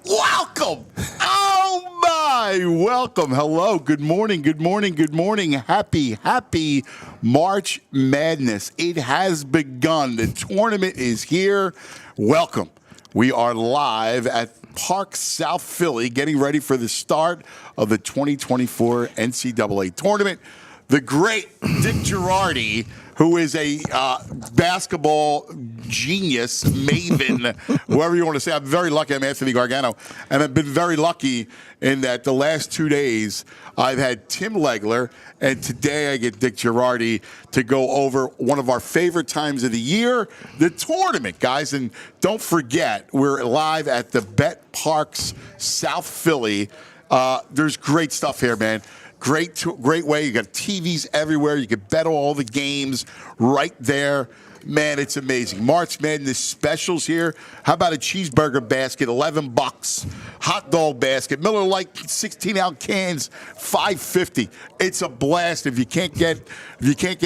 Welcome. Oh, my. Welcome. Hello. Good morning. Good morning. Good morning. Happy March Madness. It has begun. The tournament is here. Welcome. We are live at Park South Philly, getting ready for the start of the 2024 NCAA tournament. The great Dick Jerardi, who is a basketball genius, maven, whoever you want to say. I'm very lucky. I'm Anthony Gargano. And I've been very lucky in that the last 2 days I've had Tim Legler, and today I get Dick Jerardi to go over one of our favorite times of the year, the tournament, guys. And don't forget, we're live at the Bet Parks South Philly. There's great stuff here, man. Great way. You got TVs everywhere. You can bet all the games right there. Man, it's amazing. March Madness specials here. How about a cheeseburger basket, $11. Hot dog basket, Miller Lite 16-ounce cans, $5.50. It's a blast. If you can't get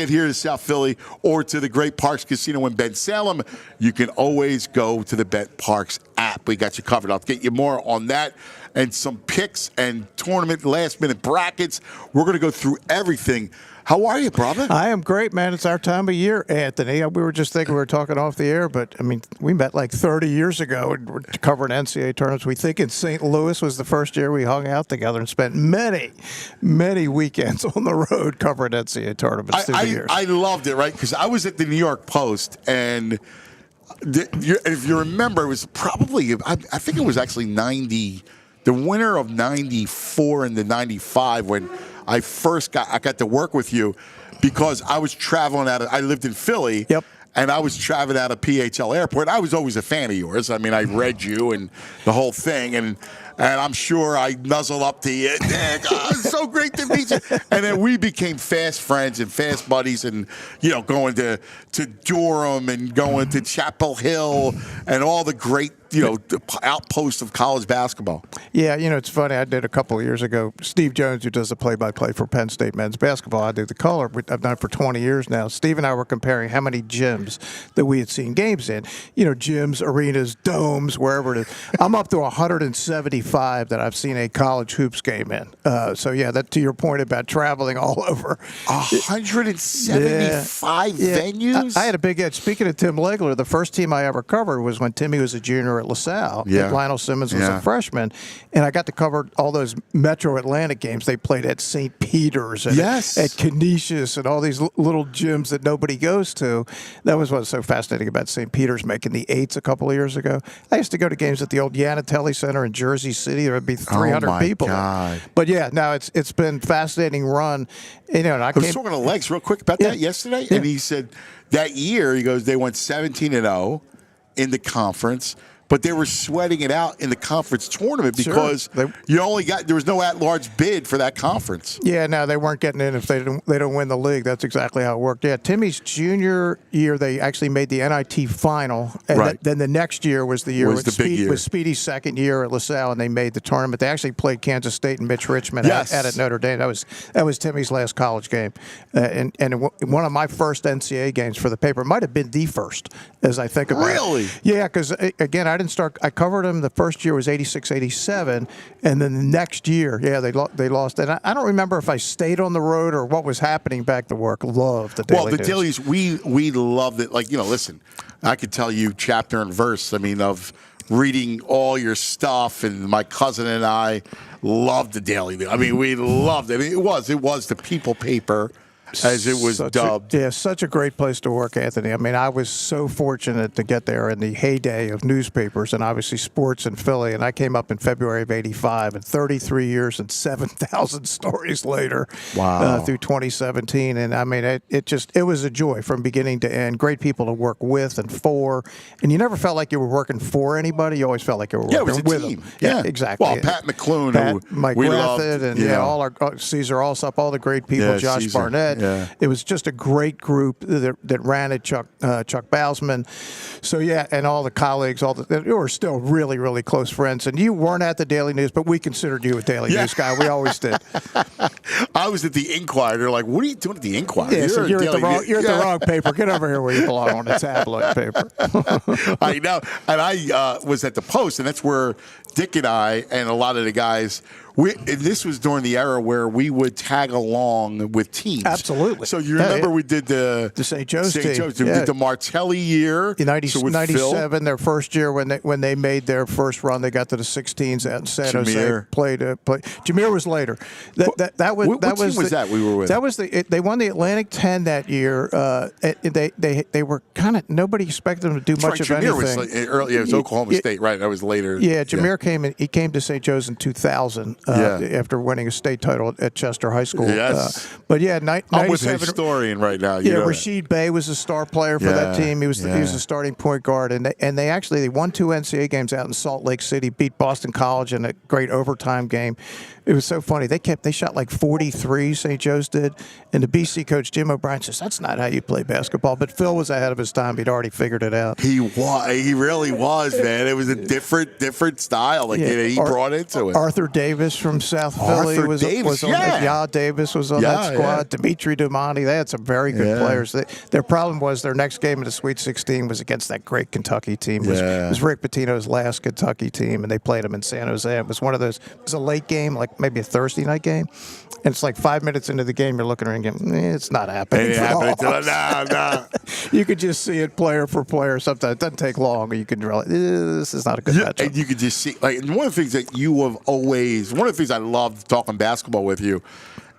here to South Philly or to the Great Parks Casino in Ben Salem, you can always go to the Bet Parks app. We got you covered. I'll get you more on that and some picks and tournament last-minute brackets. We're going to go through everything. How are you, brother? I am great, man. It's our time of year, Anthony. We were just thinking, we were talking off the air, but, I mean, we met like 30 years ago and we're covering NCAA tournaments. We think in St. Louis was the first year we hung out together and spent many weekends on the road covering NCAA tournaments through the years. I loved it, right? Because I was at the New York Post, and if you remember, it was probably, I think it was actually 90, the winter of 94 and the 95 when I got to work with you, because I was traveling I lived in Philly. Yep. And I was traveling out of PHL Airport. I was always a fan of yours. I mean, I read you and the whole thing, and I'm sure I nuzzled up to you. It's so great to meet you. And then we became fast friends and fast buddies, and going to Durham and going to Chapel Hill and all the great outposts of college basketball. Yeah, it's funny. I did a couple of years ago. Steve Jones, who does the play-by-play for Penn State men's basketball, I do the color. I've done it for 20 years now. Steve and I were comparing how many gyms that we had seen games in. Gyms, arenas, domes, wherever it is. I'm up to 175 that I've seen a college hoops game in. So, yeah, that to your point about traveling all over. 175 venues? I had a big edge. Speaking of Tim Legler, the first team I ever covered was when Timmy was a junior at LaSalle. Yeah. Lionel Simmons was a freshman. And I got to cover all those Metro Atlantic games they played at St. Peter's and at Canisius and all these little gyms that nobody goes to. That was what's so fascinating about St. Peter's making the eights a couple of years ago. I used to go to games at the old Yanatelli Center in Jersey City. There would be 300 people. God. But, yeah, now it's been a fascinating run. And I was talking to Legs real quick about that yesterday, and he said that year, he goes, they went 17-0 in the conference. But they were sweating it out in the conference tournament because there was no at-large bid for that conference. Yeah, no, they weren't getting in if they don't win the league. That's exactly how it worked. Yeah, Timmy's junior year, they actually made the NIT final, and then the next year was the year with Speedy's second year at LaSalle, and they made the tournament. They actually played Kansas State and Mitch Richmond at Notre Dame. That was Timmy's last college game, and one of my first NCAA games for the paper. It might have been the first, as I think about it. Really? Yeah, because again, I covered them. The first year was 86, 87, and then the next year, they lost. And I don't remember if I stayed on the road or what was happening back to work. Loved the Daily News. Well, the dailies, we loved it. Like, listen, I could tell you chapter and verse, of reading all your stuff, and my cousin and I loved the Daily News. We loved it. It was the people paper. as it was dubbed. Such a great place to work, Anthony. I mean, I was so fortunate to get there in the heyday of newspapers and obviously sports in Philly. And I came up in February of '85, and 33 years and 7,000 stories later, through 2017. And I mean, it was a joy from beginning to end. Great people to work with and for, and you never felt like you were working for anybody. You always felt like you were working with them. Yeah, exactly. Well, Pat McClune, Mike Rathod, and all our Caesar Allsop, all the great people, Josh Caesar. Barnett. Yeah. It was just a great group that ran it. Chuck Bousman. So and all the colleagues, they were still really, really close friends. And you weren't at the Daily News, but we considered you a Daily News guy. We always did. I was at the Inquirer. They're like, "What are you doing at the Inquirer? You're at the wrong paper. Get over here where you belong, on the tabloid paper." I know. And I was at the Post, and that's where Dick and I and a lot of the guys. This was during the era where we would tag along with teams. Absolutely. So you remember we did the St. Joe's team. We did the Martelli year. In 97, their first year when they made their first run, they got to the 16s out in San Jose. Played. Jameer was later. What team was that we were with? That was they won the Atlantic 10 that year. They were kind of, nobody expected them to do much of anything. It was Oklahoma State, right? That was later. Yeah, Jameer came to St. Joe's in 2000. After winning a state title at Chester High School. Yes. But I'm with a historian right now. Rashid Bey was a star player for that team. He was a starting point guard. And they won 2 NCAA games out in Salt Lake City, beat Boston College in a great overtime game. It was so funny. They shot like 43, St. Joe's did. And the BC coach, Jim O'Brien, says, "That's not how you play basketball." But Phil was ahead of his time. He'd already figured it out. He really was, man. It was a different style. He brought into it. Arthur Davis from South Philly was on Ya Davis was on that squad. Dimitri Dumani. They had some very good players. Their problem was their next game in the Sweet 16 was against that great Kentucky team. It was Rick Pitino's last Kentucky team, and they played them in San Jose. It was one of those. It was a late game, like maybe a Thursday night game. And it's like 5 minutes into the game, you're looking around and going, it's not happening. No. You could just see it player for player. Sometimes it doesn't take long. You can realize this is not a good matchup. And you could just see, one of the things that you have always, one of the things I loved talking basketball with you,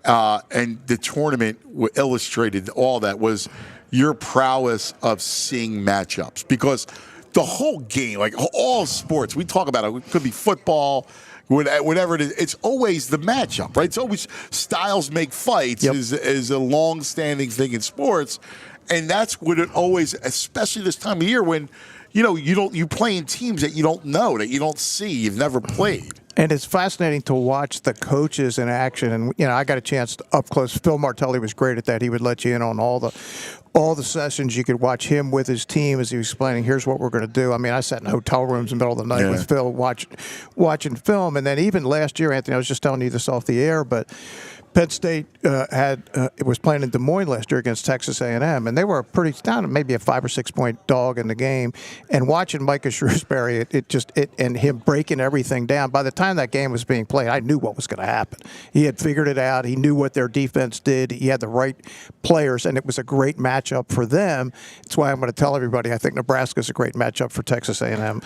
and the tournament illustrated all that, was your prowess of seeing matchups. Because the whole game, all sports, we talk about it could be football, whatever it is, it's always the matchup, right? It's always styles make fights is a long-standing thing in sports, and that's what it always, especially this time of year when you play in teams that you don't know, that you don't see, you've never played. And it's fascinating to watch the coaches in action. And I got a chance up close. Phil Martelli was great at that. He would let you in on all the sessions. You could watch him with his team as he was explaining, here's what we're going to do. I mean, I sat in hotel rooms in the middle of the night with Phil watching film. And then even last year, Anthony, I was just telling you this off the air, but Penn State was playing in Des Moines last year against Texas A&M, and they were down maybe a 5 or 6 point dog in the game. And watching Micah Shrewsbury, and him breaking everything down. By the time that game was being played, I knew what was going to happen. He had figured it out. He knew what their defense did. He had the right players, and it was a great matchup for them. That's why I'm going to tell everybody I think Nebraska's a great matchup for Texas A&M.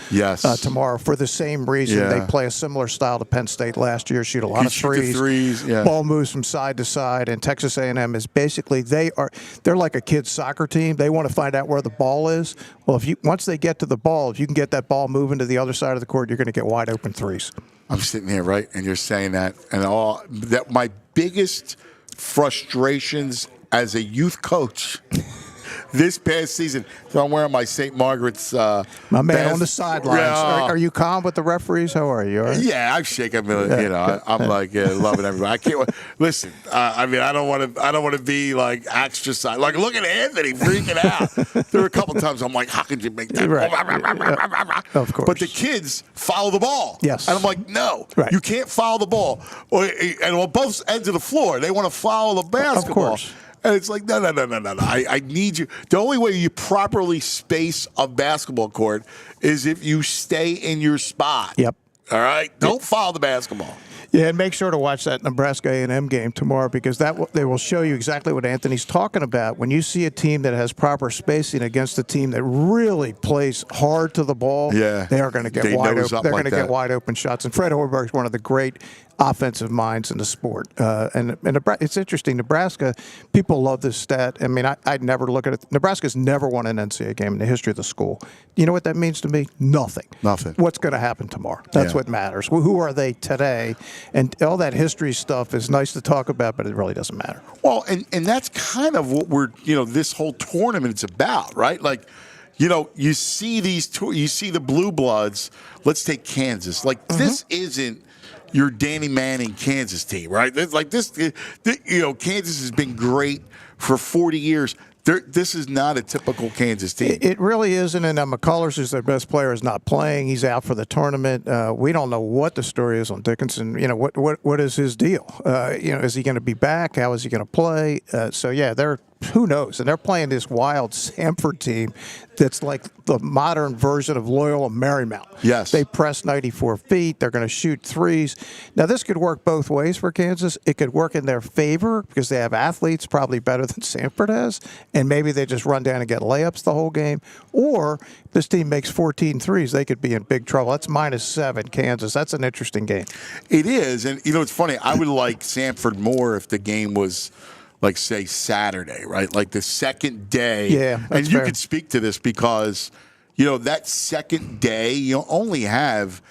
Tomorrow for the same reason. They play a similar style to Penn State last year. Shoot a lot of threes. Ball moves from side to side, and Texas A&M is basically they're like a kid's soccer team. They want to find out where the ball is. Well, once they get to the ball, if you can get that ball moving to the other side of the court, you're going to get wide open threes. I'm sitting here, right, and you're saying that, and all that. My biggest frustrations as a youth coach this past season. So I'm wearing my St. Margaret's. My man on the sidelines. Are you calm with the referees? How are you? Right? Yeah, I'm shaking. I'm loving everybody. I can't listen. I don't want to be like extra side. Like, look at Anthony freaking out. There were a couple times I'm like, how could you make that? Of course. But the kids follow the ball. Yes. And I'm like, no, you can't follow the ball. And on both ends of the floor, they want to follow the basketball. Of course. And it's like, no. I need you. The only way you properly space a basketball court is if you stay in your spot. Yep. All right? Don't follow the basketball. Yeah, and make sure to watch that Nebraska A&M game tomorrow, because they will show you exactly what Anthony's talking about. When you see a team that has proper spacing against a team that really plays hard to the ball, they are going to get wide open. They're going to get wide open shots. And Fred Hoiberg is one of the great offensive minds in the sport. And it's interesting. Nebraska, people love this stat. I mean, I'd never look at it. Nebraska's never won an NCAA game in the history of the school. You know what that means to me? Nothing. What's going to happen tomorrow? That's what matters. Well, who are they today? And all that history stuff is nice to talk about, but it really doesn't matter. Well, and that's kind of what this whole tournament's about, right? Like, you see you see the Blue Bloods. Let's take Kansas. Like, this isn't your Danny Manning Kansas team, right? Kansas has been great for 40 years. This is not a typical Kansas team. It really isn't, and McCullers, who's their best player, is not playing. He's out for the tournament. We don't know what the story is on Dickinson. What is his deal? Is he going to be back? How is he going to play? Who knows? And they're playing this wild Samford team that's like the modern version of Loyola Marymount. Yes. They press 94 feet. They're going to shoot threes. Now, this could work both ways for Kansas. It could work in their favor because they have athletes probably better than Samford has, and maybe they just run down and get layups the whole game. Or if this team makes 14 threes, they could be in big trouble. That's -7 Kansas. That's an interesting game. It is. And, it's funny. I would like Samford more if the game was – like, say, Saturday, right? Like the second day. Yeah, and you could speak to this because, that second day, you only have,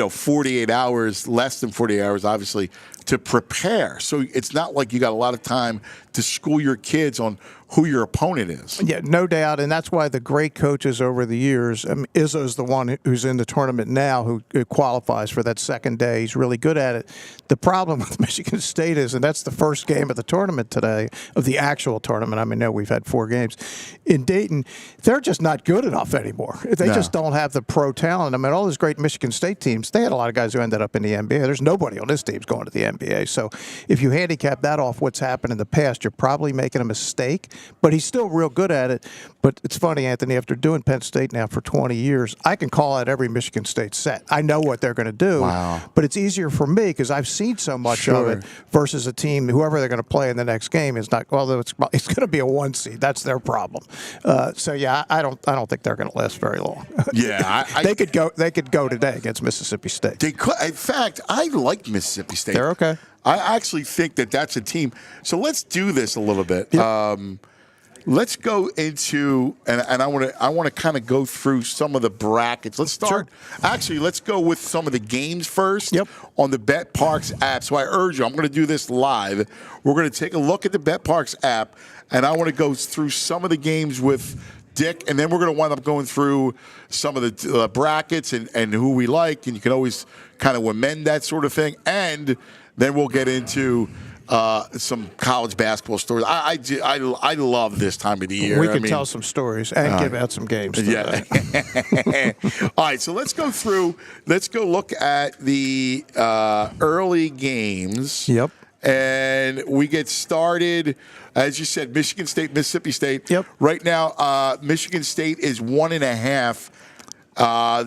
48 hours, less than 48 hours, obviously, to prepare. So it's not like you got a lot of time to school your kids on who your opponent is. Yeah, no doubt. And that's why the great coaches over the years, Izzo's the one who's in the tournament now who qualifies for that second day. He's really good at it. The problem with Michigan State is, and that's the first game of the tournament today, of the actual tournament. I mean, no, we've had 4 games. In Dayton, they're just not good enough anymore. They just don't have the pro talent. I mean, all those great Michigan State teams, they had a lot of guys who ended up in the NBA. There's nobody on this team's going to the NBA. So if you handicap that off what's happened in the past, you're probably making a mistake. But he's still real good at it. But it's funny, Anthony, after doing Penn State now for 20 years, I can call out every Michigan State set. I know what they're going to do. Wow. But it's easier for me because I've seen so much of it versus a team, whoever they're going to play in the next game is not, well, it's going to be a 1 seed. That's their problem. I don't think they're going to last very long. Yeah. They could go today against Mississippi State. They could. In fact, I like Mississippi State. They're okay. I actually think that's a team. So let's do this a little bit. Yep. Let's go into and I want to kind of go through some of the brackets. Let's start. Sure. Actually, let's go with some of the games first. Yep. On the BetParx app. So I urge you. I'm going to do this live. We're going to take a look at the BetParx app, and I want to go through some of the games with Dick, and then we're going to wind up going through some of the brackets and who we like, and you can always kind of amend that sort of thing, and then we'll get into some college basketball stories. I love this time of the year. We can tell some stories and give out some games. Yeah. All right, so let's go through. Let's go look at the early games. Yep. And we get started, as you said, Michigan State, Mississippi State. Yep. Right now, Michigan State is 1.5.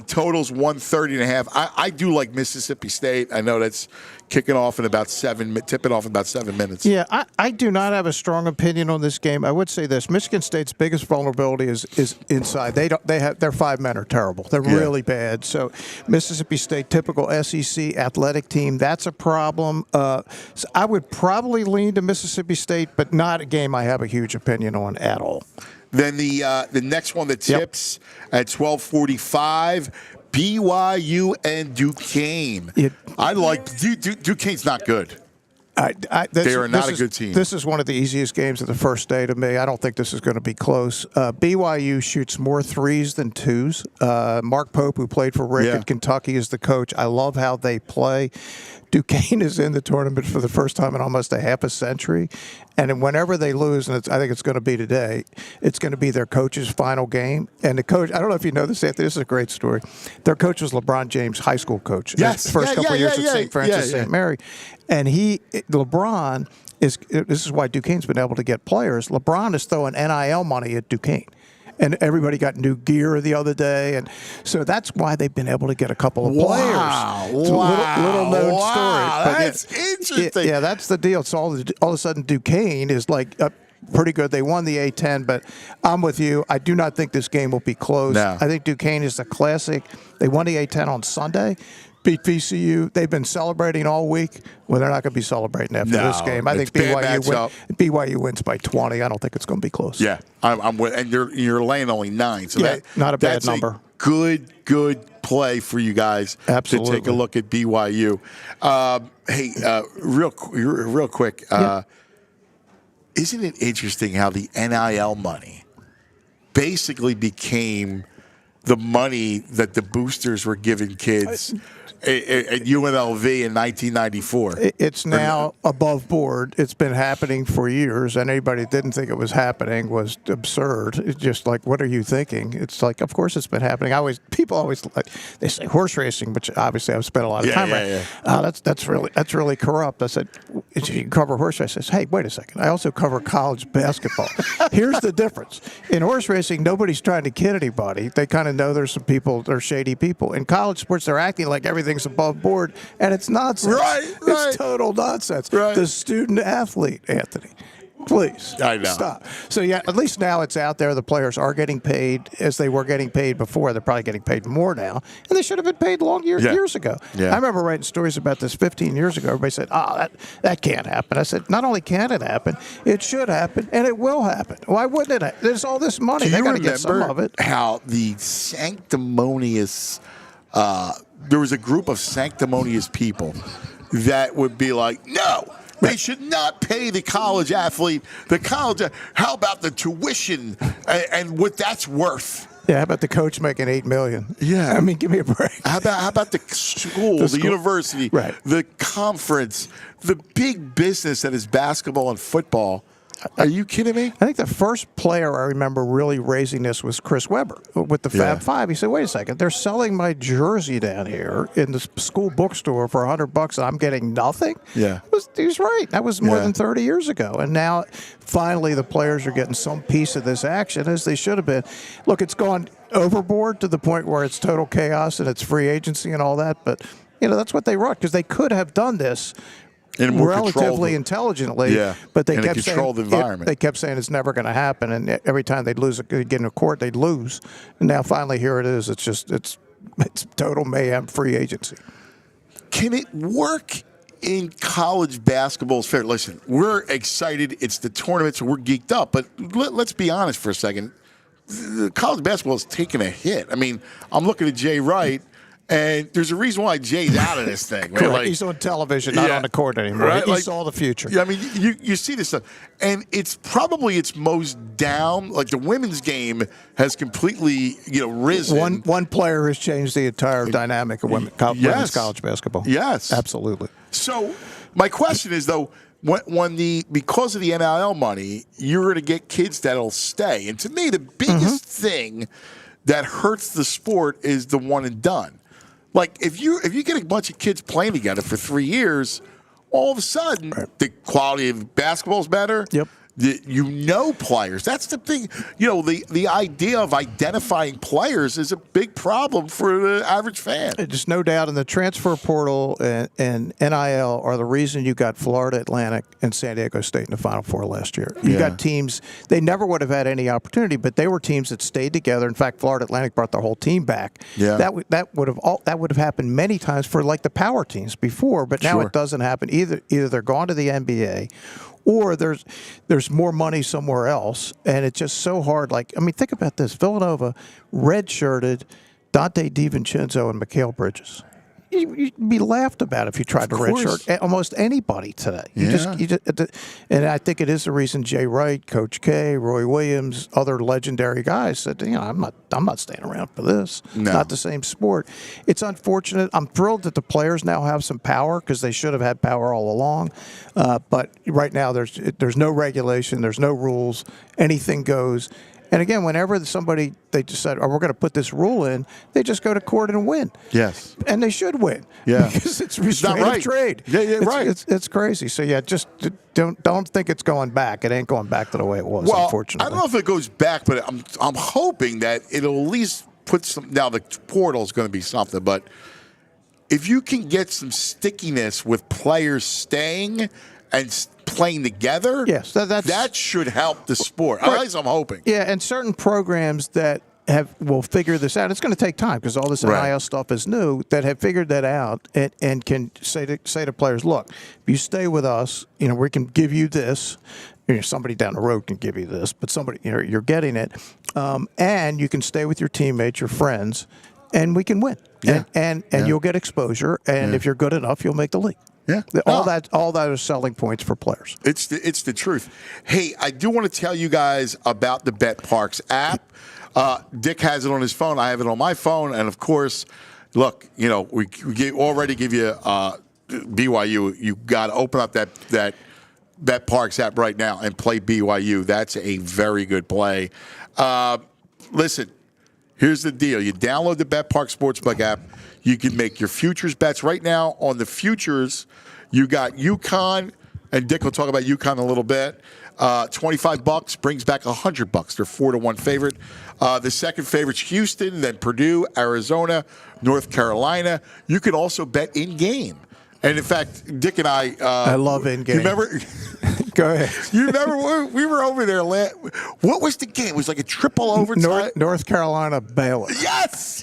Total's 130.5. I do like Mississippi State. I know that's tipping off in about 7 minutes. Yeah, I do not have a strong opinion on this game. I would say this: Michigan State's biggest vulnerability is inside. Their 5 men are terrible. They're really bad. So Mississippi State, typical SEC athletic team, that's a problem. So I would probably lean to Mississippi State, but not a game I have a huge opinion on at all. Then the next one that tips at 12:45, BYU and Duquesne. I like Duquesne's not good. They are not a good team. This is one of the easiest games of the first day to me. I don't think this is going to be close. BYU shoots more threes than twos. Mark Pope, who played for Rick in Kentucky, is the coach. I love how they play. Duquesne is in the tournament for the first time in almost a half a century. And whenever they lose, and I think it's going to be today, it's going to be their coach's final game. And the coach, I don't know if you know this, Anthony, this is a great story. Their coach was LeBron James' high school coach. Yes. His first couple of years at St. Francis St. Mary. And LeBron this is why Duquesne's been able to get players. LeBron is throwing NIL money at Duquesne. And everybody got new gear the other day. And so that's why they've been able to get a couple of players. It's a little known story. But that's interesting. Yeah, that's the deal. So all of a sudden Duquesne is like pretty good. They won the A-10, but I'm with you. I do not think this game will be close. No. I think Duquesne is a classic. They won the A-10 on Sunday. beat VCU. They've been celebrating all week. Well, they're not going to be celebrating after this game. I think BYU wins by 20. I don't think it's going to be close. Yeah, I'm with, and you're laying only 9, so not a bad that's number. Good play for you guys. Absolutely. To take a look at BYU. Real quick. Isn't it interesting how the NIL money basically became the money that the boosters were giving kids at UNLV in 1994? It's now above board. It's been happening for years, and anybody that didn't think it was happening was absurd. It's just like, what are you thinking? It's like, of course it's been happening. People always they say horse racing, which obviously I've spent a lot of time on. That's really corrupt. I said, you can cover horse racing. I said, hey, wait a second. I also cover college basketball. Here's the difference. In horse racing, nobody's trying to kid anybody. They kind of know there's some people, they're shady people. In college sports, they're acting like everything's above board, and it's nonsense. Right. It's total nonsense. Right. The student athlete, Anthony. Please. I know. Stop. So, yeah, at least now it's out there. The players are getting paid as they were getting paid before. They're probably getting paid more now. And they should have been paid years ago. Yeah. I remember writing stories about this 15 years ago. Everybody said, that can't happen. I said, not only can it happen, it should happen, and it will happen. Why wouldn't it? There's all this money. They got to get some of it. How the sanctimonious there was a group of sanctimonious people that would be like, no, they should not pay the college athlete. How about the tuition and what that's worth? Yeah, how about the coach making $8 million? Yeah, I mean, give me a break. How about the school, the university, the conference, the big business that is basketball and football? Are you kidding me? I think the first player I remember really raising this was Chris Webber with the Fab Five. He said, wait a second, they're selling my jersey down here in the school bookstore for $100 and I'm getting nothing? Yeah. He was right. That was more than 30 years ago. And now, finally, the players are getting some piece of this action, as they should have been. Look, it's gone overboard to the point where it's total chaos and it's free agency and all that. But, that's what they wrote, because they could have done this relatively intelligently, but they kept saying it's never going to happen, and every time they'd get into court, they'd lose. And now finally here it is. It's total mayhem, free agency. Can it work in college basketball? Fair. Listen, we're excited. It's the tournament, so we're geeked up. But let's be honest for a second. The college basketball is taking a hit. I mean, I'm looking at Jay Wright. And there's a reason why Jay's out of this thing. Right? He's on television, not on the court anymore. Right? He saw the future. Yeah, I mean, you see this stuff. And it's probably its most down. Like, the women's game has completely, risen. One player has changed the entire dynamic of women's college basketball. Yes. Absolutely. So my question is, though, because of the NIL money, you're going to get kids that'll stay. And to me, the biggest thing that hurts the sport is the one and done. Like, if you get a bunch of kids playing together for 3 years, all of a sudden the quality of basketball is better. Yep. Players. That's the thing. The idea of identifying players is a big problem for the average fan. There's no doubt. And the transfer portal and NIL are the reason you got Florida Atlantic and San Diego State in the Final Four last year. You got teams, they never would have had any opportunity, but they were teams that stayed together. In fact, Florida Atlantic brought their whole team back. Yeah. That would have happened many times for like the power teams before, but now it doesn't happen. Either they're gone to the NBA, or there's more money somewhere else, and it's just so hard. Like, I mean, think about this. Villanova redshirted Dante DiVincenzo and Mikal Bridges. You'd be laughed about if you tried to redshirt almost anybody today. And I think it is the reason Jay Wright, Coach K, Roy Williams, other legendary guys said, I'm not staying around for this. No. Not the same sport. It's unfortunate. I'm thrilled that the players now have some power, because they should have had power all along. But right now there's no regulation, there's no rules, anything goes. And again, whenever they decide, we're going to put this rule in, they just go to court and win. Yes. And they should win. Yeah. Because it's restraint of trade. Yeah, right. It's crazy. So, just don't think it's going back. It ain't going back to the way it was, unfortunately. I don't know if it goes back, but I'm hoping that it'll at least put some – now, the portal is going to be something, but if you can get some stickiness with players staying and playing together, yes, that should help the sport. At least I'm hoping. Yeah, and certain programs that will figure this out. It's going to take time because all this NIL stuff is new. That have figured that out and can say to players, look, if you stay with us, we can give you this. Somebody down the road can give you this, but somebody, you're getting it, and you can stay with your teammates, your friends, and we can win. Yeah. And you'll get exposure, and if you're good enough, you'll make the league. Yeah, all that are selling points for players. It's the truth. Hey, I do want to tell you guys about the BetParx app. Dick has it on his phone. I have it on my phone, and of course, look, we already give you BYU. You got to open up that BetParx app right now and play BYU. That's a very good play. Listen, here's the deal. You download the BetParx Sportsbook app. You can make your futures bets right now. On the futures, you got UConn, and Dick will talk about UConn in a little bit. $25 brings back $100. They're 4-1 favorite. The second favorite's Houston, then Purdue, Arizona, North Carolina. You can also bet in game. And in fact, Dick and I love in game. Remember? Go ahead. You remember we were over there. What was the game? It was like a triple overtime. North Carolina Baylor. Yes.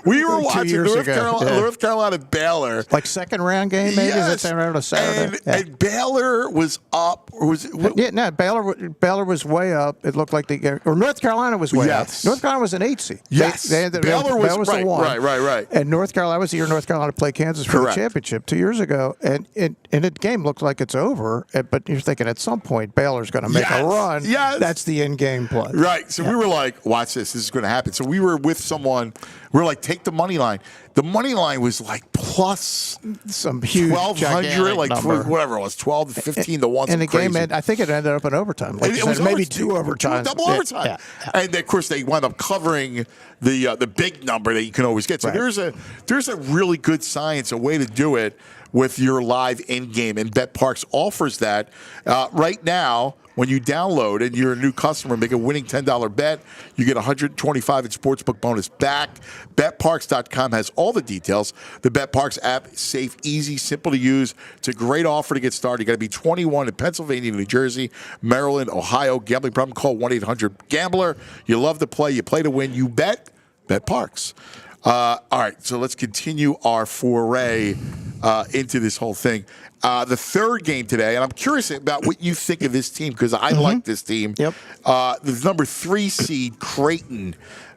We were watching North Carolina Baylor. Like second round game, maybe. Yes. Is it around a Saturday? And Baylor was up. Baylor was way up. It looked like North Carolina was way up. North Carolina was an 8 seed. Yes. Baylor was the 1. Right. And North Carolina was the year North Carolina played Kansas for the championship 2 years ago. And the game looked like it's over. But you're thinking at some point Baylor's going to make a run. Yes. That's the in-game play. Right. So we were like, watch this. This is going to happen. So we were with someone. We were like, take the money line. The money line was like plus some huge 1,200, like number. whatever it was, 12 to 15 to 1. And the game, I think it ended up in overtime. Like it was maybe 2 overtimes. Double overtime. Yeah. And of course, they wound up covering the big number that you can always get. So there's a really good science, a way to do it with your live in-game, and BetParx offers that right now. When you download and you're a new customer, make a winning $10 bet, you get $125 in sportsbook bonus back. BetParx.com has all the details. The BetParx app is safe, easy, simple to use. It's a great offer to get started. You got to be 21 in Pennsylvania, New Jersey, Maryland, Ohio. Gambling problem? Call 1-800-GAMBLER. You love to play. You play to win. You bet. BetParx. All right, so let's continue our foray into this whole thing. The third game today, and I'm curious about what you think of this team because I like this team. Yep. The number 3 seed Creighton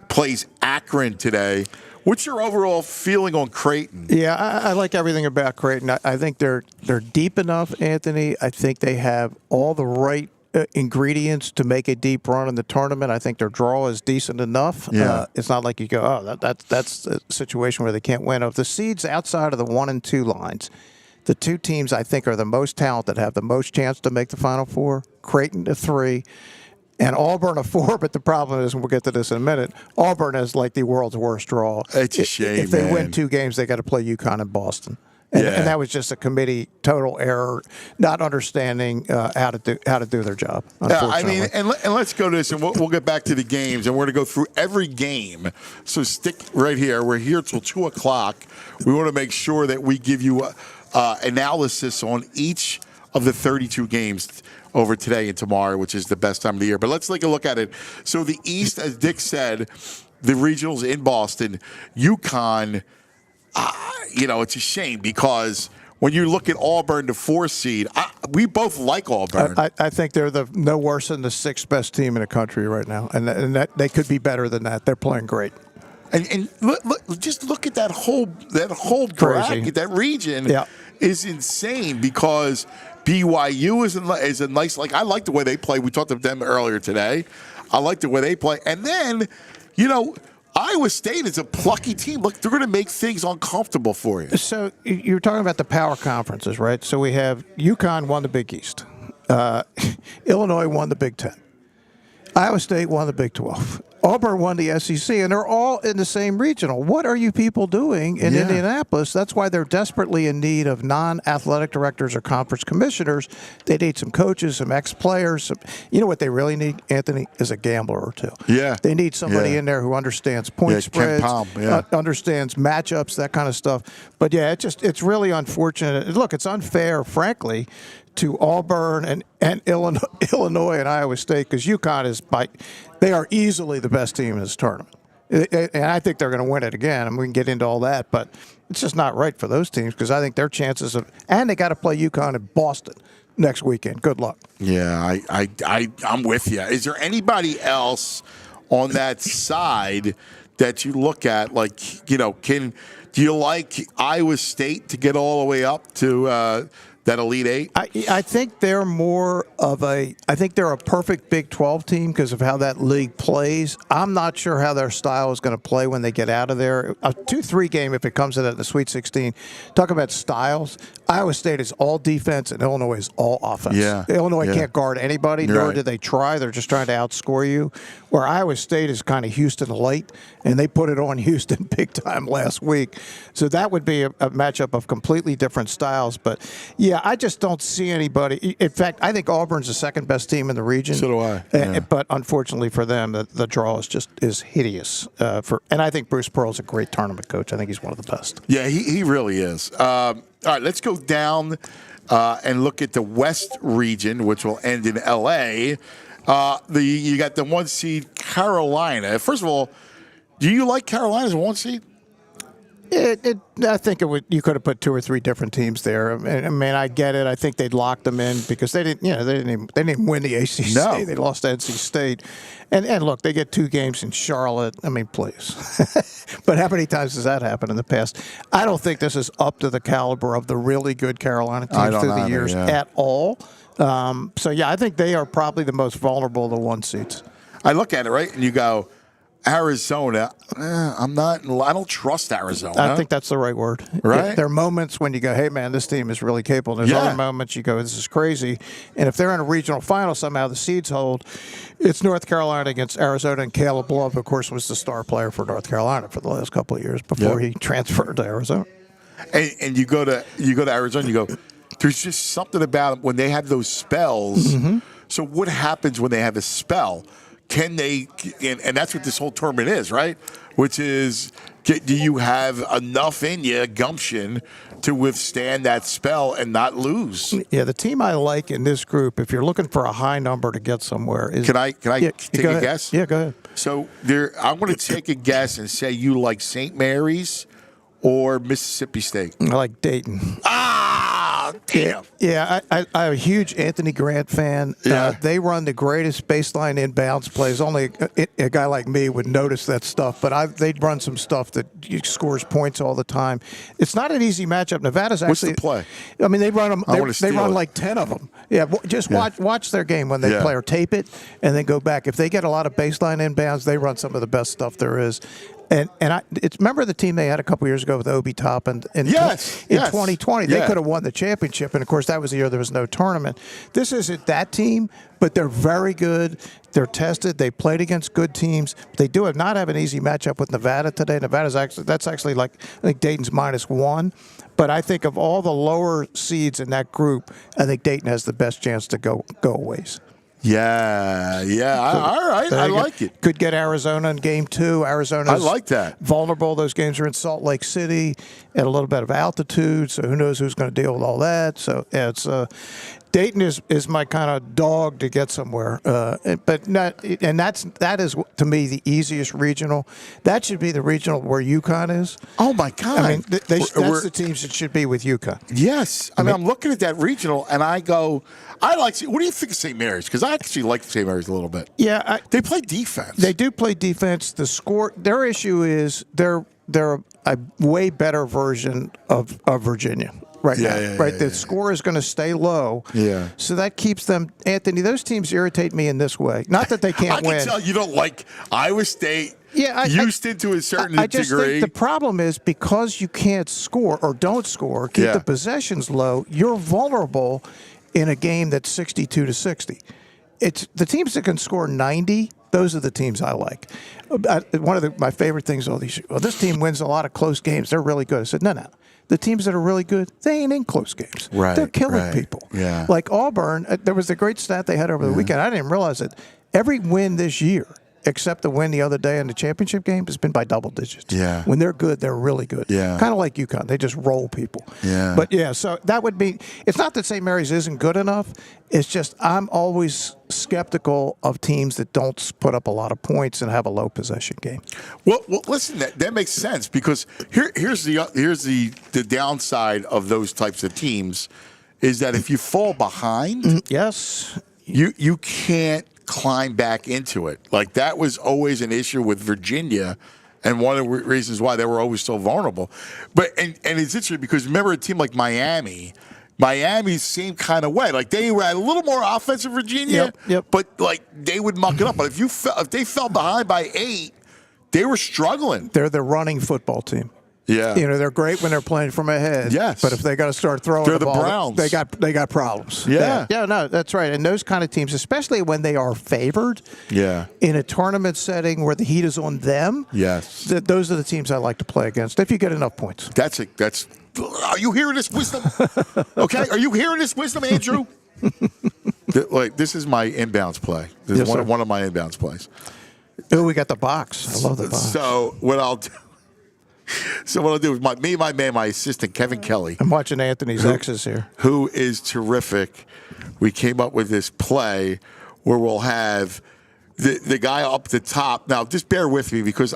plays Akron today. What's your overall feeling on Creighton? Yeah, I like everything about Creighton. I think they're deep enough, Anthony. I think they have all the right ingredients to make a deep run in the tournament. I think their draw is decent enough. Yeah. It's not like you go, that's a situation where they can't win. Of the seeds outside of the 1 and 2 lines, the 2 teams I think are the most talented, have the most chance to make the Final Four. Creighton a 3, and Auburn a 4. But the problem is, and we'll get to this in a minute, Auburn is like the world's worst draw. It's a shame. If they win 2 games, they got to play UConn and Boston. And that was just a committee total error, not understanding how to do their job. I mean, and let's go to this, and we'll get back to the games, and we're going to go through every game. So stick right here. We're here till 2:00. We want to make sure that we give you analysis on each of the 32 games over today and tomorrow, which is the best time of the year. But let's take a look at it. So the East, as Dick said, the regionals in Boston, UConn. It's a shame because when you look at Auburn, the 4 seed, we both like Auburn. I think they're no worse than the 6th best team in the country right now, and that they could be better than that. They're playing great. And just look at that whole bracket, that region is insane because BYU is a nice. Like I like the way they play. We talked to them earlier today. I like the way they play, and then Iowa State is a plucky team. Look, they're going to make things uncomfortable for you. So you're talking about the power conferences, right? So we have UConn won the Big East. Illinois won the Big Ten. Iowa State won the Big 12. Auburn won the SEC, and they're all in the same regional. What are you people doing in Indianapolis? That's why they're desperately in need of non-athletic directors or conference commissioners. They need some coaches, some ex-players. You know what they really need, Anthony, is a gambler or 2. Yeah. They need somebody in there who understands point spreads, understands matchups, that kind of stuff. But, it's really unfortunate. Look, it's unfair, frankly, to Auburn and Illinois and Iowa State, because UConn they are easily the best team in this tournament. And I think they're going to win it again, and we can get into all that, but it's just not right for those teams because I think their chances and they got to play UConn in Boston next weekend. Good luck. Yeah, I'm with you. Is there anybody else on that side that you look at, like, do you like Iowa State to get all the way up to that Elite Eight? I think they're I think they're a perfect Big 12 team because of how that league plays. I'm not sure how their style is going to play when they get out of there. A 2-3 game if it comes to that in the Sweet 16. Talk about styles. Iowa State is all defense and Illinois is all offense. Yeah. Illinois can't guard anybody, nor do they try. They're just trying to outscore you. Where Iowa State is kind of Houston light, and they put it on Houston big time last week. So that would be a matchup of completely different styles. But, yeah, I just don't see anybody. In fact, I think Auburn's the second best team in the region. So do I. Yeah. But unfortunately for them, the draw is hideous. And I think Bruce Pearl's a great tournament coach. I think he's one of the best. Yeah, he really is. All right, let's go down and look at the West region, which will end in L.A. You got the 1 seed Carolina. First of all, do you like Carolina as a 1 seed? I think you could have put 2 or 3 different teams there. I mean, I get it. I think they'd locked them in because they didn't even win the ACC. No. They lost to NC State. And look, they get 2 games in Charlotte. I mean, please. But how many times has that happened in the past? I don't think this is up to the caliber of the really good Carolina teams through the years at all. So, yeah, I think they are probably the most vulnerable of the 1 seeds. I look at it, right, and you go, Arizona, I don't trust Arizona. I think that's the right word. Right? There are moments when you go, hey, man, this team is really capable. There's other moments you go, this is crazy. And if they're in a regional final, somehow the seeds hold. It's North Carolina against Arizona, and Caleb Love, of course, was the star player for North Carolina for the last couple of years before he transferred to Arizona. And you go to Arizona, you go, there's just something about when they have those spells. Mm-hmm. So what happens when they have a spell? Can they, and that's what this whole tournament is, right? Which is, do you have enough in you, gumption, to withstand that spell and not lose? Yeah, the team I like in this group, if you're looking for a high number to get somewhere, is. Can I take a guess? Yeah, go ahead. So I'm going to take a guess and say you like St. Mary's or Mississippi State. I like Dayton. Damn. Yeah, I'm a huge Anthony Grant fan. Yeah. They run the greatest baseline inbounds plays. Only a guy like me would notice that stuff, but they'd run some stuff that scores points all the time. It's not an easy matchup. Nevada's actually. What's the play? I mean, they run them. They run like 10 of them. Yeah, just watch their game when they play or tape it, and then go back. If they get a lot of baseline inbounds, they run some of the best stuff there is. And remember the team they had a couple years ago with Obi Toppin in 2020. They could have won the championship, and of course that was the year there was no tournament. This isn't that team, but they're very good. They're tested. They played against good teams. They do not have an easy matchup with Nevada today. Nevada's actually like I think Dayton's -1. But I think of all the lower seeds in that group, I think Dayton has the best chance to go a ways. Yeah. All right. I like it. Could get Arizona in game 2. Arizona's I like that. Vulnerable. Those games are in Salt Lake City at a little bit of altitude, so who knows who's going to deal with all that. So yeah, it's Dayton is my kind of dog to get somewhere, but not. And that is to me the easiest regional. That should be the regional where UConn is. Oh my God! I mean, that's the teams that should be with UConn. Yes, I mean I'm looking at that regional and I go, I like. What do you think of St. Mary's? Because I actually like St. Mary's a little bit. Yeah, they play defense. They do play defense. The score. Their issue is they're a way better version of Virginia. Right now, right? The score is going to stay low. Yeah. So that keeps them, Anthony, those teams irritate me in this way. Not that they can't win. I can tell you don't like Iowa State, Houston to a certain degree. I just think the problem is because you can't score or don't score, keep the possessions low, you're vulnerable in a game that's 62-60. It's the teams that can score 90. Those are the teams I like. One of my favorite things, this team wins a lot of close games. They're really good. I said, no. The teams that are really good, they ain't in close games. Right, they're killing people. Yeah. Like Auburn, there was a great stat they had over the weekend. I didn't realize it. Every win this year, except the win the other day in the championship game, has been by double digits. Yeah. When they're good, they're really good. Yeah. Kind of like UConn. They just roll people. Yeah. But, yeah, so that would be – it's not that St. Mary's isn't good enough. It's just I'm always skeptical of teams that don't put up a lot of points and have a low possession game. Well, listen, that makes sense because here's the downside of those types of teams is that if you fall behind, yes, you can't climb back into it. Like that was always an issue with Virginia. And one of the reasons why they were always so vulnerable. But and it's interesting because remember a team like Miami's same kind of way. Like they had a little more offense in Virginia, but like they would muck it up. But if they fell behind by 8, they were struggling. They're the running football team. Yeah, they're great when they're playing from ahead. Yes, but if they got to start throwing they're the ball, Browns. They got problems. Yeah, no, that's right. And those kind of teams, especially when they are favored, in a tournament setting where the heat is on them, those are the teams I like to play against if you get enough points. That's. Are you hearing this wisdom? Okay, are you hearing this wisdom, Andrew? This is my inbounds play. This is one of my inbounds plays. Oh, we got the box. I love the box. So what I'll do is my assistant, Kevin Kelly. I'm watching Anthony's X's here. Who is terrific. We came up with this play where we'll have the guy up the top. Now, just bear with me because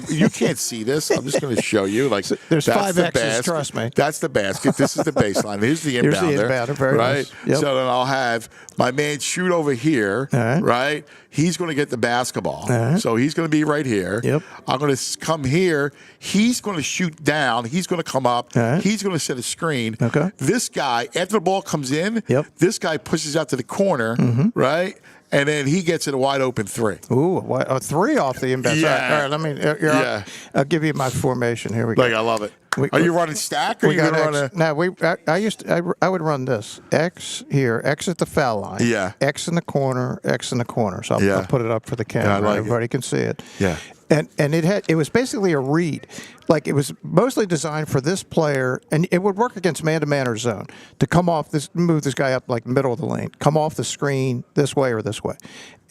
you can't see this. I'm just going to show you. Like there's that's 5 the X's, basket. Trust me. That's the basket. This is the baseline. Here's the inbounder. Here's the inbounder. Very right? nice. Yep. So then I'll have my man shoot over here. Right? He's going to get the basketball. So he's going to be right here. Yep. I'm going to come here. He's going to shoot down. He's going to come up. He's going to set a screen. Okay. This guy, after the ball comes in, this guy pushes out to the corner, right? And then he gets it a wide open 3. Ooh, a 3 off the inbound. Yeah. All right, I'll give you my formation. Here we go. I love it. Are you running stack or are you going to run a... No, I would run this. X here, X at the foul line. Yeah. X in the corner, X in the corner. So I'll put it up for the camera. Everybody can see it. Yeah. And it was basically a read. Like it was mostly designed for this player, and it would work against man-to-man or zone to come off this, move this guy up like middle of the lane, come off the screen this way or this way.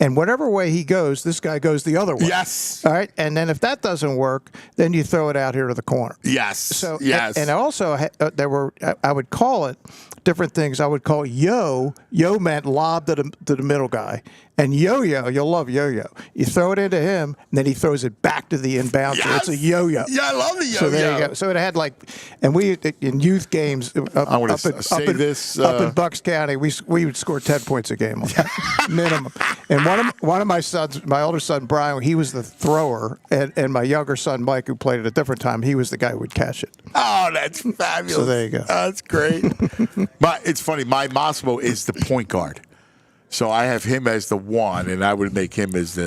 And whatever way he goes, this guy goes the other way. Yes. All right. And then if that doesn't work, then you throw it out here to the corner. Yes. So yes. And also there were I would call it different things. I would call yo. Yo meant lob to the middle guy. And yo-yo, you'll love yo-yo. You throw it into him, and then he throws it back to the inbound. Yes. So it's a yo-yo. Yeah, I love the yo-yo. So there you go. So it had and we in youth games up in Bucks County, we would score 10 points a game on that, minimum. And one of my sons, my older son Brian, he was the thrower, and my younger son Mike, who played at a different time, he was the guy who would catch it. Oh, that's fabulous. So there you go. That's great. But it's funny. My Massimo is the point guard. So I have him as the 1, and I would make him as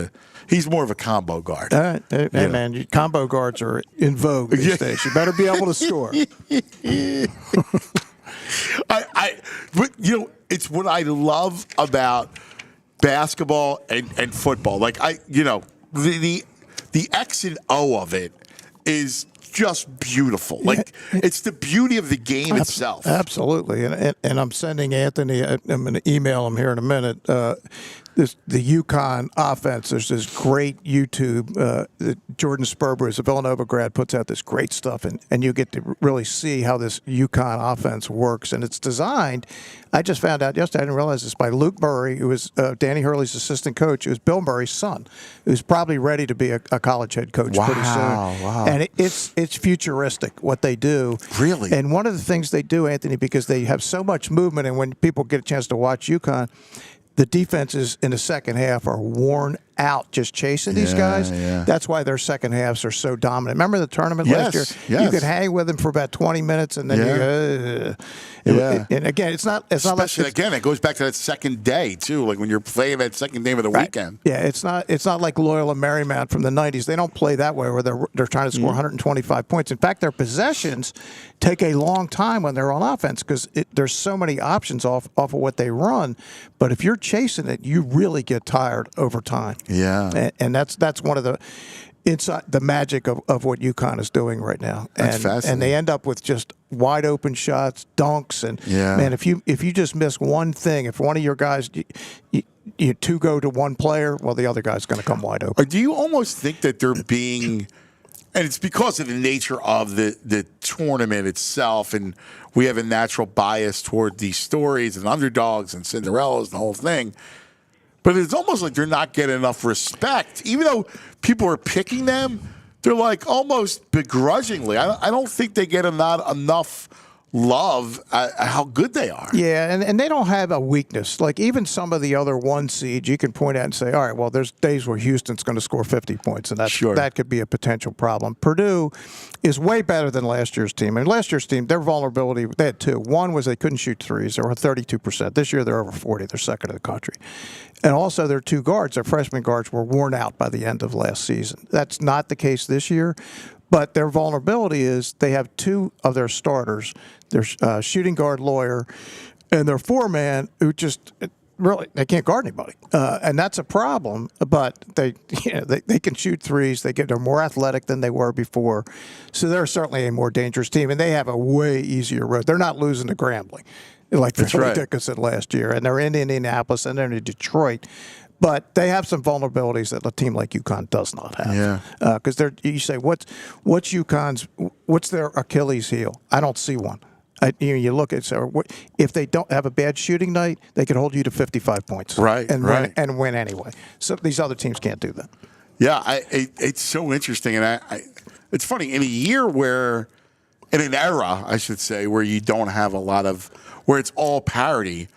he's more of a combo guard. All right. Hey, man, combo guards are in vogue these days. You better be able to score. But, it's what I love about basketball and football. Like, the X and O of it is just beautiful. Like it's the beauty of the game itself. Absolutely. And I'm sending Anthony, I'm going to email him here in a minute, the UConn offense. There's this great YouTube, Jordan Sperber is a Villanova grad, puts out this great stuff, and you get to really see how this UConn offense works. And it's designed, I just found out yesterday, I didn't realize this, by Luke Murray, who was Danny Hurley's assistant coach, who was Bill Murray's son, who's probably ready to be a college head coach pretty soon. Wow. And it's futuristic what they do. Really? And one of the things they do, Anthony, because they have so much movement, and when people get a chance to watch UConn, the defenses in the second half are worn out just chasing these guys. Yeah. That's why their second halves are so dominant. Remember the tournament last year? Yes. You could hang with them for about 20 minutes, and then you go, and again, it's not Especially, like again, it goes back to that second day, too, like when you're playing that second game of the weekend. Yeah, it's not like Loyola Marymount from the 90s. They don't play that way where they're trying to score 125 points. In fact, their possessions take a long time when they're on offense because there's so many options off of what they run. But if you're chasing it, you really get tired over time. Yeah. And that's one of the inside the magic of what UConn is doing right now. That's fascinating. And they end up with just wide open shots, dunks, and man, if you just miss one thing, if one of your guys two go to one player, well, the other guy's going to come wide open. Or do you almost think that they're being, and it's because of the nature of the tournament itself, and we have a natural bias toward these stories and underdogs and Cinderellas and the whole thing, but it's almost like they're not getting enough respect. Even though people are picking them, they're like almost begrudgingly. I don't think they get enough love how good they are. Yeah, and they don't have a weakness. Like even some of the other one seeds, you can point out and say, all right, well, there's days where Houston's going to score 50 points, and that could be a potential problem. Purdue is way better than last year's team. And last year's team, their vulnerability, they had two. One was they couldn't shoot threes. They were 32%. This year, they're over 40. They're second in the country. And also their two guards, their freshman guards, were worn out by the end of last season. That's not the case this year. But their vulnerability is they have two of their starters, their shooting guard Lawyer, and their four-man who just really they can't guard anybody, and that's a problem. But they can shoot threes. They're more athletic than they were before, so they're certainly a more dangerous team, and they have a way easier road. They're not losing to Grambling like the Dickinson last year, and they're in Indianapolis and they're in Detroit. But they have some vulnerabilities that a team like UConn does not have. Yeah. Because you say, what's their Achilles heel? I don't see one. You look at if they don't have a bad shooting night, they can hold you to 55 points, and win anyway. So these other teams can't do that. Yeah, it's so interesting, and it's funny in a year where, in an era, I should say, where you don't have a lot of where it's all parity.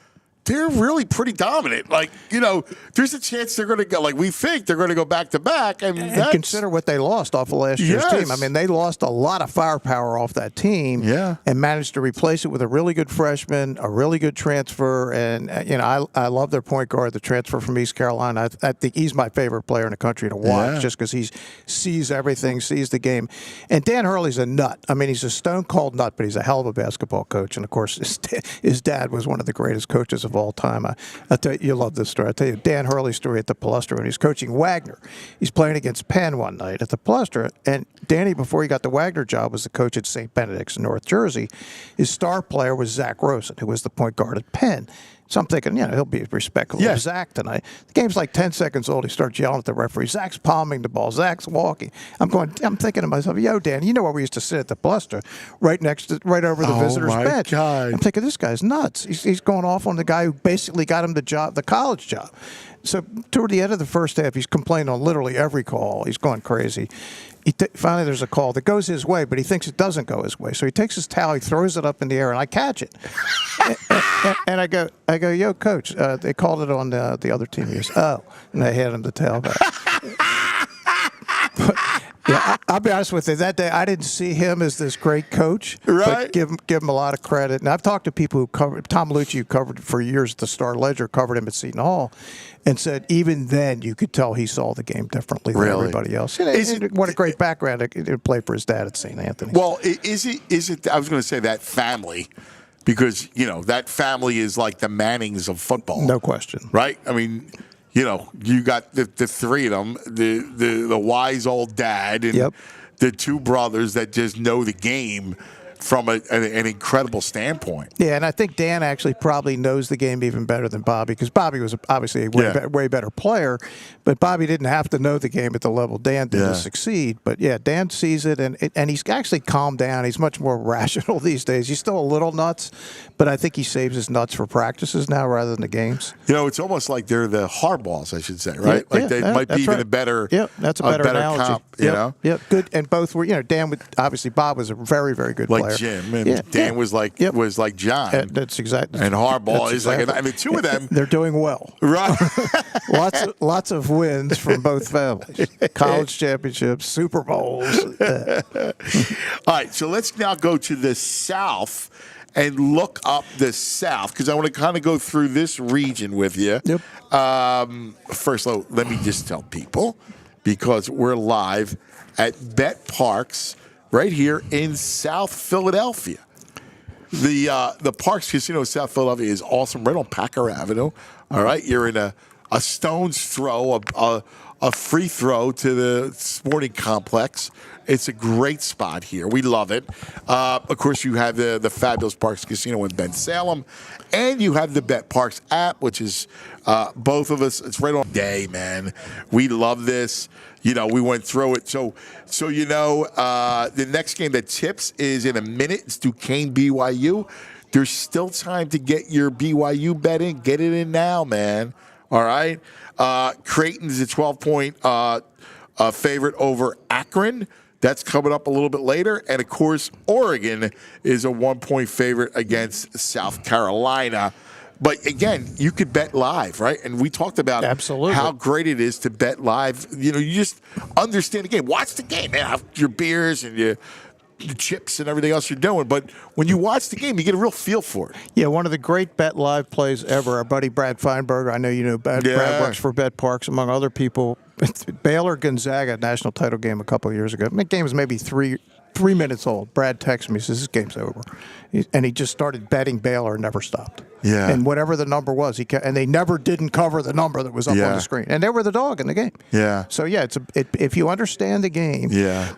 They're really pretty dominant. Like, there's a chance they're going to go, like, we think they're going to go back to back. And consider what they lost off of last year's team. I mean, they lost a lot of firepower off that team and managed to replace it with a really good freshman, a really good transfer. And, I love their point guard, the transfer from East Carolina. I think he's my favorite player in the country to watch just because he sees everything, sees the game. And Dan Hurley's a nut. I mean, he's a stone-cold nut, but he's a hell of a basketball coach. And, of course, his dad was one of the greatest coaches of all time. I tell you love this story. I tell you Dan Hurley's story at the Palestra when he's coaching Wagner. He's playing against Penn one night at the Palestra, and Danny, before he got the Wagner job, was the coach at St. Benedict's in North Jersey. His star player was Zach Rosen, who was the point guard at Penn. So I'm thinking, he'll be respectful of Zach tonight. The game's like 10 seconds old. He starts yelling at the referee. Zach's palming the ball. Zach's walking. I'm thinking to myself, yo, Dan, you know where we used to sit at the Palestra, right over the visitor's bench. God. I'm thinking, this guy's nuts. He's going off on the guy who basically got him the college job. So toward the end of the first half, he's complaining on literally every call. He's going crazy. Finally, there's a call that goes his way, but he thinks it doesn't go his way. So he takes his towel, he throws it up in the air, and I catch it. and I go, yo, coach, they called it on the other team. He goes, oh, and I hand him the towel back. But, I'll be honest with you. That day, I didn't see him as this great coach. Right. But give him a lot of credit. And I've talked to people who covered Tom Lucci, who covered for years at the Star Ledger, covered him at Seton Hall, and said even then you could tell he saw the game differently than everybody else. What a great background to play for his dad at St. Anthony's. Well, is it? I was going to say that family. Because, that family is like the Mannings of football. No question. Right? I mean, you got the three of them, the wise old dad and the two brothers that just know the game from an incredible standpoint. Yeah, and I think Dan actually probably knows the game even better than Bobby, because Bobby was obviously a way better player, but Bobby didn't have to know the game at the level Dan did to succeed. But Dan sees it, and he's actually calmed down. He's much more rational these days. He's still a little nuts, but I think he saves his nuts for practices now rather than the games. It's almost like they're the hardballs, I should say, right? They might be even a better that's a better analogy. Comp, you know? Yep, good. And both were, Dan obviously Bob was a very, very good player. Jim and Dan was like John. That's exactly. And Harbaugh is like, I mean, two of them. They're doing well. Right. lots of wins from both families. College championships, Super Bowls. All right, so let's now go to the South and look up the South, because I want to kind of go through this region with you. Yep. First, let me just tell people, because we're live at Bet Parks right here in South Philadelphia. The Parks Casino South Philadelphia is awesome, right on Packer Avenue. All right, you're in a stone's throw of a free throw to the sporting complex. It's a great spot here. We love it. Of course, you have the Fabulous Parks Casino in Ben Salem, and you have the Bet Parks app, which is both of us. It's right on day, man. We love this. We went through it. So the next game that tips is in a minute. It's Duquesne BYU. There's still time to get your BYU bet in. Get it in now, man. All right. Creighton's a 12-point favorite over Akron. That's coming up a little bit later. And, of course, Oregon is a 1-point favorite against South Carolina. But, again, you could bet live, right? And we talked about how great it is to bet live. You just understand the game. Watch the game, man. Have your beers and your chips and everything else you're doing. But when you watch the game, you get a real feel for it. Yeah, one of the great bet live plays ever. Our buddy Brad Feinberg, I know you know Brad works for Bet Parks, among other people. Baylor Gonzaga national title game a couple of years ago. The game was maybe 3 minutes old. Brad texted me, says, this game's over. And he just started betting Baylor and never stopped. Yeah. And whatever the number was, and they never didn't cover the number that was up on the screen. And they were the dog in the game. Yeah. So, yeah, if you understand the game,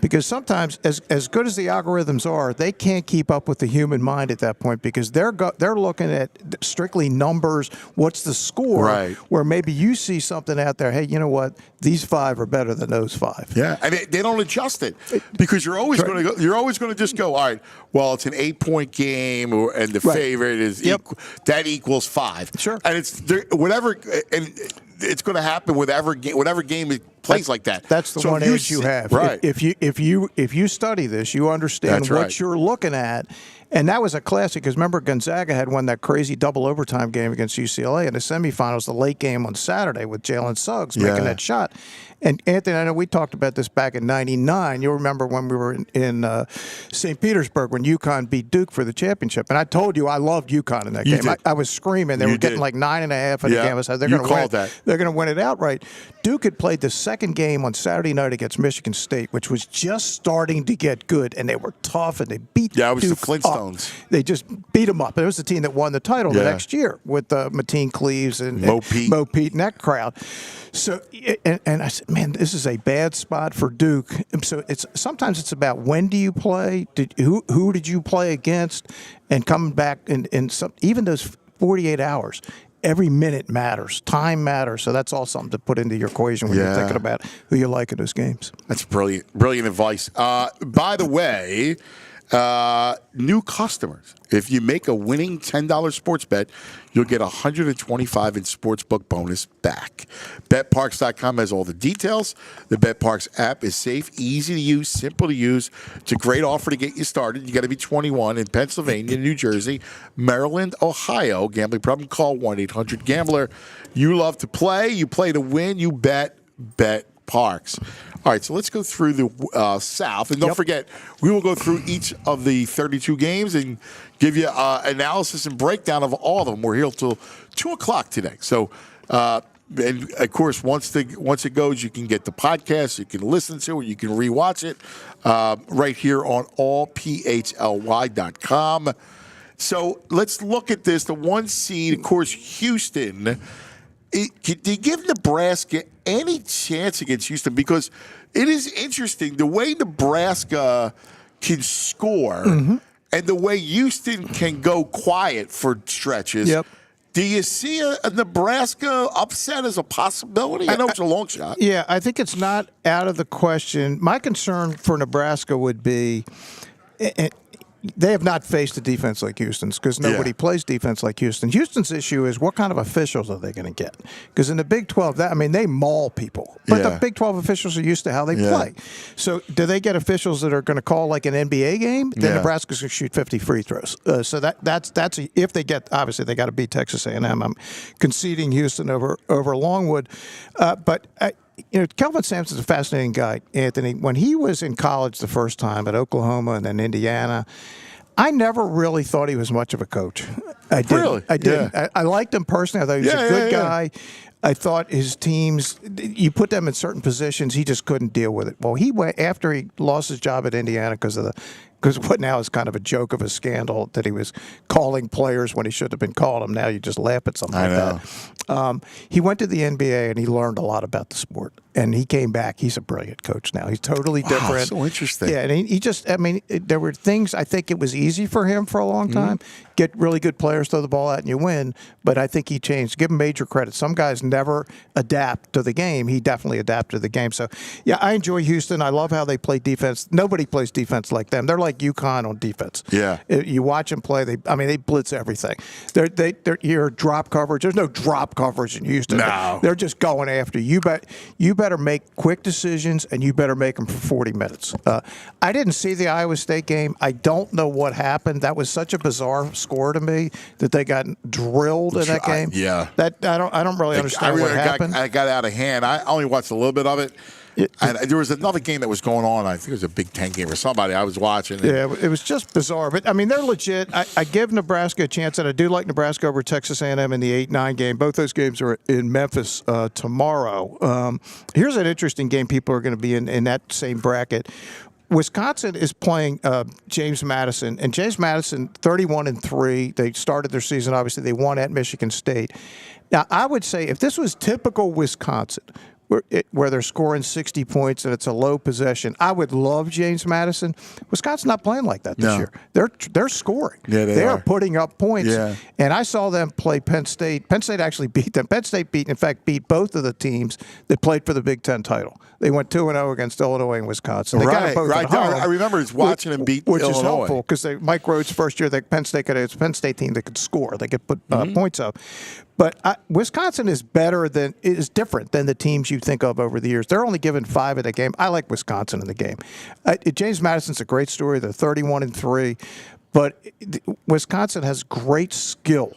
because sometimes, as good as the algorithms are, they can't keep up with the human mind at that point because they're looking at strictly numbers, what's the score, right, where maybe you see something out there, hey, you know what, these 5 are better than those 5. Yeah, and they don't adjust it because you're always going to go. You're always going to just go, all right, well, it's an 8-point game, and the favorite is equal. That equals 5. Sure. And it's whatever, and it's going to happen with whatever game it plays like that. That's the one edge you have. Right. If you study this, you understand what you're looking at. And that was a classic because remember Gonzaga had won that crazy double overtime game against UCLA in the semifinals, the late game on Saturday with Jalen Suggs making that shot. And Anthony, I know we talked about this back in '99. You'll remember when we were in St. Petersburg when UConn beat Duke for the championship. And I told you I loved UConn in that game. I was screaming. They were getting like 9.5 in the game. I said they're going to win it. They're going to win it outright. Duke had played the second game on Saturday night against Michigan State, which was just starting to get good, and they were tough and they beat Duke. Yeah, it was the Flintstones. They just beat them up. It was the team that won the title the next year with Mateen Cleaves and Mo Pete and that crowd. So, and I said, man, this is a bad spot for Duke. So sometimes it's about when do you play? Who did you play against? And coming back in some, even those 48 hours. Every minute matters. Time matters. So that's all something to put into your equation when you're thinking about who you like in those games. That's brilliant advice. By the way, new customers, if you make a winning $10 sports bet, you'll get $125 in sportsbook bonus back. BetParks.com has all the details. The BetParks app is safe, easy to use, simple to use. It's a great offer to get you started. You got to be 21 in Pennsylvania, New Jersey, Maryland, Ohio. Gambling problem? Call 1-800-GAMBLER. You love to play. You play to win. You bet. BetParks. All right, so let's go through the South. And don't forget, we will go through each of the 32 games and give you analysis and breakdown of all of them. We're here till 2 o'clock today. So, and, of course, once it goes, you can get the podcast, you can listen to it, you can rewatch it right here on allphly.com. So let's look at this. The 1 seed, of course, Houston. Do you give Nebraska any chance against Houston? Because it is interesting the way Nebraska can score and the way Houston can go quiet for stretches. Yep. Do you see a Nebraska upset as a possibility? I know it's a long shot. Yeah, I think it's not out of the question. My concern for Nebraska would be they have not faced a defense like Houston's because nobody plays defense like Houston. Houston's issue is what kind of officials are they going to get? Because in the Big 12, they maul people. But the Big 12 officials are used to how they play. So do they get officials that are going to call like an NBA game? Then Nebraska's going to shoot 50 free throws. So that's if they get, obviously they got to beat Texas A&M. I'm conceding Houston over Longwood. But Kelvin Sampson's a fascinating guy, Anthony. When he was in college the first time at Oklahoma and then Indiana, I never really thought he was much of a coach. I did. Really? I did. Yeah. I liked him personally. I thought he was a good guy. I thought his teams, you put them in certain positions, he just couldn't deal with it. Well, he went after he lost his job at Indiana because of the because what now is kind of a joke of a scandal that he was calling players when he should have been calling them. Now you just laugh at something like that. He went to the NBA and he learned a lot about the sport. And he came back. He's a brilliant coach now. He's totally different. So interesting. Yeah, and he just, I mean, there were things, I think it was easy for him for a long time. Get really good players, throw the ball out, and you win. But I think he changed. Give him major credit. Some guys never adapt to the game. He definitely adapted to the game. So, yeah, I enjoy Houston. I love how they play defense. Nobody plays defense like them. They're like UConn on defense. Yeah. You watch them play. They blitz everything. You're drop coverage. There's no drop coverage in Houston. No. They're just going after you. You better make quick decisions, and you better make them for 40 minutes. I didn't see the Iowa State game. I don't know what happened. That was such a bizarre score to me that they got drilled in that game. Yeah. That I don't really understand what happened. I got out of hand. I only watched a little bit of it. And there was another game that was going on. I think it was a Big Ten game or somebody I was watching. Yeah, it was just bizarre. But, I mean, they're legit. I give Nebraska a chance, and I do like Nebraska over Texas A&M in the 8-9 game. Both those games are in Memphis tomorrow. Here's an interesting game people are going to be in that same bracket. Wisconsin is playing James Madison, and James Madison 31-3. They started their season, obviously. They won at Michigan State. Now, I would say if this was typical Wisconsin, where they're scoring 60 points and it's a low possession, I would love James Madison. Wisconsin's not playing like that this year. They're scoring. Yeah, they are putting up points. Yeah. And I saw them play Penn State. Penn State actually beat them. Penn State beat both of the teams that played for the Big Ten title. They went 2-0 against Illinois and Wisconsin. They got them both at home, I remember watching them beat Illinois. Which is helpful because Mike Rhodes' first year, Penn State had a Penn State team that could score. They could put points up. But Wisconsin is different than the teams you think of over the years. They're only given 5 in the game. I like Wisconsin in the game. James Madison's a great story. They're 31-3. But Wisconsin has great skill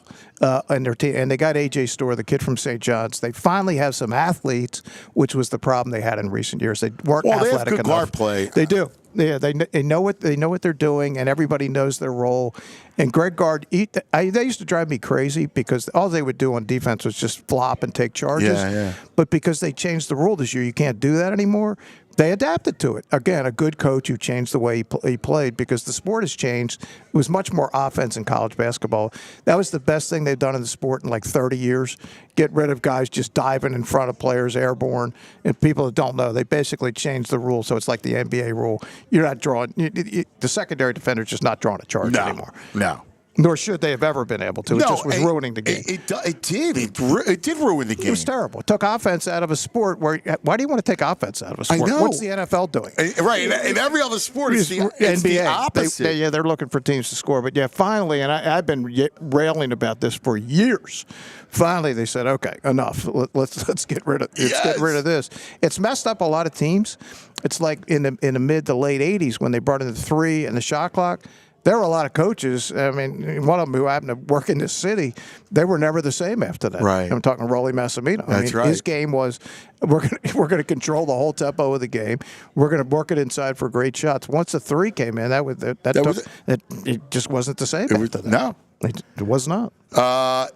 in their team, and they got A.J. Storr, the kid from St. John's. They finally have some athletes, which was the problem they had in recent years. They weren't athletic enough. They have good guard play. They do. Yeah, they know what they're doing, and everybody knows their role. And Greg Gard, they used to drive me crazy because all they would do on defense was just flop and take charges. Yeah. But because they changed the rule this year, you can't do that anymore. They adapted to it. Again, a good coach who changed the way he played because the sport has changed. It was much more offense in college basketball. That was the best thing they've done in the sport in like 30 years. Get rid of guys just diving in front of players, airborne. And people that don't know, they basically changed the rule. So it's like the NBA rule. You're not drawing. The secondary defender is just not drawing a charge anymore. No. Nor should they have ever been able to. It just was ruining the game. It did. It did ruin the game. It was terrible. It took offense out of a sport. Why do you want to take offense out of a sport? I know. What's the NFL doing? Right. In every other sport, it's the NBA. The opposite. They're looking for teams to score. But, yeah, finally, and I've been railing about this for years. Finally, they said, okay, enough. Let's get rid of this. It's messed up a lot of teams. It's like in the mid to late 80s when they brought in the 3 and the shot clock. There were a lot of coaches. I mean, one of them who happened to work in this city, they were never the same after that. Right. I'm talking Rolly Massimino. That's right. His game was we're going to control the whole tempo of the game. We're going to work it inside for great shots. Once the 3 came in, it just wasn't the same after that. No. It was not.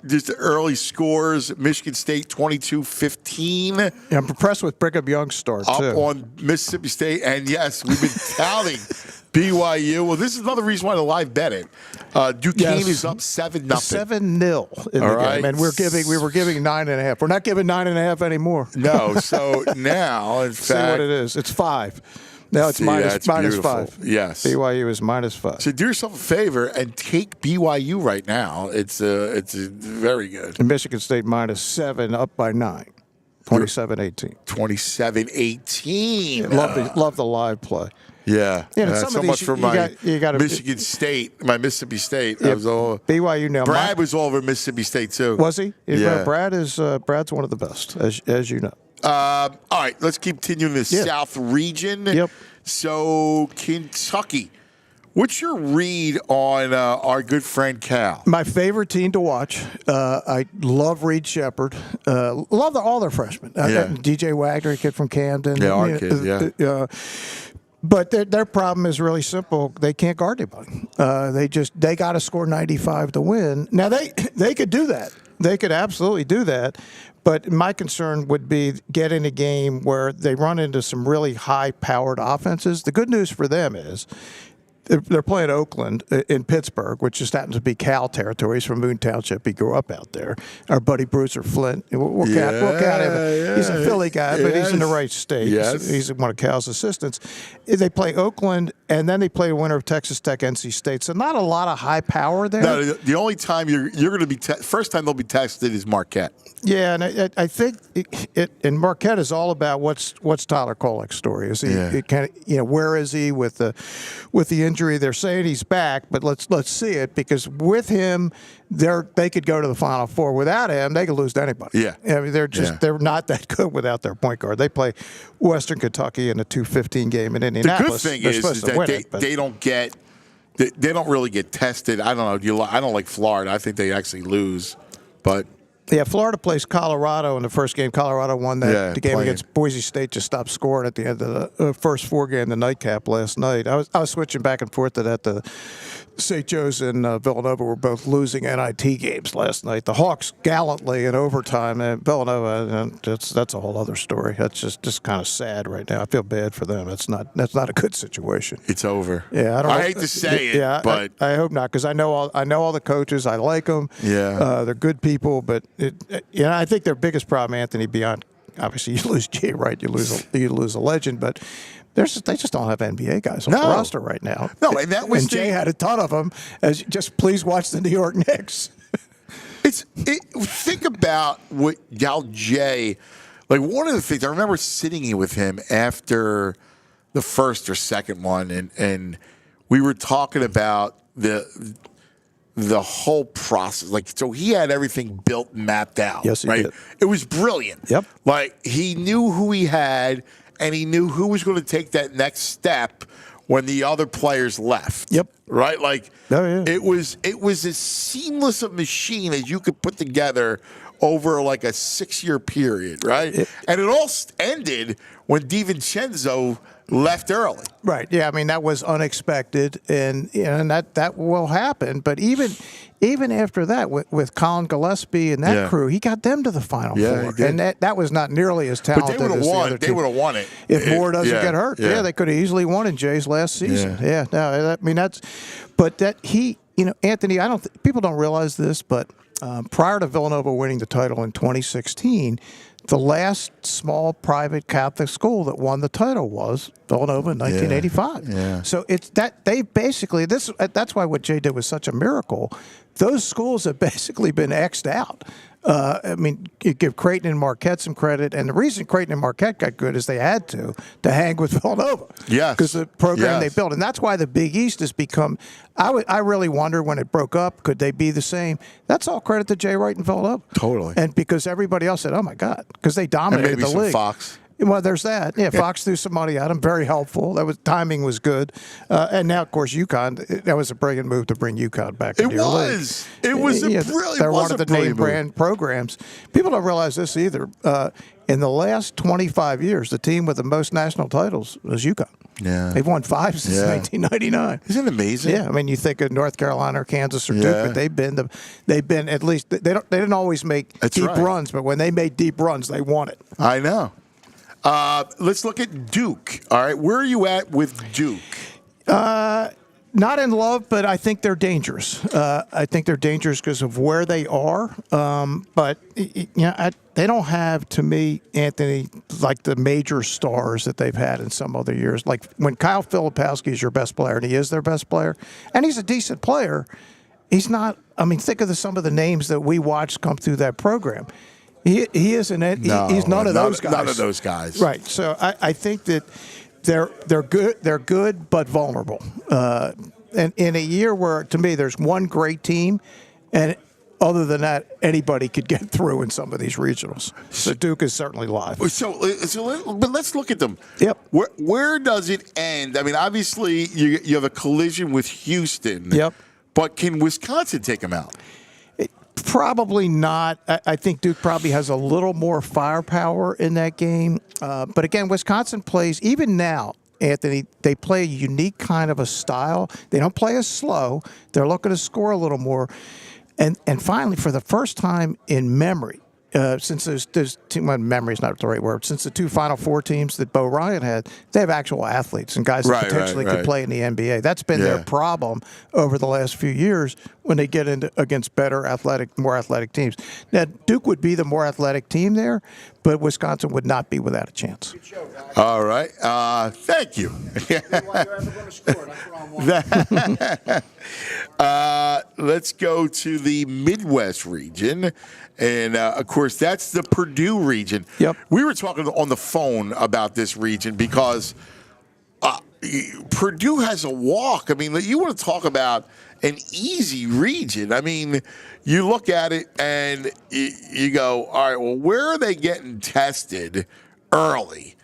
Just the early scores, Michigan State 22-15. Yeah, I'm impressed with Brigham Young's start, up too. On Mississippi State. And, yes, we've been touting BYU. Well, this is another reason why to live bet it. Duquesne is up 7-0. 7-0 in the game. And we were giving 9.5. We're not giving 9.5 anymore. No. So now, in fact. See what it is. It's 5. Now it's minus 5. Yes. BYU is minus 5. So do yourself a favor and take BYU right now. It's very good. And Michigan State minus 7, up by 9. 27-18. 27-18. Love the live play. Yeah. So much for my Michigan State, my Mississippi State. Yeah, I was all BYU now. Brad was all over Mississippi State too. Was he? Yeah. Brad's one of the best, as you know. All right, let's continue in the South region. Yep. So Kentucky. What's your read on our good friend Cal? My favorite team to watch. I love Reed Shepherd. Love all their freshmen. DJ Wagner, kid from Camden. Yeah, our kid. Yeah. But their problem is really simple. They can't guard anybody. They got to score 95 to win. Now they could do that. They could absolutely do that. But my concern would be get in a game where they run into some really high-powered offenses. The good news for them is they're playing Oakland in Pittsburgh, which just happens to be Cal territory. He's from Moon Township. He grew up out there. Our buddy Bruiser Flint. We'll count him. Yeah. He's a Philly guy, but he's in the right state. Yes. He's one of Cal's assistants. They play Oakland, and then they play the winner of Texas Tech, NC State. So not a lot of high power there. No, the only time you're going to be first time they'll be tested is Marquette. Yeah, and I think and Marquette is all about what's Tyler Kolek's story. Is he where is he with the injury? They're saying he's back, but let's see it, because with him they could go to the Final Four. Without him, they could lose to anybody. Yeah, I mean they're not that good without their point guard. They play Western Kentucky in a 2:15 game in Indianapolis. The good thing is that they don't get they don't really get tested. I don't know. I don't like Florida. I think they actually lose, but. Yeah, Florida plays Colorado in the first game. Colorado won the game against Boise State. Just stopped scoring at the end of the first 4 game, the nightcap last night. I was switching back and forth to that. The St. Joe's and Villanova were both losing NIT games last night. The Hawks gallantly in overtime, and Villanova. That's a whole other story. That's just kind of sad right now. I feel bad for them. That's not a good situation. It's over. Yeah, I hate to say it, but I hope not, because I know all the coaches. I like them. Yeah, they're good people, but. I think their biggest problem, Anthony, beyond obviously you lose Jay Wright, you lose a legend, but they just don't have NBA guys on the roster right now. No, and that was Jay had a ton of them. Just please watch the New York Knicks. Think about what Gal Jay, like one of the things I remember sitting with him after the first or second one, and we were talking about the whole process. Like, so he had everything built and mapped out. Yes, he right? did. It was brilliant. Yep. Like, he knew who he had, and he knew who was going to take that next step when the other players left. Yep. Right? Like, it was as seamless a machine as you could put together over like a 6-year period, right? And it all ended when DiVincenzo left early. Right. Yeah. I mean, that was unexpected, and that will happen. But even after that, with Colin Gillespie and that crew, he got them to the Final Four, and that was not nearly as talented. But they would have won it if Moore doesn't get hurt. Yeah, they could have easily won in Jay's last season. Yeah. No, I mean Anthony. People don't realize this, but prior to Villanova winning the title in 2016. The last small private Catholic school that won the title was Villanova in 1985. Yeah. So it's that they basically that's why what Jay did was such a miracle. Those schools have basically been X'd out. I mean, you give Creighton and Marquette some credit, and the reason Creighton and Marquette got good is they had to hang with Villanova. Yes. Because the program they built. And that's why the Big East has become – I really wonder when it broke up, could they be the same? That's all credit to Jay Wright and Villanova. Totally. And because everybody else said, oh, my God, because they dominated the league. Fox. Well, there's that. Yeah, Fox threw some money at him. Very helpful. Timing was good. And now, of course, UConn. That was a brilliant move to bring UConn back into your league. It was a brilliant. They're one of the name brand programs. People don't realize this either. In the last 25 years, the team with the most national titles was UConn. Yeah, they've won 5 since 1999. Isn't it amazing? Yeah, I mean, you think of North Carolina or Kansas or Duke, but they've been at least they didn't always make deep runs, but when they made deep runs, they won it. I know. Let's look at Duke. All right, where are you at with Duke? Not in love, but I think they're dangerous. I think they're dangerous because of where they are. But they don't have, to me, Anthony, like the major stars that they've had in some other years. Like when Kyle Filipowski is your best player, and he is their best player, and he's a decent player, he's not. I mean, think of some of the names that we watched come through that program. He isn't. He's none of those guys. None of those guys. Right. So I think that they're good. They're good, but vulnerable. And in a year where, to me, there's one great team, and other than that, anybody could get through in some of these regionals. So Duke is certainly live. But let's look at them. Yep. Where does it end? I mean, obviously, you have a collision with Houston. Yep. But can Wisconsin take them out? Probably not. I think Duke probably has a little more firepower in that game. But again, Wisconsin plays, even now, Anthony, they play a unique kind of a style. They don't play as slow. They're looking to score a little more. And finally, for the first time in memory, since there's my memory's not the right word. Since the two Final Four teams that Bo Ryan had, they have actual athletes and guys that potentially could play in the NBA. That's been their problem over the last few years when they get into against more athletic teams. Now, Duke would be the more athletic team there, but Wisconsin would not be without a chance. All right. Thank you. Let's go to the Midwest region. And, of course, that's the Purdue region. Yep. We were talking on the phone about this region because Purdue has a walk. I mean, you want to talk about an easy region. I mean, you look at it and you go, all right, well, where are they getting tested early?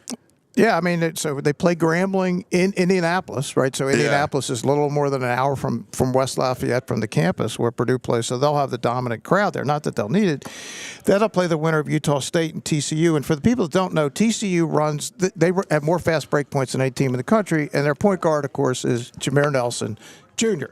Yeah, I mean, so they play Grambling in Indianapolis, right? So Indianapolis is a little more than an hour from West Lafayette from the campus where Purdue plays, so they'll have the dominant crowd there. Not that they'll need it. Then they'll play the winner of Utah State and TCU. And for the people that don't know, TCU they have more fast break points than any team in the country, and their point guard, of course, is Jameer Nelson Jr.,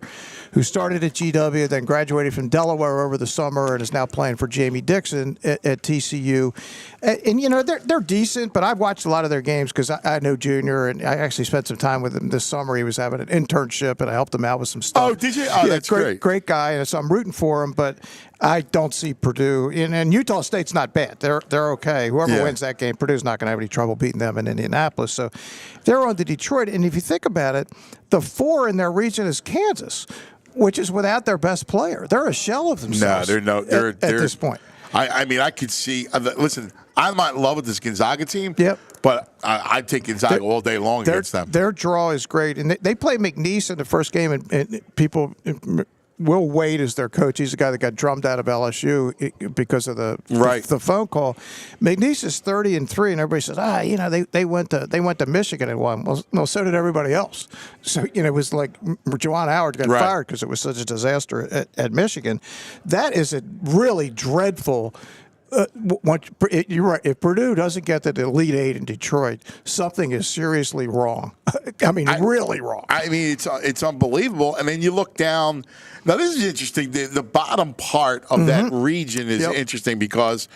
who started at GW, then graduated from Delaware over the summer and is now playing for Jamie Dixon at TCU. And you know, they're decent, but I've watched a lot of their games because I know Junior, and I actually spent some time with him this summer. He was having an internship, and I helped him out with some stuff. Oh, did you? Oh, yeah, that's great. Great guy, and so I'm rooting for him, but I don't see Purdue. And Utah State's not bad. They're okay. Whoever wins that game, Purdue's not going to have any trouble beating them in Indianapolis. So they're on to Detroit, and if you think about it, the 4 in their region is Kansas, which is without their best player. They're a shell of themselves. No, they're at this point. I mean, I could see. Listen, I'm not in love with this Gonzaga team. Yep. But I'd take Gonzaga all day long against them. Their draw is great, and they play McNeese in the first game, and people. Will Wade is their coach. He's the guy that got drummed out of LSU because of the phone call. McNeese is 30-3, and everybody says, you know, they went to Michigan and won. Well, no, so did everybody else. So it was like Juwan Howard got fired because it was such a disaster at Michigan. That is a really dreadful. You're right. If Purdue doesn't get to the Elite Eight in Detroit, something is seriously wrong. I mean, really wrong. I mean, it's unbelievable. And then you look down. Now, this is interesting. The bottom part of that region is interesting because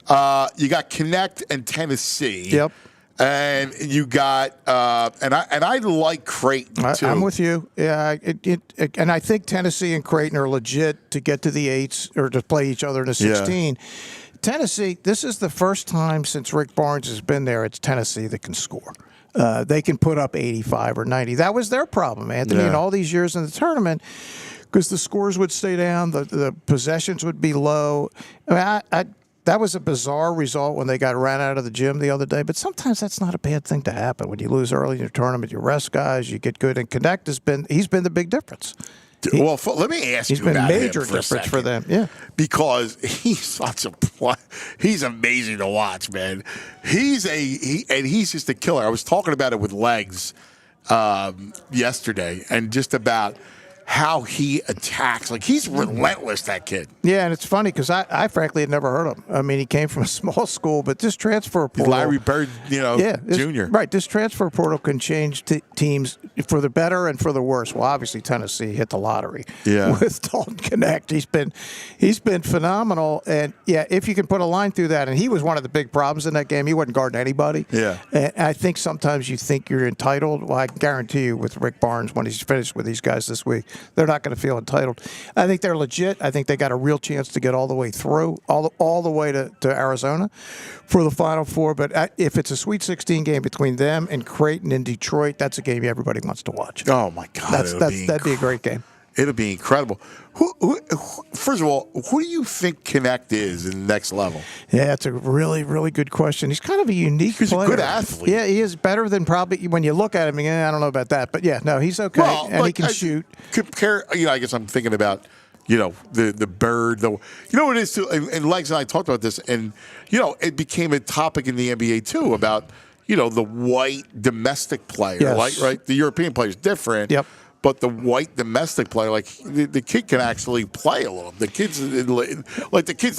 you got Connect and Tennessee. Yep. And you got and I like Creighton too. I'm with you. Yeah, and I think Tennessee and Creighton are legit to get to the 8s or to play each other in the 16. Yeah. Tennessee, this is the first time since Rick Barnes has been there, it's Tennessee that can score. They can put up 85 or 90. That was their problem, Anthony, in all these years in the tournament, because the scores would stay down, the possessions would be low. I mean, that was a bizarre result when they got ran out of the gym the other day, but sometimes that's not a bad thing to happen. When you lose early in your tournament, you rest guys, you get good, and Connect he's been the big difference. Well, let me ask you about him. He's been a major difference for them, because he's he's amazing to watch, man. He's just a killer. I was talking about it with Legs yesterday, and just about how he attacks. Like, he's relentless, that kid. Yeah, and it's funny because I frankly had never heard of him. I mean, he came from a small school, but this transfer portal. Larry Bird, Jr. Right, this transfer portal can change teams for the better and for the worse. Well, obviously, Tennessee hit the lottery with Dalton Connect. He's been phenomenal. And, if you can put a line through that, and he was one of the big problems in that game. He wasn't guarding anybody. Yeah. And I think sometimes you think you're entitled. Well, I can guarantee you with Rick Barnes, when he's finished with these guys this week, they're not going to feel entitled. I think they're legit. I think they got a real chance to get all the way through, all the way to Arizona for the Final Four. But if it's a Sweet 16 game between them and Creighton and Detroit, that's a game everybody wants to watch. Oh, my God. That'd be a great game. It'll be incredible. First of all, who do you think Connect is in the next level? Yeah, that's a really, really good question. He's kind of a unique player. He's a good athlete. Yeah, he is better than probably when you look at him. I don't know about that, but he's okay, and he can shoot. Compare, I guess I'm thinking about, the Bird. What it is too. And Legs and I talked about this, and it became a topic in the NBA too about the white domestic player, right? The European player is different. Yep. But the white domestic player, like the kid can actually play a little. The kid's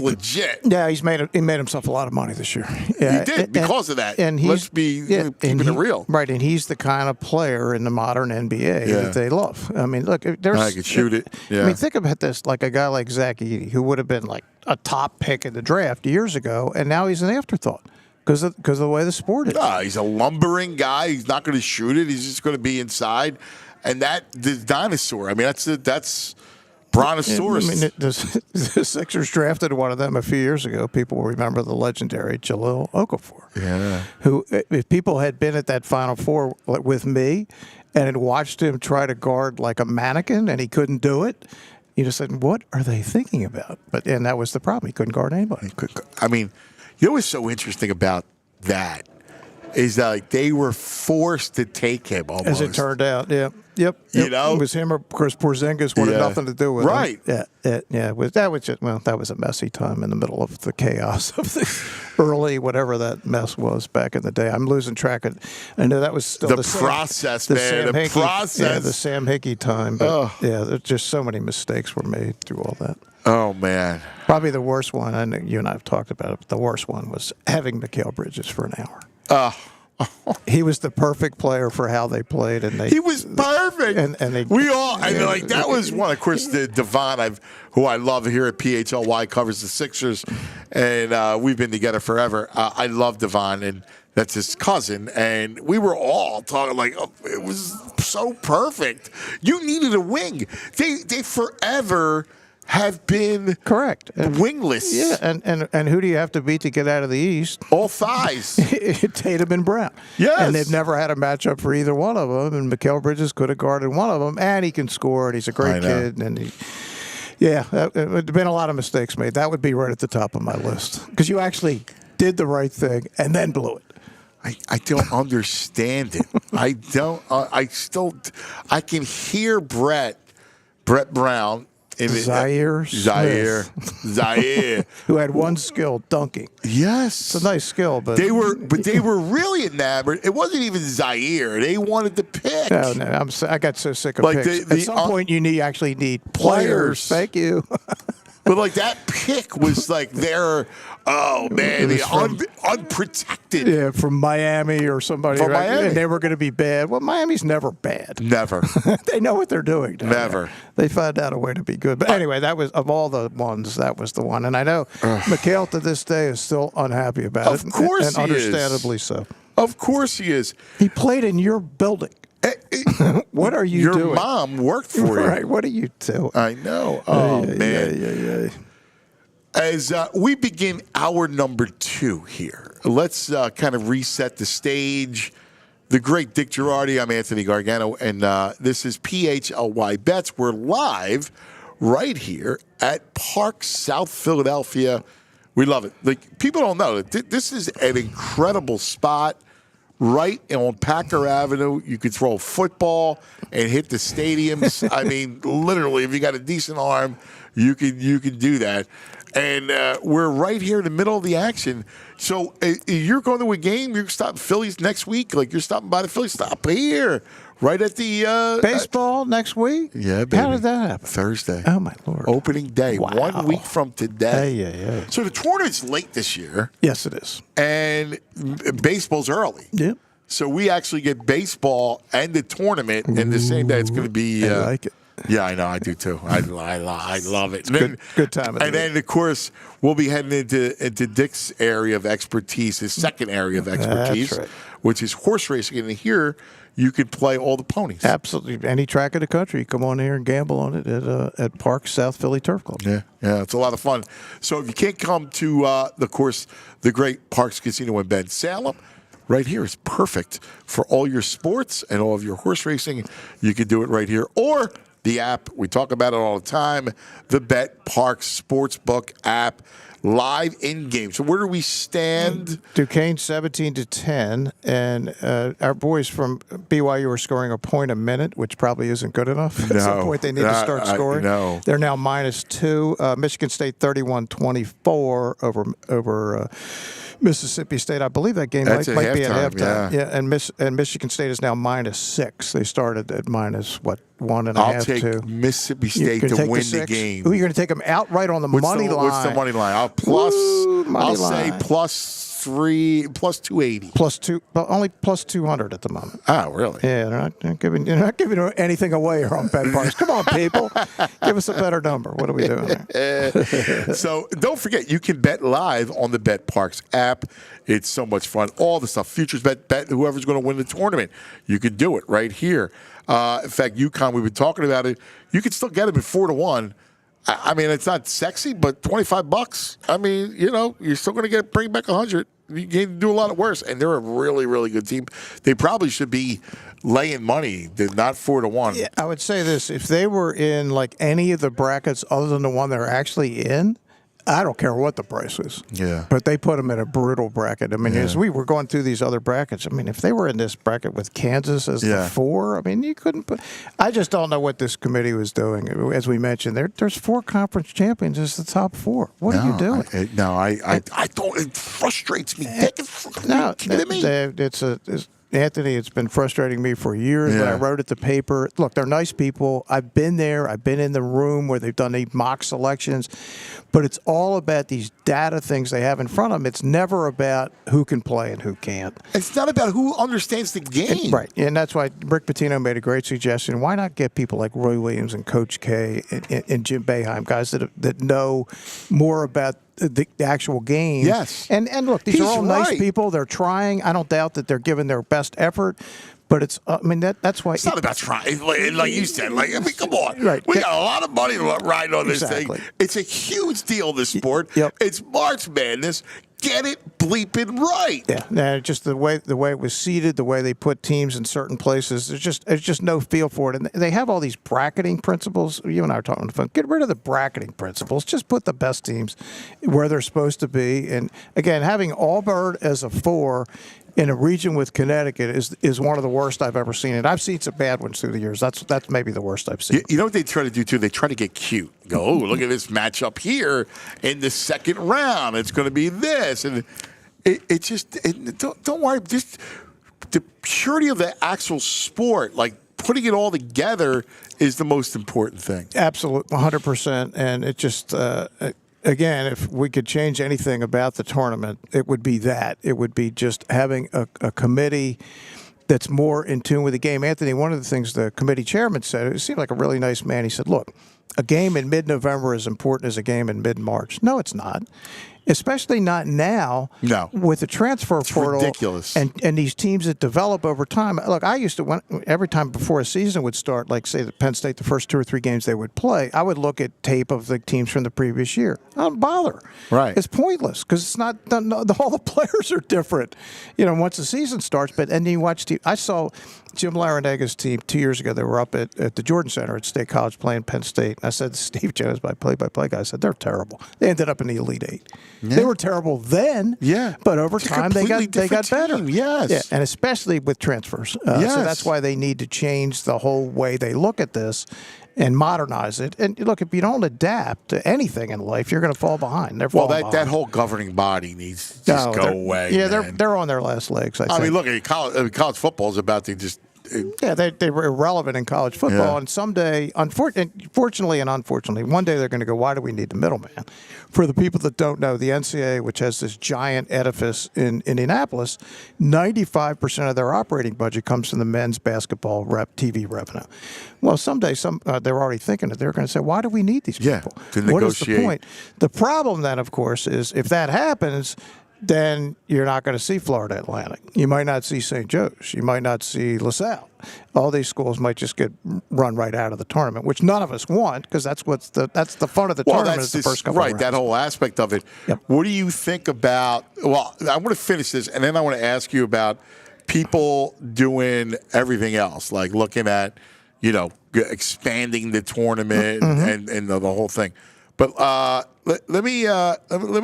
legit. Yeah, he made himself a lot of money this year. Yeah, he did because of that. And let's be keeping it real. Right, and he's the kind of player in the modern NBA that they love. I mean, look, there's I could shoot it. Yeah. I mean, think about this: like a guy like Zach Edey, who would have been like a top pick in the draft years ago, and now he's an afterthought. Because of the way the sport is. No, he's a lumbering guy. He's not going to shoot it. He's just going to be inside. And the dinosaur. I mean, that's Brontosaurus. I mean, the Sixers drafted one of them a few years ago. People will remember the legendary Jahlil Okafor. Yeah. Who, if people had been at that Final Four with me and had watched him try to guard like a mannequin and he couldn't do it, you just said, what are they thinking about? And that was the problem. He couldn't guard anybody. I mean, you know what's so interesting about that is that like, they were forced to take him almost. As it turned out, yeah. Yep. You know? It was him or Chris Porzingis wanted nothing to do with it. Right. Yeah. That was a messy time in the middle of the chaos of the early whatever that mess was back in the day. I'm losing track of I know that was still the process, man. The process. Yeah, the Sam Hickey time. But there's just so many mistakes were made through all that. Oh, man. Probably the worst one, I know you and I have talked about it, but the worst one was having Mikal Bridges for an hour. He was the perfect player for how they played, and he was perfect. And that was one. Of course, the Devon, who I love here at PHLY, covers the Sixers, and we've been together forever. I love Devon, and that's his cousin, and we were all talking like, it was so perfect. You needed a wing. They forever have been correct wingless. Yeah, and who do you have to beat to get out of the East? All thighs. Tatum and Brown. Yes. And they've never had a matchup for either one of them, and Mikal Bridges could have guarded one of them, and he can score, and he's a great kid. And there's been a lot of mistakes made. That would be right at the top of my list because you actually did the right thing and then blew it. I don't understand it. I don't. I can hear Brett Brown. Zaire, who had one skill, dunking. Yes, it's a nice skill, but they were really enamored. It wasn't even Zaire; they wanted to pick. No, I got so sick of picks. At some point, you actually need players. Thank you. But like that pick was like their unprotected. Yeah, from Miami or somebody. From Miami. And they were going to be bad. Well, Miami's never bad. Never. They know what they're doing. Never. They found out a way to be good. But anyway, that was of all the ones, that was the one. And I know Mikal to this day is still unhappy about it. Of course, and understandably so. Of course, he is. He played in your building. What are you doing? Your mom worked for you. Right. What are you doing? I know. Oh, man. Yeah. As we begin hour number 2 here, let's kind of reset the stage. The great Dick Jerardi, I'm Anthony Gargano, and this is PHLY Bets. We're live right here at Park South Philadelphia. We love it. Like, people don't know that this is an incredible spot. Right on Packer Avenue, you could throw a football and hit the stadiums. I mean, literally, if you got a decent arm, you can do that. And we're right here in the middle of the action. So you're going to a game, you're stopping Phillies next week, like you're stopping by the Phillies, stop here. Right at the baseball next week? Yeah, baby. How did that happen? Thursday. Oh, my Lord. Opening day, wow. 1 week from today. Yeah. So the tournament's late this year. Yes, it is. And baseball's early. Yep. So we actually get baseball and the tournament in the same day. It's going to be. I like it. Yeah, I know. I do too. I love it. Good time. And then, of course, we'll be heading into Dick's area of expertise, his second area of expertise, That's right. which is horse racing. And here you can play all the ponies. Absolutely. Any track in the country, come on here and gamble on it at Park South Philly Turf Club. Yeah, it's a lot of fun. So if you can't come to, the great Parks Casino in Ben Salem, right here is perfect for all your sports and all of your horse racing. You can do it right here. Or the app, we talk about it all the time, the Bet Parks Sportsbook app, live in-game. So where do we stand? Duquesne 17-10, and our boys from BYU are scoring a point a minute, which probably isn't good enough. At some point they need to start scoring. No. They're now -2. Michigan State 31-24 over Mississippi State. I believe that game might be at halftime. Yeah. And Michigan State is now -6. They started at 1.5. I'll take Mississippi State to win the game. Ooh, you're going to take them outright on the money line. What's the money line? I'll say +3, +280. +2, but only +200 at the moment. Oh, really? Yeah, they're not giving anything away here on Bet Parks. Come on, people, give us a better number. What are we doing here? So don't forget, you can bet live on the Bet Parks app. It's so much fun. All the stuff, futures bet whoever's going to win the tournament. You can do it right here. In fact, UConn, we've been talking about it. You can still get them at 4-1. I mean, it's not sexy, but $25. I mean, you're still going to bring back 100. You can do a lot of worse, and they're a really, really good team. They probably should be laying money. They're not 4-1. Yeah, I would say this: if they were in like any of the brackets other than the one they're actually in, I don't care what the price is. Yeah. But they put them in a brutal bracket. I mean, as we were going through these other brackets, I mean, if they were in this bracket with Kansas as the 4, I mean, you couldn't put. I just don't know what this committee was doing. As we mentioned, there's 4 conference champions as the top 4. What are you doing? I don't. It frustrates me. No, Anthony, it's been frustrating me for years. When I wrote at the paper, look, they're nice people. I've been there. I've been in the room where they've done the mock selections. But it's all about these data things they have in front of them. It's never about who can play and who can't. It's not about who understands the game. Right. And that's why Rick Pitino made a great suggestion. Why not get people like Roy Williams and Coach K and Jim Boeheim, guys that know more about the actual game. Yes. And look, these are all nice people. They're trying. I don't doubt that they're giving their best effort. But it's, I mean, that's why. It's not about trying. Like you said, I mean, come on. Right. We got a lot of money riding on this thing. It's a huge deal, this sport. Yep. It's March Madness. Get it bleeping right. Yeah, just the way it was seeded, the way they put teams in certain places. There's just no feel for it, and they have all these bracketing principles. You and I were talking on the phone. Get rid of the bracketing principles. Just put the best teams where they're supposed to be. And again, having Auburn as a 4 in a region with Connecticut is one of the worst I've ever seen. And I've seen some bad ones through the years. That's maybe the worst I've seen. You know what they try to do, too? They try to get cute. Go, oh, look at this matchup here in the second round. It's going to be this. And don't worry. Just the purity of the actual sport, like putting it all together, is the most important thing. Absolutely, 100%. And it just... Again, if we could change anything about the tournament, it would be that. It would be just having a committee that's more in tune with the game. Anthony, one of the things the committee chairman said, it seemed like a really nice man. He said, look, a game in mid-November is important as a game in mid-March. No, it's not. Especially not now. No. With the transfer portal. Ridiculous. And these teams that develop over time. Look, I used to, every time before a season would start, like say Penn State, the first 2 or 3 games they would play, I would look at tape of the teams from the previous year. I don't bother. Right. It's pointless because it's not, all the players are different, once the season starts. But and you watch, I saw Jim Laranaga's team 2 years ago. They were up at the Jordan Center at State College playing Penn State. I said to Steve Jones, my play-by-play guy, I said, they're terrible. They ended up in the Elite 8. Yeah. They were terrible then, but over time they got better. Yes. Yeah, and especially with transfers. So that's why they need to change the whole way they look at this and modernize it. And look, if you don't adapt to anything in life, you're going to fall behind. That whole governing body needs to just go away. Yeah, they're on their last legs. I mean, look, college football is about to just. They were irrelevant in college football, and someday, fortunately and unfortunately, one day they're going to go, why do we need the middleman? For the people that don't know, the NCAA, which has this giant edifice in Indianapolis, 95% of their operating budget comes from the men's basketball TV revenue. Well, someday, they're already thinking it. They're going to say, why do we need these people? To negotiate. What is the point? The problem then, of course, is if that happens, then you're not going to see Florida Atlantic. You might not see St. Joe's. You might not see LaSalle. All these schools might just get run right out of the tournament, which none of us want because that's the fun of the tournament is the first couple right, rounds. That whole aspect of it. Yep. What do you think about – well, I want to finish this, and then I want to ask you about people doing everything else, like looking at, expanding the tournament and the whole thing. But let me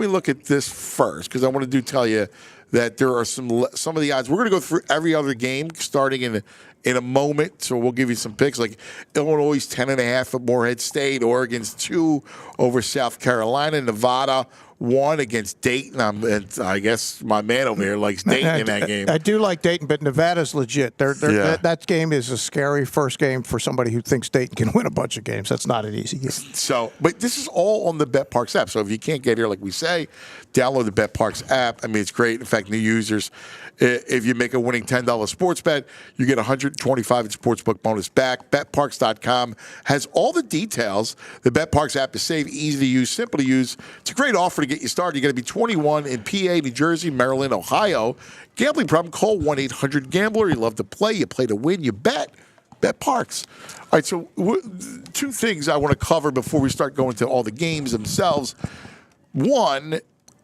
look at this first because I want to tell you that there are some of the odds. We're going to go through every other game starting in a moment, so we'll give you some picks like Illinois 10.5 at Morehead State, Oregon's 2 over South Carolina, Nevada won against Dayton. I guess my man over here likes Dayton in that game. I do like Dayton, but Nevada's legit. That game is a scary first game for somebody who thinks Dayton can win a bunch of games. That's not an easy game. So, but this is all on the BetParks app. So if you can't get here, like we say, download the BetParks app. I mean, it's great. In fact, new users, if you make a winning $10 sports bet, you get $125 in sportsbook bonus back. BetParks.com has all the details. The BetParks app is safe, easy to use, simple to use. It's a great offer to get you started. You got to be 21 in PA, New Jersey, Maryland, Ohio. Gambling problem? Call 1-800-GAMBLER. You love to play. You play to win. You bet. BetParks. All right, so two things I want to cover before we start going to all the games themselves. One,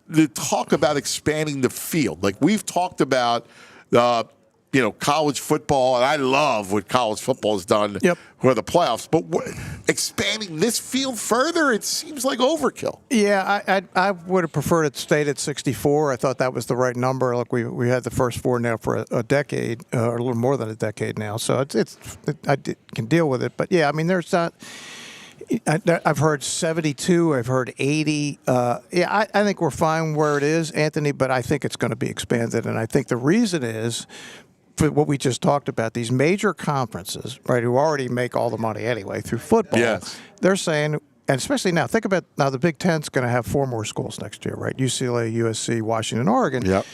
the talk about expanding the field. Like we've talked about college football, and I love what college football has done for the playoffs. But expanding this field further, it seems like overkill. Yeah, I would have preferred it stayed at 64. I thought that was the right number. Look, we had the first four now for a decade, or a little more than a decade now. So I can deal with it. But yeah, I mean, there's not. I've heard 72. I've heard 80. I think we're fine where it is, Anthony. But I think it's going to be expanded, and I think the reason is for what we just talked about. These major conferences, right, who already make all the money anyway through football. Yes. They're saying, and especially now, think about now the Big Ten's going to have 4 more schools next year, right? UCLA, USC, Washington, Oregon. Yep.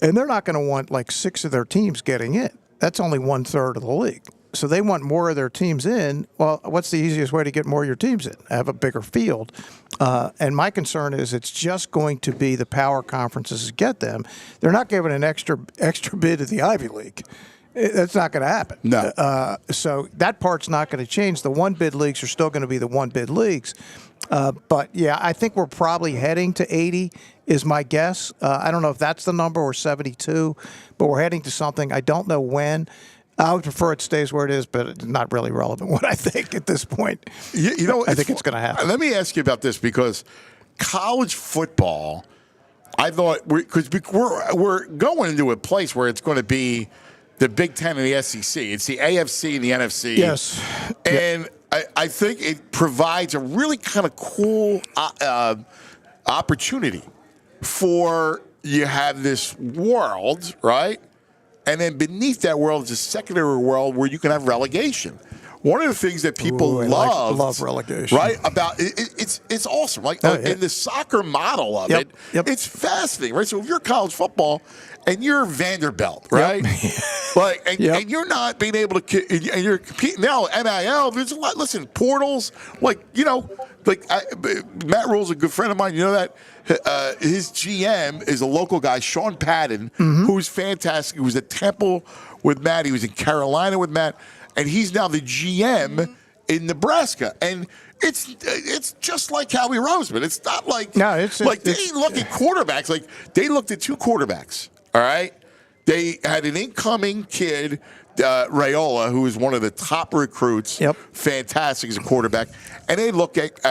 And they're not going to want like 6 of their teams getting in. That's only 1/3 of the league. So they want more of their teams in. Well, what's the easiest way to get more of your teams in? Have a bigger field. And my concern is it's just going to be the power conferences that get them. They're not giving an extra bid to the Ivy League. That's not going to happen. No. So that part's not going to change. The one-bid leagues are still going to be the one-bid leagues. But, yeah, I think we're probably heading to 80 is my guess. I don't know if that's the number or 72, but we're heading to something. I don't know when. I would prefer it stays where it is, but it's not really relevant what I think at this point. You know, I think it's going to happen. Let me ask you about this because college football, I thought, because we're going into a place where it's going to be the Big Ten and the SEC. It's the AFC and the NFC. Yes. And I think it provides a really kind of cool opportunity for you have this world, right? And then beneath that world is a secondary world where you can have relegation. One of the things that people love relegation, right? About it's awesome. Like in the soccer model of it, it's fascinating, right? So if you're college football and you're Vanderbilt, right? And you're not being able to, and you're competing now. NIL, there's a lot. Listen, portals, Matt Rule's a good friend of mine. You know that. His GM is a local guy, Sean Patton, who's fantastic. He was at Temple with Matt. He was in Carolina with Matt. And he's now the GM in Nebraska. And it's just like Howie Roseman. It's not like, they look at quarterbacks. Like, they looked at 2 quarterbacks, all right? They had an incoming kid, Raiola, who is one of the top recruits, fantastic as a quarterback. And they look at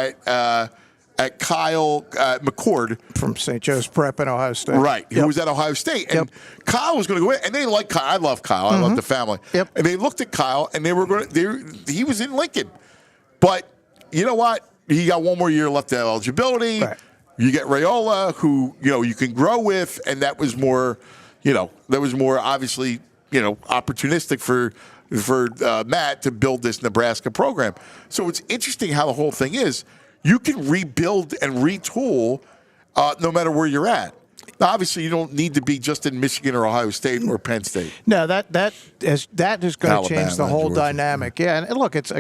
Kyle McCord from St. Joe's Prep in Ohio State, right? Who was at Ohio State, and Kyle was going to go in, and they like Kyle. I love Kyle. I love the family. And they looked at Kyle, and they were going. He was in Lincoln, but you know what? He got 1 more year left of eligibility. Right. You get Raiola, who you can grow with, and that was more, obviously opportunistic for Matt to build this Nebraska program. So it's interesting how the whole thing is. You can rebuild and retool no matter where you're at. Now, obviously, you don't need to be just in Michigan or Ohio State or Penn State. No, that is going to change the whole dynamic. Yeah, and look, it's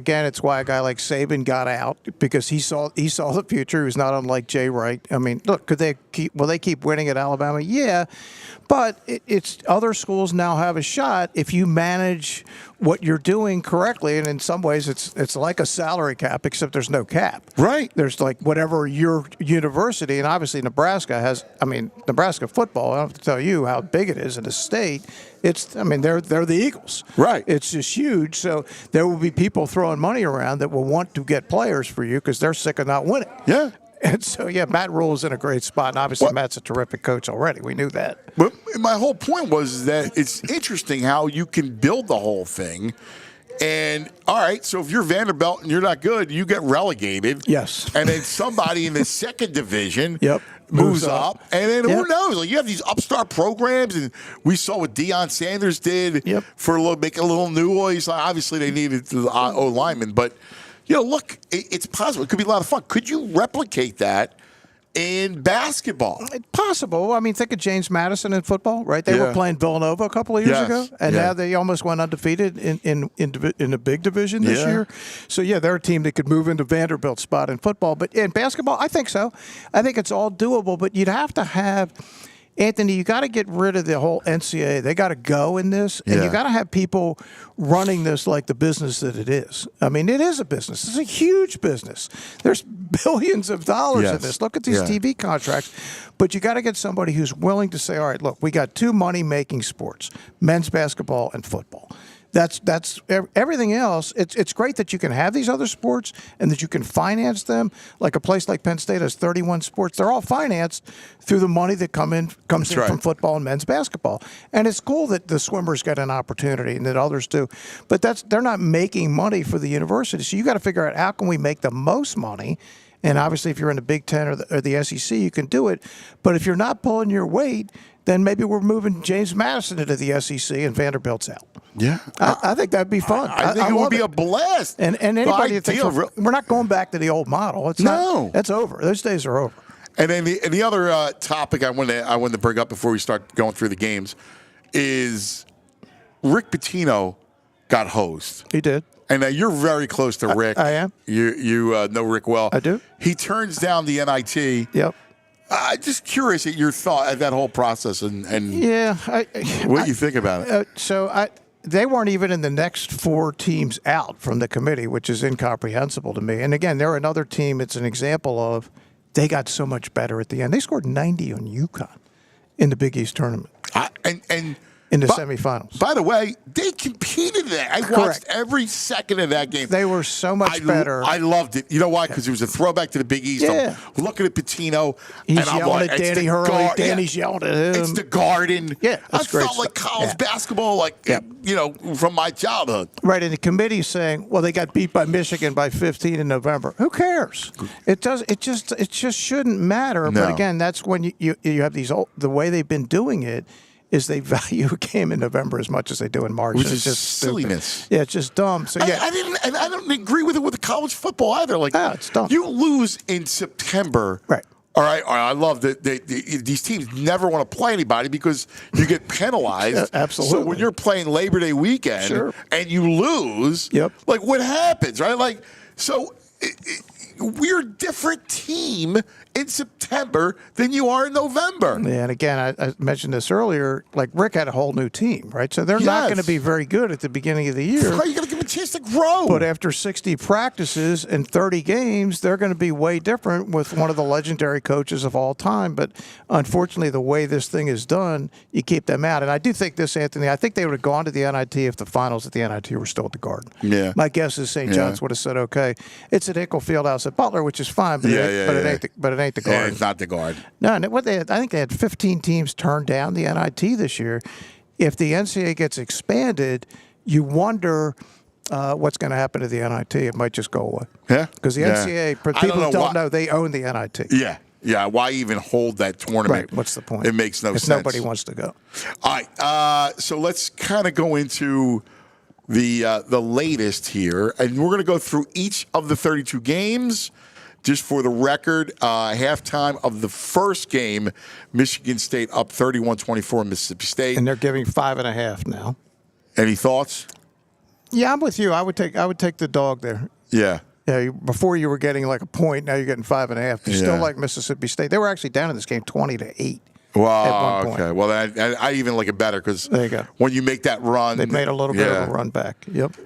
why a guy like Saban got out because he saw the future. He was not unlike Jay Wright. I mean, look, will they keep winning at Alabama? Yeah, but it's other schools now have a shot if you manage what you're doing correctly, and in some ways it's like a salary cap, except there's no cap. Right. There's like whatever your university, and obviously Nebraska football, I don't have to tell you how big it is in the state. They're the Eagles. Right. It's just huge. So there will be people throwing money around that will want to get players for you because they're sick of not winning. Yeah. And so, Matt Rule is in a great spot. And obviously, Matt's a terrific coach already. We knew that. But my whole point was that it's interesting how you can build the whole thing. And, all right, so if you're Vanderbilt and you're not good, you get relegated. Yes. And then somebody in the second division moves up. And then who knows? Like, you have these upstart programs, and we saw what Deion Sanders did for making a little noise. Obviously, they needed the O lineman, but look, it's possible. It could be a lot of fun. Could you replicate that in basketball? It's possible. I mean, think of James Madison in football, right? They were playing Villanova a couple of years ago, and now they almost went undefeated in a big division this year. So, they're a team that could move into Vanderbilt's spot in football. But in basketball, I think so. I think it's all doable, but you'd have to have – Anthony, you got to get rid of the whole NCAA. They got to go in this, and you got to have people running this like the business that it is. I mean, it is a business. It's a huge business. There's billions of dollars in this. Look at these TV contracts. But you got to get somebody who's willing to say, all right, look, we got two money-making sports, men's basketball and football. That's everything else. It's great that you can have these other sports and that you can finance them. Like a place like Penn State has 31 sports. They're all financed through the money that comes in from football and men's basketball. And it's cool that the swimmers get an opportunity and that others do. But they're not making money for the university. So you got to figure out how can we make the most money. And obviously, if you're in the Big Ten or the SEC, you can do it. But if you're not pulling your weight, then maybe we're moving James Madison into the SEC and Vanderbilt's out. Yeah. I think that'd be fun. I think it would be a blast. And anybody that thinks we're not going back to the old model. That's over. Those days are over. And then the other topic I wanted to bring up before we start going through the games is Rick Pitino got hosed. He did. And you're very close to Rick. I am. You know Rick well. I do. He turns down the NIT. Yep. Just curious at your thought at that whole process and what you think about it. They weren't even in the next four teams out from the committee, which is incomprehensible to me. And again, they're another team. It's an example of they got so much better at the end. They scored 90 on UConn in the Big East tournament. In the semifinals. By the way, they competed there. I watched every second of that game. They were so much better. I loved it. You know why? Because it was a throwback to the Big East. Yeah. I'm looking at Pitino. He's yelling at Danny Hurley. Danny's yelling at him. It's the Garden. Yeah, I felt like college basketball, from my childhood. Right, and the committee's saying, well, they got beat by Michigan by 15 in November. Who cares? It just shouldn't matter. No. But again, that's when you have the way they've been doing it. Is they value a game in November as much as they do in March. Which is just silliness. Stupid. Yeah, it's just dumb. So I don't agree with it with college football either. It's dumb. You lose in September. Right. All right. I love that these teams never want to play anybody because you get penalized. Absolutely. So when you're playing Labor Day weekend and you lose, what happens, right? We're a different team in September than you are in November. Yeah, and again, I mentioned this earlier, Rick had a whole new team, right? So they're not going to be very good at the beginning of the year. Right, you got to give them a chance to grow. But after 60 practices and 30 games, they're going to be way different with one of the legendary coaches of all time. But unfortunately, the way this thing is done, you keep them out. And I do think this, Anthony, I think they would have gone to the NIT if the finals at the NIT were still at the Garden. Yeah. My guess is St. John's would have said, okay, it's at Hinkle Fieldhouse at Butler, which is fine, but it ain't the Garden. Yeah, it's not the Garden. No, and I think they had 15 teams turn down the NIT this year. If the NCAA gets expanded, you wonder what's going to happen to the NIT. It might just go away. Yeah. Because the NCAA, for people who don't know, they own the NIT. Yeah. Yeah. Why even hold that tournament? Right. What's the point? It makes no sense. Nobody wants to go. All right. So let's kind of go into the latest here, and we're going to go through each of the 32 games. Just for the record, halftime of the first game, Michigan State up 31-24 Mississippi State. And they're giving 5.5 now. Any thoughts? Yeah, I'm with you. I would take the dog there. Yeah. Yeah. Before you were getting a point, now you're getting 5.5. You still like Mississippi State. They were actually down in this game 20-8. Well, at one point. Okay. Well, I even like it better because when you make that run, they made a little bit of a run back. Yep.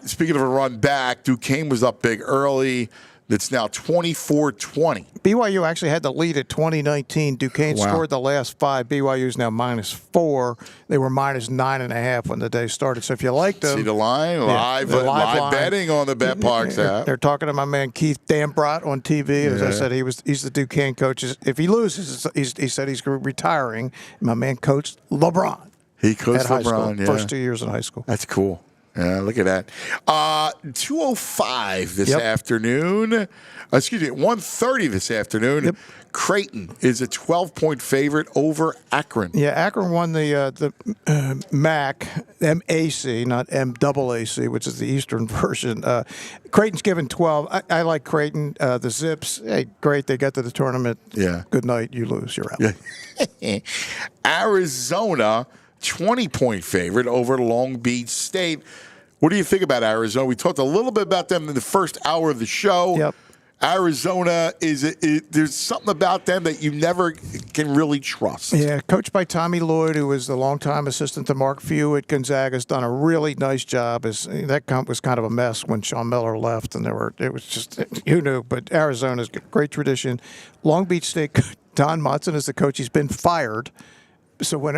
Speaking of a run back, Duquesne was up big early. It's now 24-20. BYU actually had the lead at 2019. Duquesne scored the last 5. BYU's now -4. They were -9.5 when the day started. So if you like them, see the line live line. Betting on the BetParx app. They're talking to my man Keith Dambrot on TV. As I said, he's the Duquesne coach. If he loses, he said he's retiring. My man coached LeBron. He coached LeBron. First 2 years in high school. That's cool. Look at that. 2:05 this afternoon. Excuse me, 1:30 this afternoon. Yep. Creighton is a 12-point favorite over Akron. Yeah, Akron won the MAC, MAC, not MAAC, which is the Eastern version. Creighton's given 12. I like Creighton. The Zips, hey, great. They get to the tournament. Yeah. Good night. You lose. You're out. Yeah. Arizona, 20-point favorite over Long Beach State. What do you think about Arizona? We talked a little bit about them in the first hour of the show. Yep. Arizona there's something about them that you never can really trust. Yeah, coached by Tommy Lloyd, who was the longtime assistant to Mark Few at Gonzaga, has done a really nice job. That was kind of a mess when Sean Miller left, and it was just, who knew? But Arizona's got great tradition. Long Beach State, Don Motson is the coach. He's been fired. So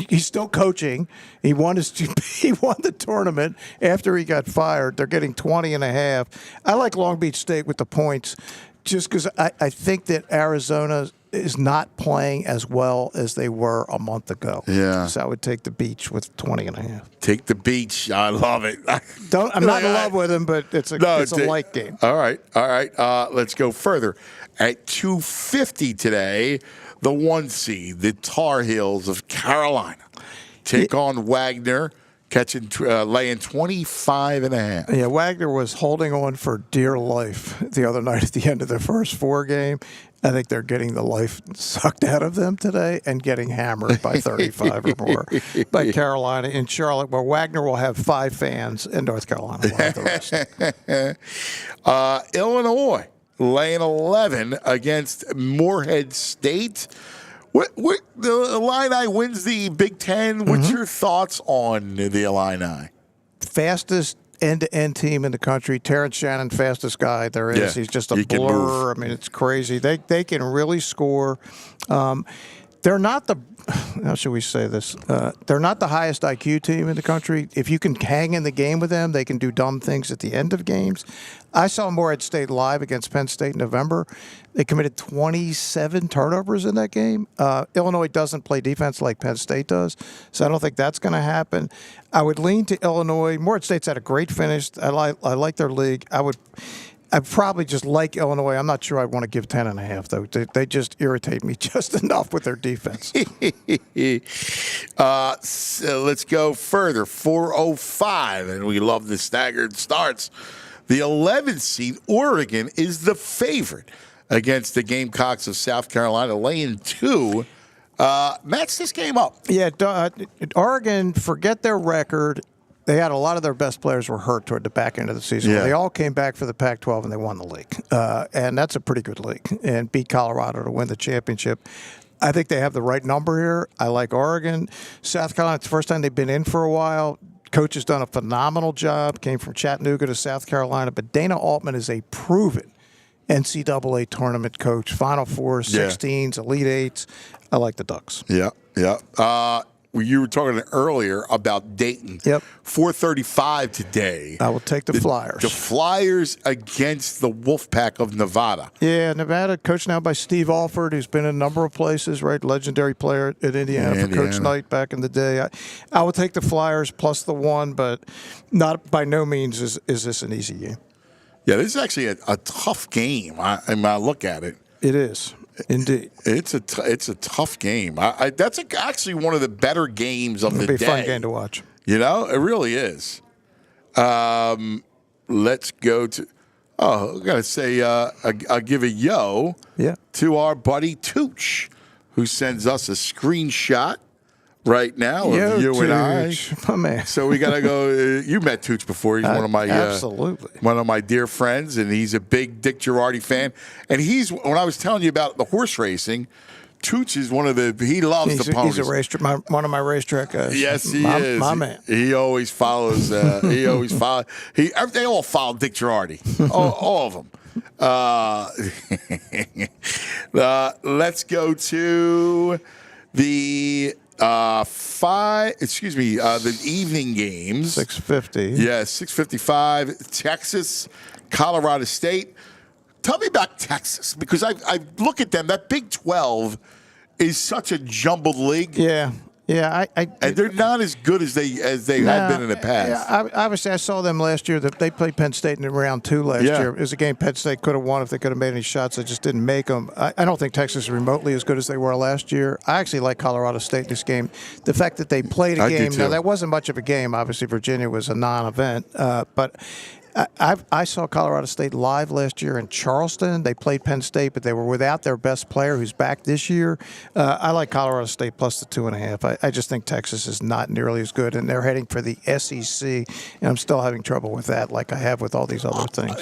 he's still coaching, he won the tournament after he got fired. They're getting 20.5. I like Long Beach State with the points, just because I think that Arizona is not playing as well as they were a month ago. Yeah. So I would take the Beach with 20.5. Take the Beach. I love it. I'm not in love with him, but it's a light game. All right. Let's go further. At 2:50 today, the 1 seed, the Tar Heels of Carolina, take on Wagner, laying 25.5. Yeah, Wagner was holding on for dear life the other night at the end of their first 4 game. I think they're getting the life sucked out of them today and getting hammered by 35 or more by Carolina in Charlotte, where Wagner will have 5 fans and North Carolina will have the rest. Illinois laying 11 against Morehead State. What the Illini wins the Big Ten. What's your thoughts on the Illini? Fastest end-to-end team in the country. Terrence Shannon, fastest guy there is. Yeah, he's just a blur. I mean, it's crazy. They can really score. They're not the, how should we say this? They're not the highest IQ team in the country. If you can hang in the game with them, they can do dumb things at the end of games. I saw Morehead State live against Penn State in November. They committed 27 turnovers in that game. Illinois doesn't play defense like Penn State does, so I don't think that's going to happen. I would lean to Illinois. Morehead State's had a great finish. I like their league. I'd probably just like Illinois. I'm not sure I'd want to give 10.5, though. They just irritate me just enough with their defense. So let's go further. 4:05, and we love the staggered starts. The 11th seed, Oregon, is the favorite against the Gamecocks of South Carolina, laying 2. Match this game up. Yeah, Oregon, forget their record. They had a lot of their best players were hurt toward the back end of the season. Yeah. They all came back for the Pac-12 and they won the league. And that's a pretty good league. And beat Colorado to win the championship. I think they have the right number here. I like Oregon. South Carolina, it's the first time they've been in for a while. Coach has done a phenomenal job. Came from Chattanooga to South Carolina. But Dana Altman is a proven NCAA tournament coach. Final Fours, 16s, Elite Eights. I like the Ducks. Yeah. You were talking earlier about Dayton. Yep. 4:35 today. I will take the Flyers. The Flyers against the Wolfpack of Nevada. Yeah, Nevada, coached now by Steve Alford, who's been in a number of places, right? Legendary player at Indiana for Coach Knight back in the day. I will take the Flyers plus the 1, but not by no means is this an easy game. Yeah, this is actually a tough game. I look at it. It is. Indeed. It's a tough game. That's actually one of the better games of the day. It'll be a fun game to watch. You know, it really is. Let's go to. I gotta say, I'll give a to our buddy Tooch, who sends us a screenshot right now of you and I. My man. So we gotta go. You met Tooch before. He's one of my absolutely one of my dear friends, and he's a big Dick Jerardi fan. And when I was telling you about the horse racing, Tooch is he loves the ponies. He's a racetrack, one of my racetrack guys. Yes, he is. My man. He always follows. They all follow Dick Jerardi. all of them. Let's go to the the evening games. 6:50. Yeah, 6:55. Texas, Colorado State. Tell me about Texas, because I look at them. That Big 12 is such a jumbled league. Yeah. Yeah, and they're not as good as they had been in the past. Obviously, I saw them last year. That they played Penn State in round 2 last year. It was a game Penn State could have won if they could have made any shots. They just didn't make them. I don't think Texas is remotely as good as they were last year. I actually like Colorado State in this game. The fact that they played a game. Now, that wasn't much of a game. Obviously, Virginia was a non-event. But I saw Colorado State live last year in Charleston. They played Penn State, but they were without their best player who's back this year. I like Colorado State plus the 2.5. I just think Texas is not nearly as good, and they're heading for the SEC, and I'm still having trouble with that like I have with all these other things.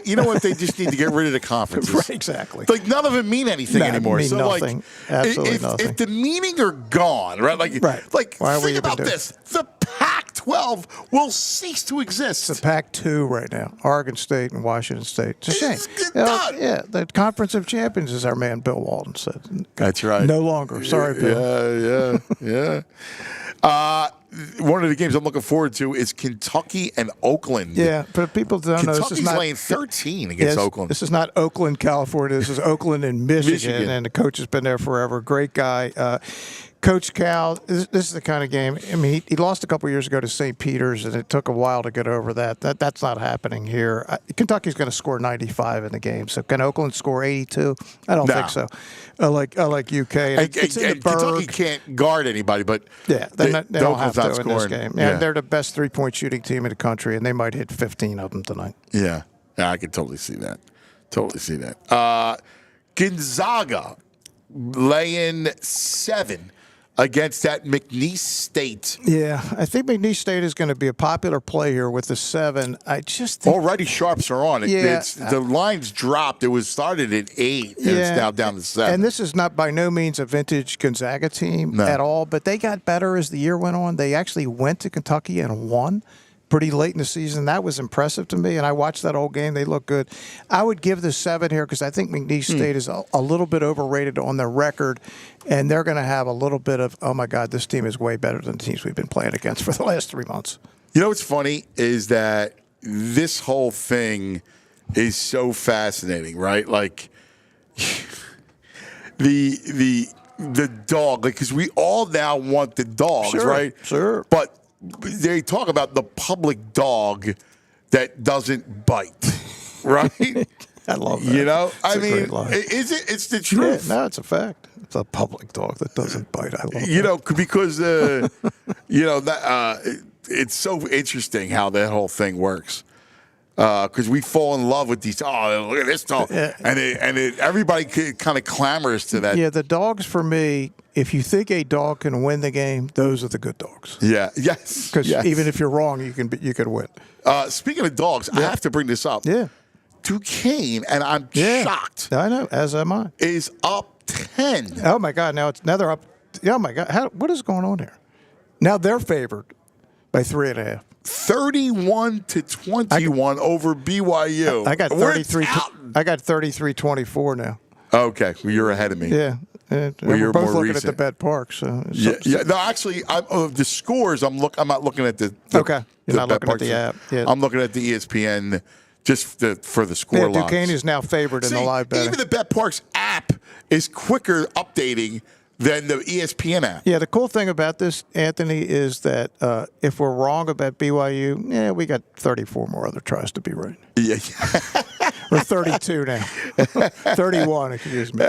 You know what? They just need to get rid of the conferences. Right, exactly. Like, none of them mean anything anymore. Mean nothing. Like, absolutely nothing. If the meaning are gone, right? Like think about this. The Pac-12 will cease to exist. It's the Pac-2 right now. Oregon State and Washington State. It's a shame. It's done. Yeah, the Conference of Champions, as our man Bill Walton said. That's right. No longer. Sorry, Bill. Yeah. One of the games I'm looking forward to is Kentucky and Oakland. Yeah, but people don't know. Kentucky's laying 13 against Oakland. This is not Oakland, California. This is Oakland in Michigan, and the coach has been there forever. Great guy. Coach Cal, this is the kind of game. I mean, he lost a couple years ago to St. Peter's, and it took a while to get over that. That's not happening here. Kentucky's going to score 95 in the game. So can Oakland score 82? I don't think so. I like UK. It's in the Kentucky can't guard anybody, but they don't have to in this game. Yeah, they're the best 3-point shooting team in the country, and they might hit 15 of them tonight. Yeah, I can totally see that. Gonzaga laying 7 against that McNeese State. Yeah, I think McNeese State is going to be a popular play here with the 7. I just think already sharps are on it. Yeah, the line's dropped. It was started at 8, and it's now down to 7. And this is not by no means a vintage Gonzaga team at all, but they got better as the year went on. They actually went to Kentucky and won pretty late in the season. That was impressive to me, and I watched that whole game. They look good. I would give the 7 here because I think McNeese State is a little bit overrated on their record, and they're going to have a little bit of, oh, my God, this team is way better than the teams we've been playing against for the last 3 months. You know what's funny is that this whole thing is so fascinating, right? Like, the dog, like, because we all now want the dogs, right? Sure. But they talk about the public dog that doesn't bite, right? I love that. You know, I mean, is it? It's the truth. Yeah, no, it's a fact. It's a public dog that doesn't bite. I love that. You know, because it's so interesting how that whole thing works. Because we fall in love with these. Oh, look at this dog, and everybody kind of clamors to that. Yeah, the dogs for me. If you think a dog can win the game, those are the good dogs. Yeah. Yes. Because even if you're wrong, you can win. Speaking of dogs, I have to bring this up. Yeah. Duquesne, and I'm shocked. I know, as am I. Is up 10. Oh my God! Now they're up. Oh my God! What is going on here? Now they're favored by 3.5. 31-21 over BYU. I got 33. I got 33-24 now. Okay, well, you're ahead of me. Yeah. We're both looking at the bet park. So No, actually, the scores. I'm not looking at the okay. You're not looking at the app. Yeah. I'm looking at the ESPN just for the score lines. Duquesne is now favored in the live betting. Even the Bet Parks app is quicker updating than the ESPN app. Yeah, the cool thing about this, Anthony, is that if we're wrong about BYU, we got 34 more other tries to be right. Yeah. We're 32 now. 31, excuse me.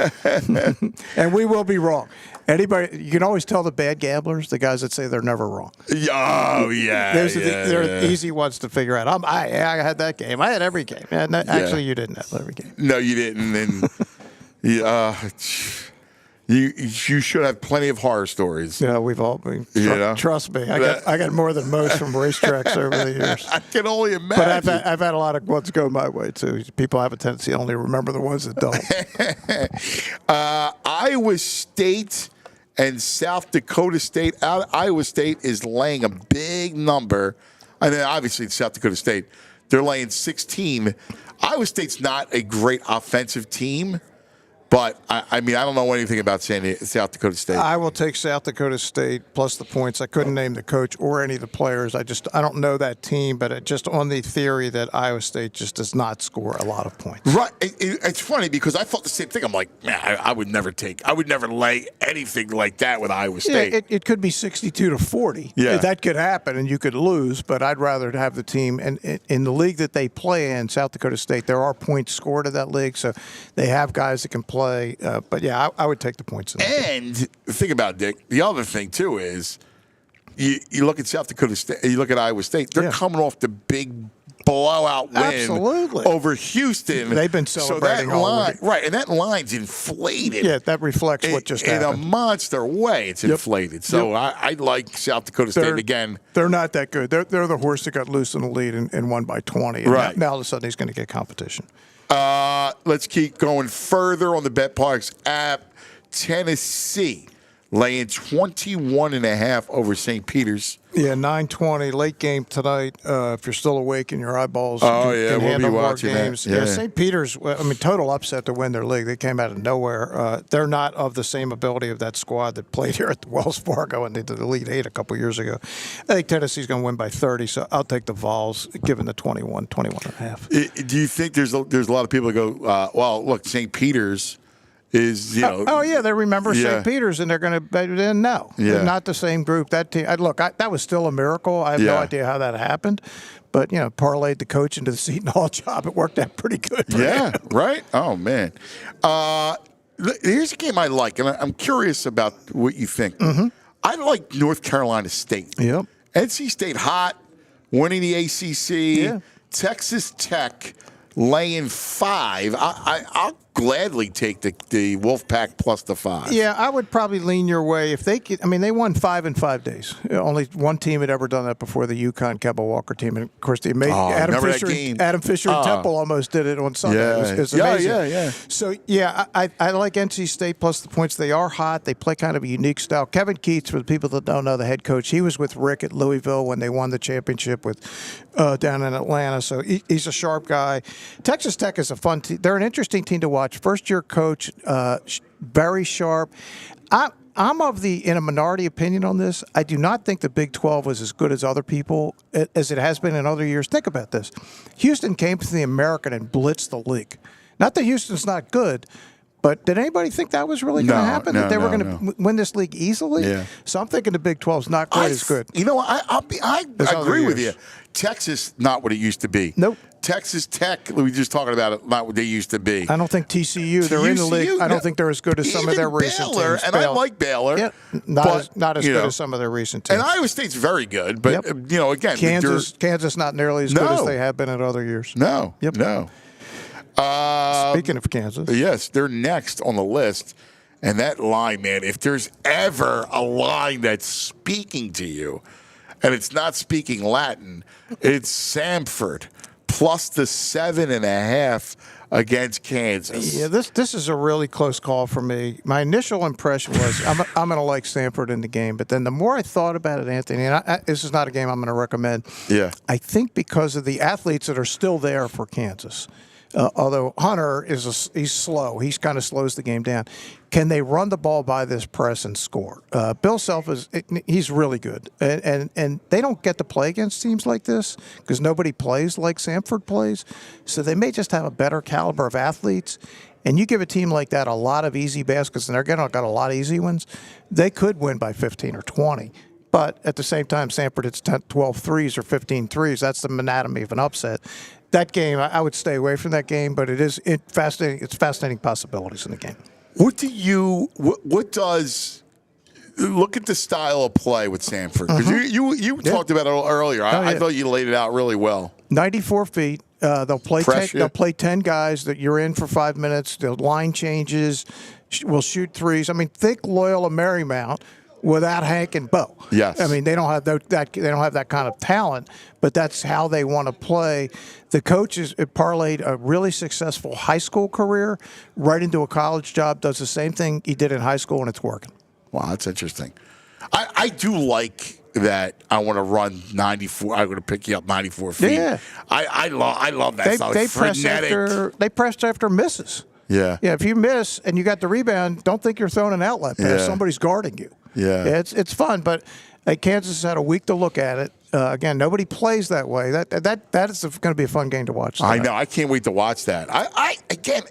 And we will be wrong. You can always tell the bad gamblers, the guys that say they're never wrong. Oh, yeah. They're easy ones to figure out. I had that game. I had every game. Actually, you didn't have every game. No, you didn't. And you should have plenty of horror stories. Yeah, we've all been. Trust me, I got more than most from racetracks over the years. I can only imagine. But I've had a lot of ones go my way too. People have a tendency to only remember the ones that don't. Iowa State and South Dakota State. Iowa State is laying a big number, and then obviously South Dakota State, they're laying 16. Iowa State's not a great offensive team. But, I mean, I don't know anything about South Dakota State. I will take South Dakota State plus the points. I couldn't name the coach or any of the players. I don't know that team, but just on the theory that Iowa State just does not score a lot of points. Right. It's funny because I thought the same thing. I'm like, man, I would never lay anything like that with Iowa State. Yeah, it could be 62-40. Yeah. That could happen, and you could lose, but I'd rather have the team. And in the league that they play in, South Dakota State, there are points scored in that league, so they have guys that can play. But yeah, I would take the points. And think about it, Dick. The other thing too is you look at South Dakota State, you look at Iowa State. They're coming off the big blowout win over Houston. They've been celebrating all week. Right, and that line's inflated. Yeah, that reflects what just happened. In a monster way, it's inflated. So I like South Dakota State again. They're not that good. They're the horse that got loose in the lead and won by 20. And right. Now all of a sudden he's going to get competition. Let's keep going further on the BetParx app. Tennessee laying 21.5 over St. Peter's. Yeah, 9:20 late game tonight. If you're still awake and your eyeballs can we'll be watching games. That. Yeah. St. Peter's. I mean, total upset to win their league. They came out of nowhere. They're not of the same ability of that squad that played here at the Wells Fargo and they did the Elite Eight a couple years ago. I think Tennessee's going to win by 30, so I'll take the Vols, given the 21.5. Do you think there's a lot of people that go, well, look, St. Peter's is, oh yeah, they remember St. Peter's, and they're going to no, they're not the same group. That team, that was still a miracle. I have no idea how that happened, but parlayed the coach into the Seton Hall job. It worked out pretty good. Yeah, right. Oh man, here's a game I like, and I'm curious about what you think. Mm-hmm. I like North Carolina State. Yep. NC State hot, winning the ACC. Yeah. Texas Tech laying 5. I'll gladly take the Wolfpack plus the 5. Yeah, I would probably lean your way if they could. I mean, they won 5 in 5 days. Only one team had ever done that before, the UConn Kemba Walker team. And of course, the amazing Adam Fisher and Temple almost did it on Sunday. Yeah. It was amazing. Yeah. So yeah, I like NC State plus the points. They are hot. They play kind of a unique style. Kevin Keatts, for the people that don't know, the head coach, he was with Rick at Louisville when they won the championship with down in Atlanta. So he's a sharp guy. Texas Tech is a fun team. They're an interesting team to watch. First-year coach, very sharp. I'm in a minority opinion on this. I do not think the Big 12 was as good as other people, as it has been in other years. Think about this. Houston came to the American and blitzed the league. Not that Houston's not good, but did anybody think that was really going to happen? That they were going to win this league easily? Yeah. So I'm thinking the Big 12's not quite as good. I agree with you. Texas, not what it used to be. Nope. Texas Tech, we were just talking about it, not what they used to be. I don't think TCU, they're in the league. I don't think they're as good as some of their recent teams. And I like Baylor. Yeah, not as good as some of their recent teams. And Iowa State's very good, but, again. Kansas not nearly as good as they have been in other years. No. Yep. No. Speaking of Kansas. Yes, they're next on the list. And that line, man, if there's ever a line that's speaking to you, and it's not speaking Latin, it's Samford plus the 7.5 against Kansas. Yeah, this is a really close call for me. My initial impression was I'm going to like Samford in the game, but then the more I thought about it, Anthony, and this is not a game I'm going to recommend. Yeah, I think because of the athletes that are still there for Kansas. Although Hunter he's slow, he kind of slows the game down. Can they run the ball by this press and score? Bill Self he's really good, and they don't get to play against teams like this because nobody plays like Samford plays. So they may just have a better caliber of athletes. And you give a team like that a lot of easy baskets, and they're got a lot of easy ones. They could win by 15 or 20. But at the same time, Samford hits 12 threes or 15 threes. That's the anatomy of an upset. That game, I would stay away from that game, but it's fascinating. It's fascinating possibilities in the game. What does look at the style of play with Samford? Because you talked about it earlier. I thought you laid it out really well. 94 feet. They'll play 10 guys that you're in for 5 minutes. The line changes. Will shoot threes. I mean, think Loyola Marymount without Hank and Bo. Yes. I mean, they don't have that kind of talent, but that's how they want to play. The coach has parlayed a really successful high school career right into a college job, does the same thing he did in high school, and it's working. Wow, that's interesting. I do like that. I want to run 94. I'm going to pick you up 94 feet. Yeah. I love that. They pressed after misses. Yeah. Yeah, if you miss and you got the rebound, don't think you're throwing an outlet pass. Yeah. Somebody's guarding you. Yeah. It's fun, but Kansas had a week to look at it. Again, nobody plays that way. That is going to be a fun game to watch tonight. I know. I can't wait to watch that. Again,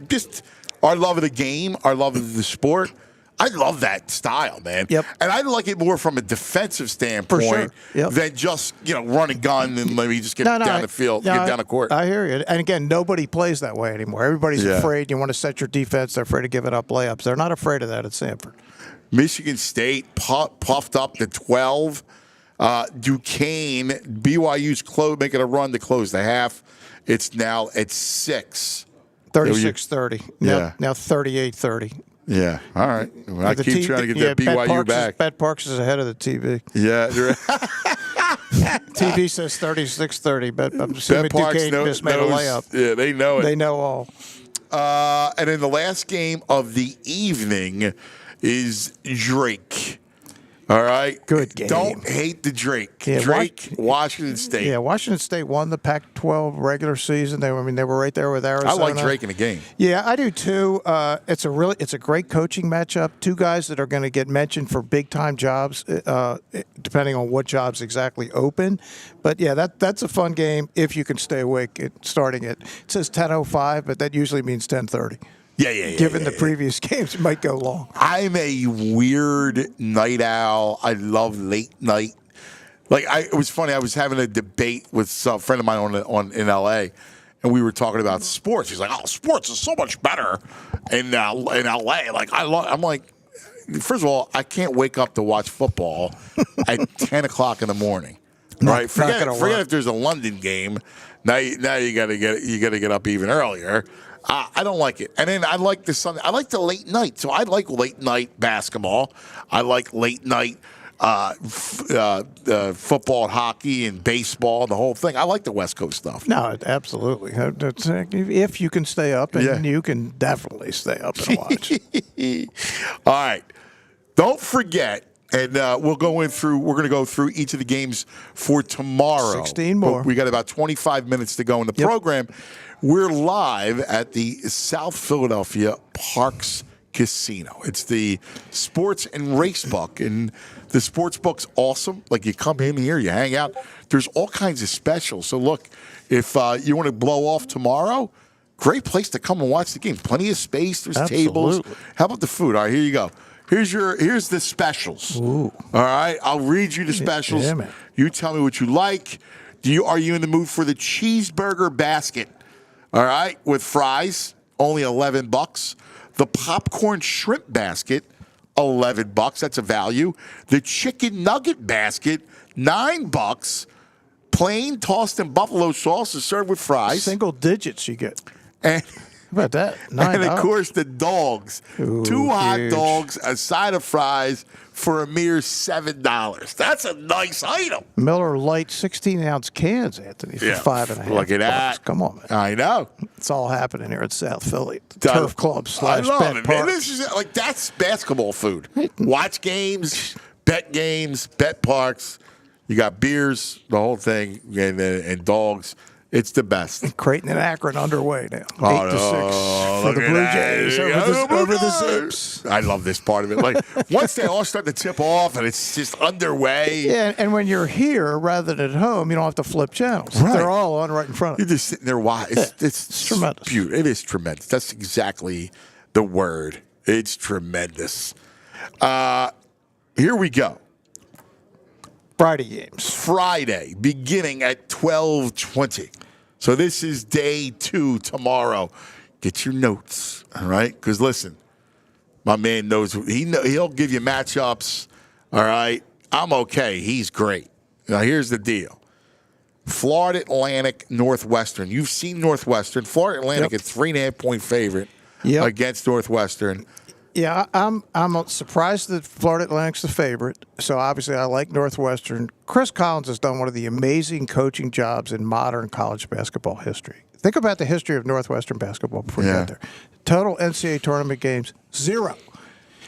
just our love of the game, our love of the sport. I love that style, man. Yep. And I like it more from a defensive standpoint than just, run and gun and maybe just get down the field, get down the court. I hear you. And again, nobody plays that way anymore. Everybody's afraid. You want to set your defense. They're afraid of giving up layups. They're not afraid of that at Sanford. Michigan State puffed up to 12. Duquesne, BYU's making a run to close the half. It's now at 6. 36-30. Yeah. Now 38-30. Yeah. All right. Well, I keep trying to get that BYU back. Bet Parks is ahead of the TV. Yeah. TV says 36-30, but I'm assuming Duquesne just made a layup. Yeah, they know it. They know all. And then the last game of the evening is Drake. All right. Good game. Don't hate the Drake. Yeah, Drake, Washington State. Yeah, Washington State won the Pac-12 regular season. They were right there with Arizona. I like Drake in the game. Yeah, I do too. It's a great coaching matchup. Two guys that are going to get mentioned for big-time jobs, depending on what jobs exactly open. But yeah, that's a fun game if you can stay awake starting it. It says 10:05, but that usually means 10:30. Yeah. Given the previous games, it might go long. I'm a weird night owl. I love late night. It was funny. I was having a debate with some friend of mine in L.A., and we were talking about sports. He's like, "Oh, sports is so much better in L.A." I'm like, first of all, I can't wake up to watch football at 10 o'clock in the morning. Right? Forget if there's a London game. Now you got to get up even earlier. I don't like it. And then I like the Sunday. I like the late night. So I like late night basketball. I like late night football, hockey, and baseball, the whole thing. I like the West Coast stuff. No, absolutely. If you can stay up, and you can definitely stay up and watch. All right. Don't forget. And we're going to go through each of the games for tomorrow. 16 more. But we got about 25 minutes to go in the program. We're live at the South Philadelphia Parks Casino. It's the sports and race book. And the sports book's awesome. You come in here, you hang out. There's all kinds of specials. So, look, if you want to blow off tomorrow, great place to come and watch the game. Plenty of space. There's tables. How about the food? All right, here you go. Here's the specials. Ooh. All right, I'll read you the specials. Yeah, man. You tell me what you like. Are you in the mood for the cheeseburger basket? All right, with fries, only $11. The popcorn shrimp basket, $11. That's a value. The chicken nugget basket, $9. Plain tossed in buffalo sauce is served with fries. Single digits you get. And how about that? $9. And, of course, the dogs. Ooh, 2 hot huge. dogs, a side of fries for a mere $7. That's a nice item. Miller Lite 16-ounce cans, Anthony, for $5.50. Look at that. Come on, man. I know. It's all happening here at South Philly. Turf Club / I love Bet it, Park. man. This is that's basketball food. Watch games, bet parks. You got beers, the whole thing, and dogs. It's the best. Creighton and Akron underway now. 8-6 for the look Blue at Jays that. over the Zips. I love this part of it. Once they all start to tip off and it's just underway. Yeah, and when you're here rather than at home, you don't have to flip channels. Right. They're all on right in front of you. You're just sitting there watching. It's tremendous. Beautiful. It is tremendous. That's exactly the word. It's tremendous. Here we go. Friday games. Friday, beginning at 12:20. So this is day 2 tomorrow. Get your notes, all right? Because listen, my man knows he'll give you matchups. All right, I'm okay. He's great. Now here's the deal: Florida Atlantic, Northwestern. You've seen Northwestern. Florida Atlantic, a 3.5-point favorite against Northwestern. Yeah, I'm surprised that Florida Atlantic's the favorite. So obviously, I like Northwestern. Chris Collins has done one of the amazing coaching jobs in modern college basketball history. Think about the history of Northwestern basketball before you get there. Total NCAA tournament games, 0.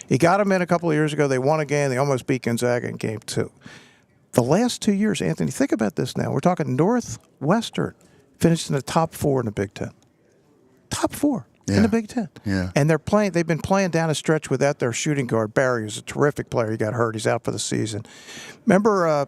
He got them in a couple of years ago. They won a game. They almost beat Gonzaga in game 2. The last 2 years, Anthony, think about this now. We're talking Northwestern finished in the top 4 in the Big Ten. top 4 in the Big Ten. Yeah. And they've been playing down a stretch without their shooting guard, Barry, who's a terrific player. He got hurt. He's out for the season. Remember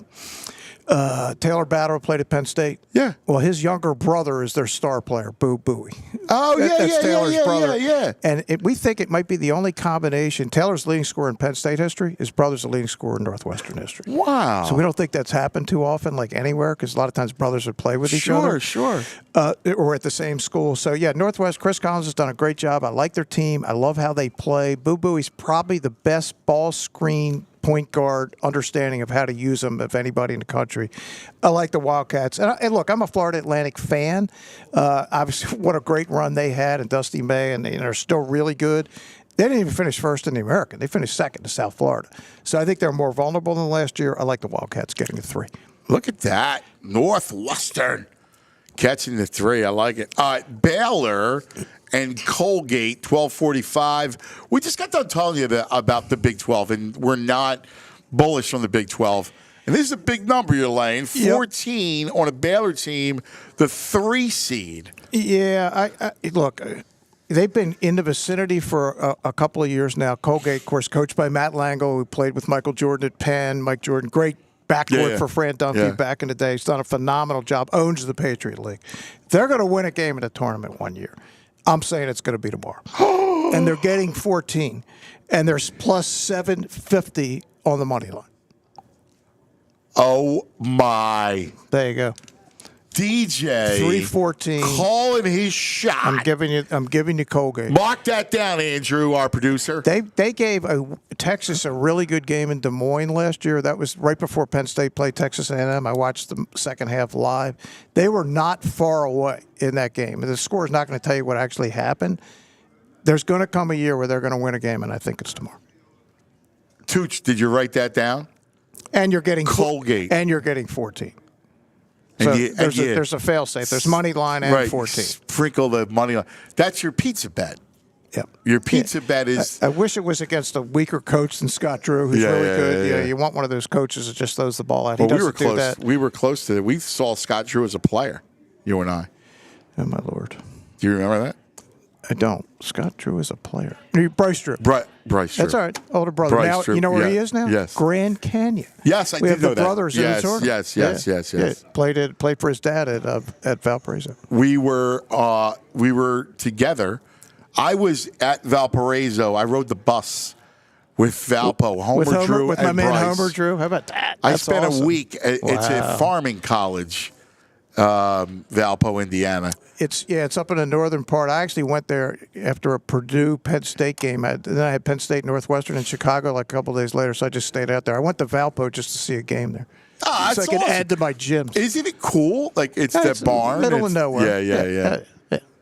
Taylor Battle played at Penn State? Yeah. Well, his younger brother is their star player, Boo Booey. Oh, That's Taylor's brother. Yeah. And we think it might be the only combination. Taylor's leading scorer in Penn State history. His brother's the leading scorer in Northwestern history. Wow. So we don't think that's happened too often, like anywhere, because a lot of times brothers would play with each other. Sure. Or at the same school. So, yeah, Northwest, Chris Collins has done a great job. I like their team. I love how they play. Boo Booey's probably the best ball screen point guard understanding of how to use them of anybody in the country. I like the Wildcats. And look, I'm a Florida Atlantic fan. Obviously, what a great run they had, and Dusty May, and they're still really good. They didn't even finish first in the American. They finished second to South Florida. So I think they're more vulnerable than last year. I like the Wildcats getting a 3. Look at that. Northwestern catching the 3. I like it. Baylor and Colgate, 12:45. We just got done telling you about the Big 12, and we're not bullish on the Big 12. And this is a big number you're laying, 14 on a Baylor team, the 3 seed. Yeah, look, they've been in the vicinity for a couple of years now. Colgate, of course, coached by Matt Langle, who played with Michael Jordan at Penn. Mike Jordan, great backcourt for Fran Dunphy back in the day. He's done a phenomenal job, owns the Patriot League. They're going to win a game in a tournament one year. I'm saying it's going to be tomorrow. And they're getting 14. And there's plus 750 on the money line. Oh, my. There you go. DJ. 314. Calling his shot. I'm giving you Colgate. Mark that down, Andrew, our producer. They gave Texas a really good game in Des Moines last year. That was right before Penn State played Texas A&M. I watched the second half live. They were not far away in that game. The score is not going to tell you what actually happened. There's going to come a year where they're going to win a game, and I think it's tomorrow. Tooch, did you write that down? And you're getting Colgate. And you're getting 14. So there's a fail-safe. There's money line and 14. Sprinkle the money line. That's your pizza bet. Yep. Your pizza bet is... I wish it was against a weaker coach than Scott Drew, who's really good. Yeah, you want one of those coaches that just throws the ball out. He doesn't do that. We were close to it. We saw Scott Drew as a player, you and I. Oh, my Lord. Do you remember that? I don't. Scott Drew is a player. Bryce Drew. Bryce Drew. That's all right. Older brother. Bryce now, Drew. you know where he is now? Yes. Grand Canyon. Yes, I did know that. We have the brothers in his order. Yes. Yeah. Played for his dad at Valparaiso. We were together. I was at Valparaiso. I rode the bus with Valpo, Homer Drew, with and my man Bryce. Homer Drew. How about that? I spent a week. It's a farming college, Valpo, Indiana. It's up in the northern part. I actually went there after a Purdue-Penn State game. Then I had Penn State Northwestern in Chicago like a couple of days later, so I just stayed out there. I went to Valpo just to see a game there. Oh, so I could add to my gyms. Isn't it cool? Like it's the barn. Middle of nowhere. Yeah.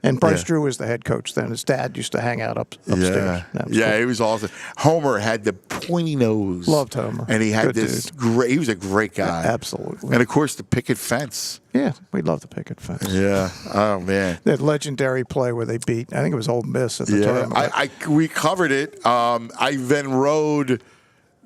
And Bryce Drew was the head coach then. His dad used to hang out upstairs. Yeah, he was awesome. Homer had the pointy nose. Loved Homer. And he had this great, he was a great guy. Yeah, absolutely. And, of course, the picket fence. Yeah, we love the picket fence. Yeah. Oh, man. That legendary play where they beat, I think it was Ole Miss at the tournament. We covered it. I then rode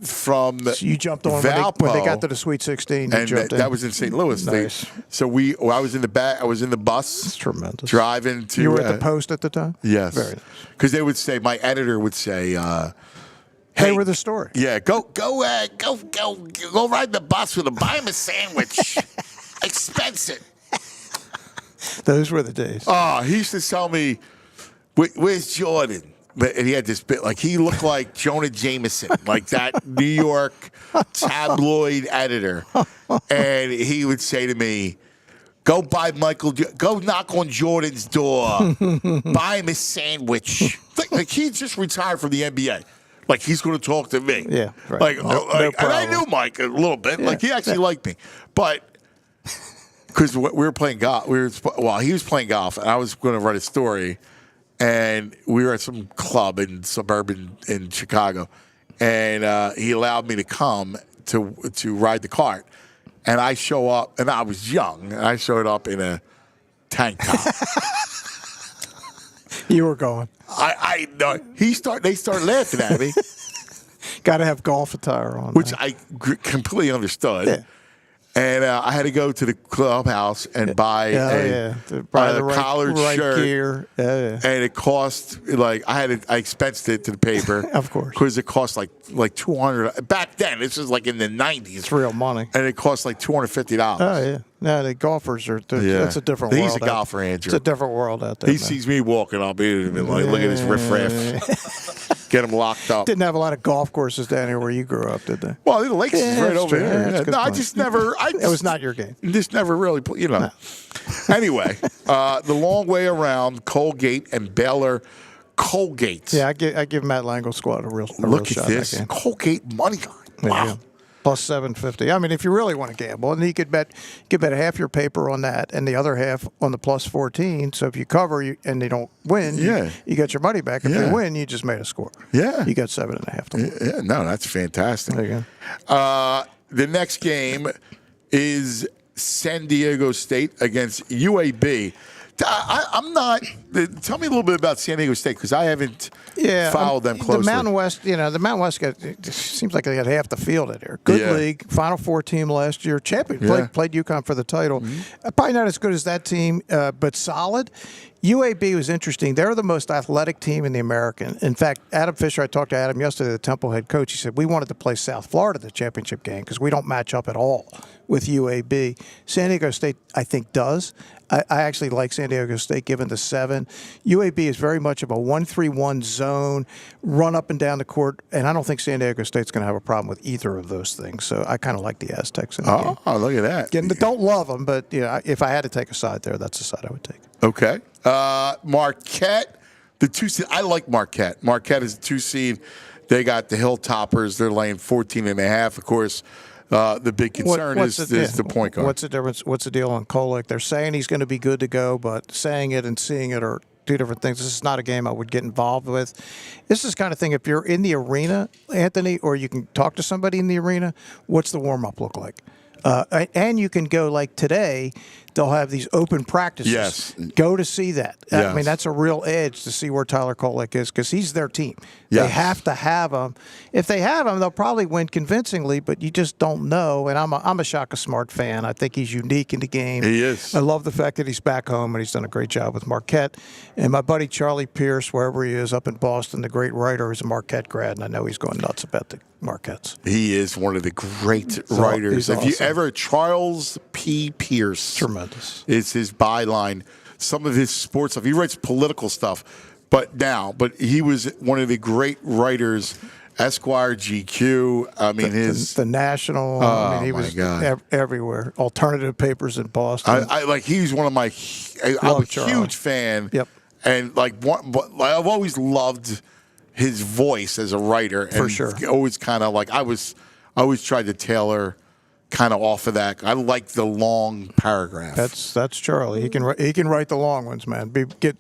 from so you jumped on Valpo, when they got to the Sweet 16. And that was in St. Louis. Nice. So I was in the back. I was in the bus. That's tremendous. Driving to. You were at the Post at the time? Yes. Very nice. Because they would say, my editor would say, hey, with the story. Yeah, go ride the bus with him. Buy him a sandwich. Expense it. Those were the days. Oh, he used to tell me, where's Jordan? And he had this bit, like he looked like Jonah Jameson, like that New York tabloid editor. And he would say to me, go knock on Jordan's door. Buy him a sandwich. Like he just retired from the NBA. Like he's going to talk to me. Yeah, right. No and I knew Mike a little bit. Yeah. Like he actually liked me. But because we were playing golf. He was playing golf, and I was going to write a story. And we were at some club in suburban in Chicago, and he allowed me to come to ride the cart. And I show up, and I was young, and I showed up in a tank top. You were going. I know. They start laughing at me. Got to have golf attire on. Which I completely understood. Yeah. And I had to go to the clubhouse and buy a collared shirt. Gear. And it cost I expensed it to the paper, of course, because it cost like $200 back then. This was like in the '90s. It's real money, and it cost like $250. Oh yeah, no, the golfers are. That's a different world. He's a golfer, Andrew. It's a different world out there. He sees me walking up, he'd be like, "Look at this riffraff." Get him locked up. Didn't have a lot of golf courses down here where you grew up, did they? Well, the lakes is right over there. Yeah, no, I just never. It was not your game. Just never really, No. Anyway, the long way around, Colgate and Baylor. Colgate. Yeah, I give Matt Langle's squad a real shot. Look at this. Colgate money line. Wow. Plus 750. I mean, if you really want to gamble, and you could bet half your paper on that and the other half on the plus 14. So if you cover and they don't win, you get your money back. If they win, you just made a score. Yeah. You got 7.5 to win. Yeah, no, that's fantastic. There you go. The next game is San Diego State against UAB. I'm not. Tell me a little bit about San Diego State, because I haven't followed them closely. The Mountain West, it seems like they got half the field in there. Good league, Final Four team last year, champion. Played UConn for the title. Probably not as good as that team, but solid. UAB was interesting. They're the most athletic team in the American. In fact, Adam Fisher, I talked to Adam yesterday, the Temple head coach. He said, we wanted to play South Florida the championship game because we don't match up at all with UAB. San Diego State, I think, does. I actually like San Diego State given the 7. UAB is very much of a 1-3-1 zone, run up and down the court, and I don't think San Diego State's going to have a problem with either of those things. So I kind of like the Aztecs in the game. Oh, look at that. Again, don't love them, but if I had to take a side there, that's the side I would take. Okay. Marquette, the 2 seed. I like Marquette. Marquette is the 2 seed. They got the Hilltoppers. They're laying 14.5. Of course, the big concern is the point guard. What's the difference? What's the deal on Kolek? They're saying he's going to be good to go, but saying it and seeing it are two different things. This is not a game I would get involved with. This is the kind of thing, if you're in the arena, Anthony, or you can talk to somebody in the arena, what's the warm-up look like? And you can go, like today, they'll have these open practices. Yes. Go to see that. Yes. I mean, that's a real edge to see where Tyler Kolek is, because he's their team. Yes. They have to have him. If they have him, they'll probably win convincingly, but you just don't know. And I'm a Shaka Smart fan. I think he's unique in the game. He is. I love the fact that he's back home, and he's done a great job with Marquette. And my buddy Charlie Pierce, wherever he is up in Boston, the great writer, is a Marquette grad, and I know he's going nuts about the Marquettes. He is one of the great writers. He's awesome. Charles P. Pierce. Tremendous. Is his byline. Some of his sports stuff. He writes political stuff, but he was one of the great writers. Esquire, GQ. I mean, the National. He was everywhere. Alternative papers in Boston. He's one of my. I'm a huge fan. Yep. And I've always loved his voice as a writer. For sure. Always kind of I always tried to tailor kind of off of that. I like the long paragraph. That's Charlie. He can write the long ones, man. Get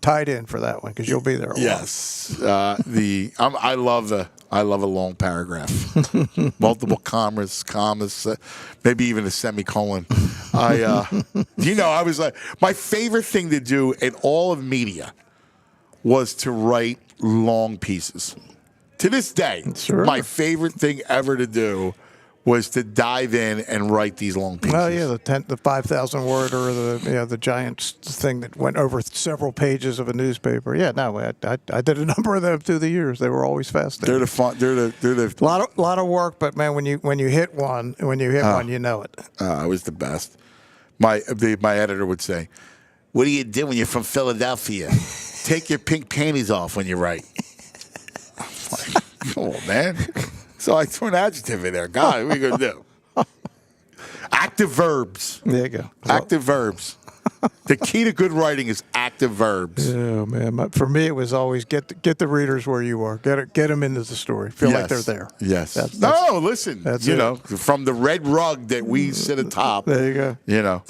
tied in for that one because you'll be there a while. Yes. I love a long paragraph. Multiple commas, maybe even a semicolon. I was my favorite thing to do in all of media was to write long pieces. To this day, my favorite thing ever to do was to dive in and write these long pieces. Oh yeah, the 5,000 word or the giant thing that went over several pages of a newspaper. Yeah, no, I did a number of them through the years. They were always fascinating. They're the fun. They're the lot of work, but man, when you hit one, you know it. It was the best. My editor would say, "What do you do when you're from Philadelphia? Take your pink panties off when you write." I'm like, come on, man. So I threw an adjective in there. God, what are you going to do? Active verbs. There you go. Active verbs. The key to good writing is active verbs. Yeah, man. For me, it was always get the readers where you are. Get them into the story. Feel like they're there. Yes. Listen. That's from the red rug that we sit atop. There you go.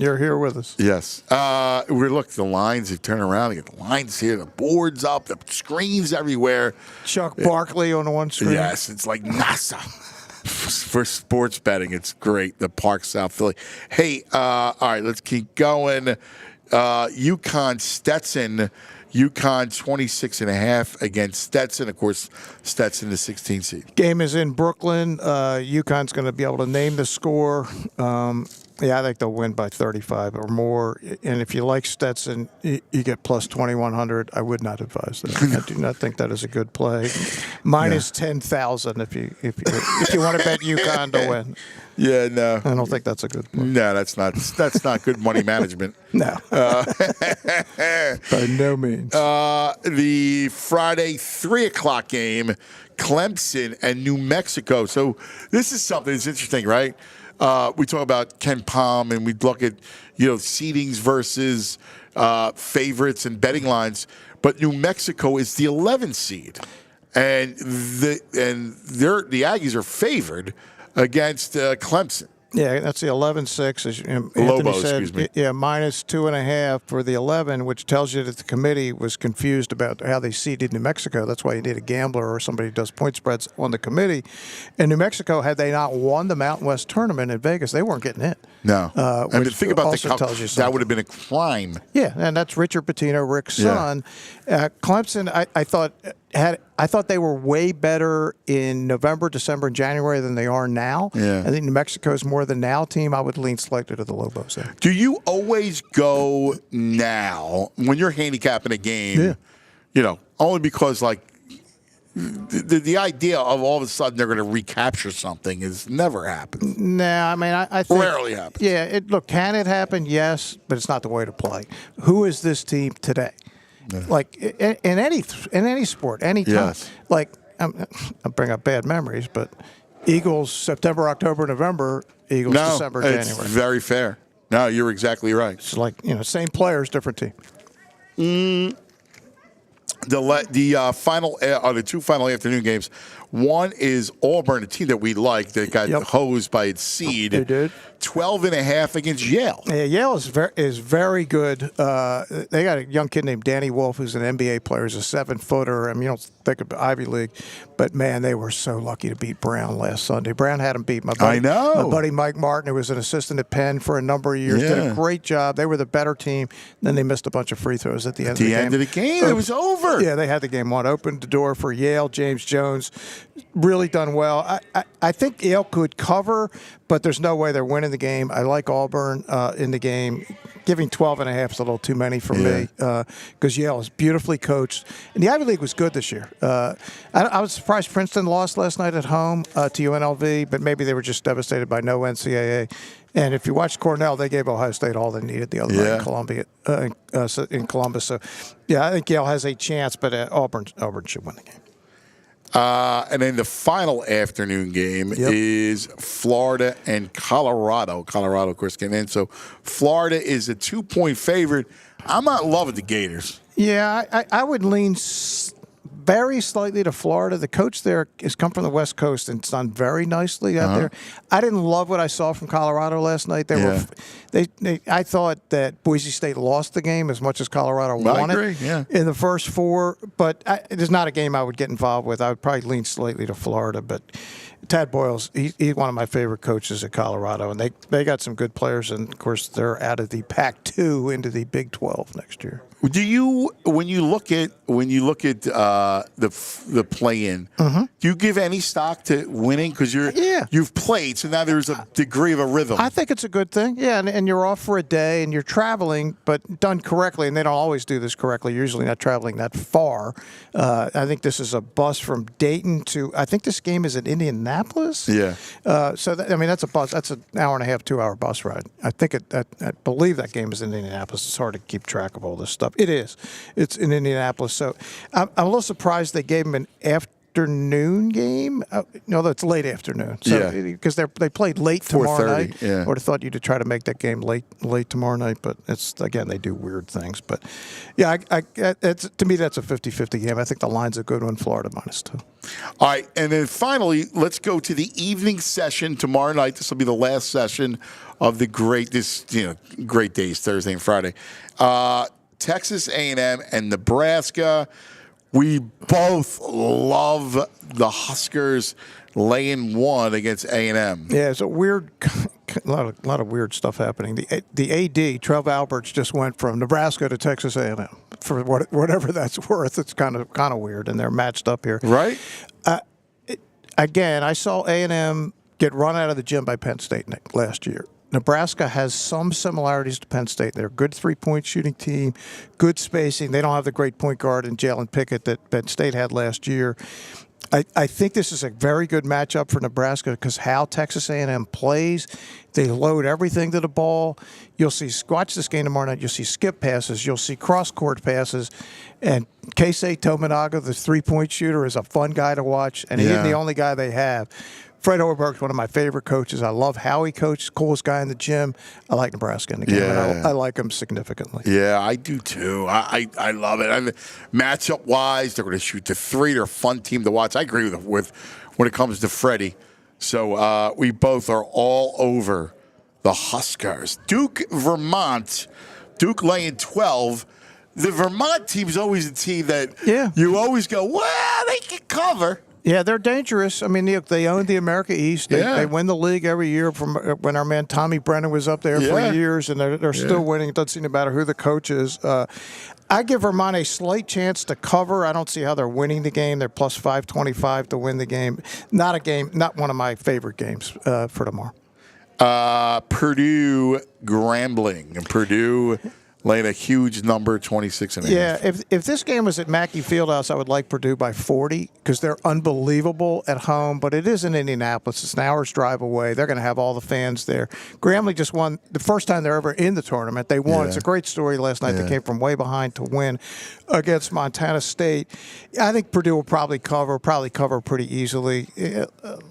You're here with us. Yes. Look, the lines have turned around. You get the lines here, the boards up, the screens everywhere. Chuck Barkley on the one screen. Yes, it's like NASA. For sports betting, it's great. The Park South Philly. Hey, all right, let's keep going. UConn Stetson. UConn 26.5 against Stetson. Of course, Stetson, the 16 seed. Game is in Brooklyn. UConn's going to be able to name the score. Yeah, I think they'll win by 35 or more. And if you like Stetson, you get plus 2,100. I would not advise that. I do not think that is a good play. Minus 10,000 if you want to bet UConn to win. Yeah, no. I don't think that's a good play. No, that's not good money management. No. By no means. The Friday 3:00 game, Clemson and New Mexico. So this is something that's interesting, right? We talk about Ken Palm, and we look at seedings versus favorites and betting lines. But New Mexico is the 11th seed, and the Aggies are favored against Clemson. Yeah, that's the 11-6. As Anthony Lobos, said, excuse me. Yeah, minus 2.5 for the 11, which tells you that the committee was confused about how they seeded New Mexico. That's why you need a gambler or somebody who does point spreads on the committee. And New Mexico, had they not won the Mountain West tournament in Vegas, they weren't getting in. No. And think about that would have been a crime. Yeah, and that's Richard Pitino, Rick's son. Clemson, I thought they were way better in November, December, and January than they are now. Yeah. I think New Mexico's more the now team. I would lean slightly to the Lobos there. Do you always go now when you're handicapping a game? Yeah. Only because the idea of all of a sudden they're going to recapture something has never happened. No, I mean I think rarely happens. Yeah, can it happen? Yes, but it's not the way to play. Who is this team today? Yeah. Like in any sport, any time. Yes. Like I'll bring up bad memories, but Eagles September, October, November. Eagles December, January. It's very fair. No, you're exactly right. It's like same players, different team. The final the two final afternoon games. One is Auburn, a team that we like that got hosed by its seed. They did. 12.5 against Yale. Yeah, Yale is very good. They got a young kid named Danny Wolf who's an NBA player. He's a 7-footer. I mean, you don't think of Ivy League, but man, they were so lucky to beat Brown last Sunday. Brown had them beat. My buddy Mike Martin, who was an assistant at Penn for a number of years, did a great job. They were the better team. Then they missed a bunch of free throws at the end of the game. At the end of the game, it was over. Yeah, they had the game won. Opened the door for Yale. James Jones really done well. I think Yale could cover, but there's no way they're winning the game. I like Auburn in the game. Giving 12.5 is a little too many for me because Yale is beautifully coached. And the Ivy League was good this year. I was surprised Princeton lost last night at home to UNLV, but maybe they were just devastated by no NCAA. And if you watch Cornell, they gave Ohio State all they needed the other night in Columbus. So, I think Yale has a chance, but Auburn should win the game. And then the final afternoon game is Florida and Colorado. Colorado, of course, came in. So Florida is a 2-point favorite. I'm not loving the Gators. Yeah, I would lean very slightly to Florida. The coach there has come from the West Coast and it's done very nicely out there. I didn't love what I saw from Colorado last night. I thought that Boise State lost the game as much as Colorado won it in the first 4. But it is not a game I would get involved with. I would probably lean slightly to Florida. But Tad Boyle's he's one of my favorite coaches at Colorado, and they got some good players. And of course, they're out of the Pac-2 into the Big 12 next year. Do you, when you look at the play-in, do you give any stock to winning because you've played, so now there's a degree of a rhythm? I think it's a good thing, and you're off for a day and you're traveling, but done correctly, and they don't always do this correctly. You're usually not traveling that far. I think this is a bus from Dayton to. I think this game is in Indianapolis. Yeah. So that's a bus. That's an hour and a half, 2-hour bus ride. I believe that game is in Indianapolis. It's hard to keep track of all this stuff. It is. It's in Indianapolis. So I'm a little surprised they gave them an afternoon game. No, it's late afternoon. So, because they played late tomorrow night. Yeah. I would have thought you'd try to make that game late tomorrow night, but they do weird things. But to me that's a 50-50 game. I think the line's a good one. Florida -2. All right, and then finally, let's go to the evening session tomorrow night. This will be the last session of the great days, Thursday and Friday. Texas A&M and Nebraska. We both love the Huskers laying 1 against A&M. Yeah, it's a weird, a lot of weird stuff happening. The AD, Trev Alberts, just went from Nebraska to Texas A&M. for whatever that's worth. It's kind of weird, and they're matched up here. Right. Again, I saw A&M get run out of the gym by Penn State last year. Nebraska has some similarities to Penn State. They're a good three-point shooting team, good spacing. They don't have the great point guard in Jalen Pickett that Penn State had last year. I think this is a very good matchup for Nebraska because how Texas A&M plays, they load everything to the ball. You'll see, watch this game tomorrow night, you'll see skip passes, you'll see cross-court passes, and Keisei Tominaga, the three-point shooter, is a fun guy to watch, and he isn't the only guy they have. Fred Hoiberg's one of my favorite coaches. I love how he coaches, coolest guy in the gym. I like Nebraska in the game, and I like him significantly. Yeah, I do too. I love it. Matchup-wise, they're going to shoot the three. They're a fun team to watch. I agree with when it comes to Freddie. So we both are all over the Huskers. Duke, Vermont. Duke laying 12. The Vermont team's always a team that you always go, well, they can cover. Yeah, they're dangerous. I mean, they own the America East. They win the league every year from when our man Tommy Brennan was up there for years, and they're still winning. It doesn't seem to matter who the coach is. I give Vermont a slight chance to cover. I don't see how they're winning the game. They're plus 525 to win the game. Not one of my favorite games for tomorrow. Purdue, Grambling. And Purdue laying a huge number, 26.5. Yeah, if this game was at Mackey Fieldhouse, I would like Purdue by 40 because they're unbelievable at home. But it is in Indianapolis. It's an hour's drive away. They're going to have all the fans there. Grambling just won the first time they're ever in the tournament. They won. It's a great story last night. They came from way behind to win against Montana State. I think Purdue will probably cover pretty easily.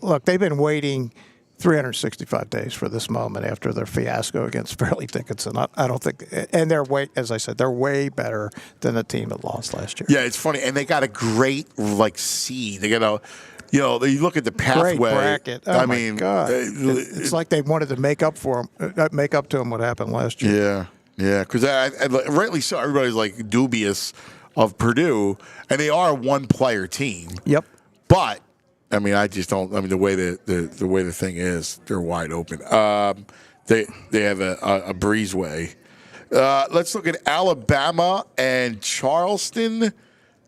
Look, they've been waiting 365 days for this moment after their fiasco against Fairleigh Dickinson. I don't think, and as I said, they're way better than the team that lost last year. Yeah, it's funny, and they got a great seed. They got you look at the pathway. Great bracket. Oh my God, it's like they wanted to make up to them what happened last year. Yeah, because rightly so. Everybody's dubious of Purdue, and they are a one-player team. Yep, but. I mean, I just don't. I mean, the way the thing is, they're wide open. They have a breezeway. Let's look at Alabama and Charleston.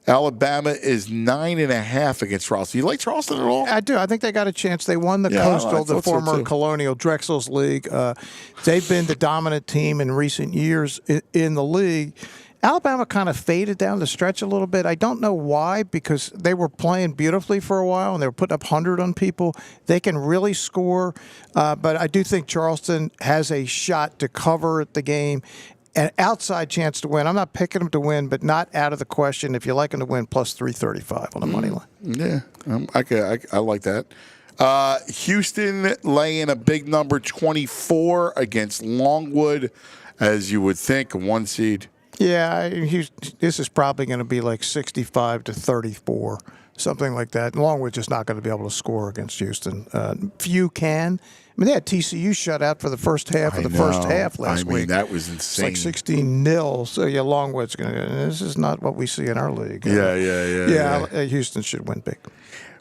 Alabama is 9.5 against Charleston. You like Charleston at all? I do. I think they got a chance. They won the Coastal, the former Colonial Drexel's league. They've been the dominant team in recent years in the league. Alabama kind of faded down the stretch a little bit. I don't know why, because they were playing beautifully for a while and they were putting up 100 on people. They can really score, but I do think Charleston has a shot to cover the game. An outside chance to win. I'm not picking them to win, but not out of the question. If you like them to win, plus 335 on the money line. Yeah, I like that. Houston laying a big number, 24 against Longwood, as you would think, a one seed. Yeah, this is probably going to be like 65-34, something like that. Longwood's just not going to be able to score against Houston. Few can. I mean, they had TCU shut out for the first half first half last week. I mean, that was insane. It's like 16-0. So, yeah, Longwood's going to – this is not what we see in our league. Yeah. Houston should win big.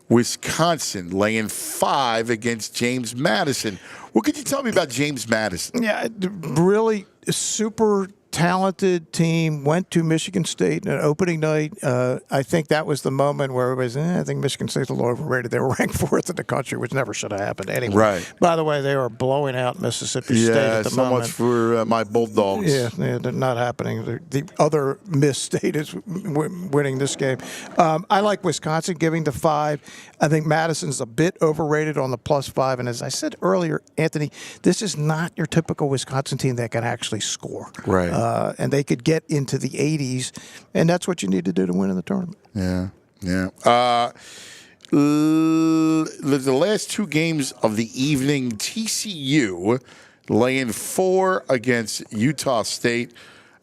Wisconsin laying 5 against James Madison. What could you tell me about James Madison? Yeah, really super talented team, went to Michigan State on opening night. I think that was the moment where everybody's, I think Michigan State's a little overrated. They were ranked 4th in the country, which never should have happened anyway. Right. By the way, they are blowing out Mississippi State at the moment. Yeah, so much for my Bulldogs. Yeah, they're not happening. The other Miss State is winning this game. I like Wisconsin giving the 5. I think Madison's a bit overrated on the plus 5. And as I said earlier, Anthony, this is not your typical Wisconsin team that can actually score. Right. And they could get into the 80s, and that's what you need to do to win in the tournament. Yeah. The last 2 games of the evening, TCU laying 4 against Utah State.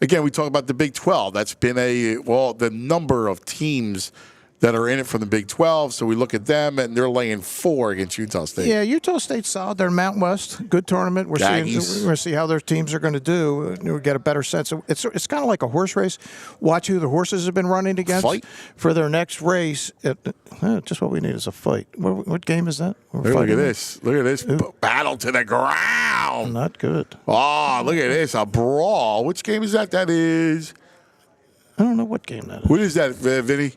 Again, we talk about the Big 12. That's been the number of teams that are in it from the Big 12. So we look at them, and they're laying 4 against Utah State. Yeah, Utah State's solid. They're Mountain West. Good tournament. We're going to see how their teams are going to do. We get a better sense. It's kind of like a horse race. Watch who the horses have been running against for their next race. Just what we need is a fight. What game is that? Look at this. Look at this. Battle to the ground. Not good. Oh, look at this. A brawl. Which game is that? That is... I don't know what game that is. What is that, Vinny?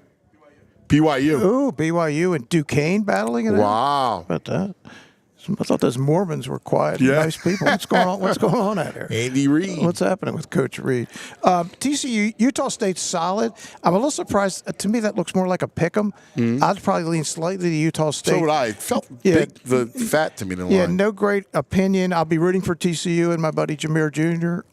BYU. Ooh, BYU and Duquesne battling it out? Wow. How about that? I thought those Mormons were quiet, nice people. What's going on? What's going on out there? Andy Reid. What's happening with Coach Reid? TCU, Utah State's solid. I'm a little surprised. To me, that looks more like a pick'em. I'd probably lean slightly to Utah State. So would I. It felt big, the fat to me. No great opinion. I'll be rooting for TCU and my buddy Jameer Jr.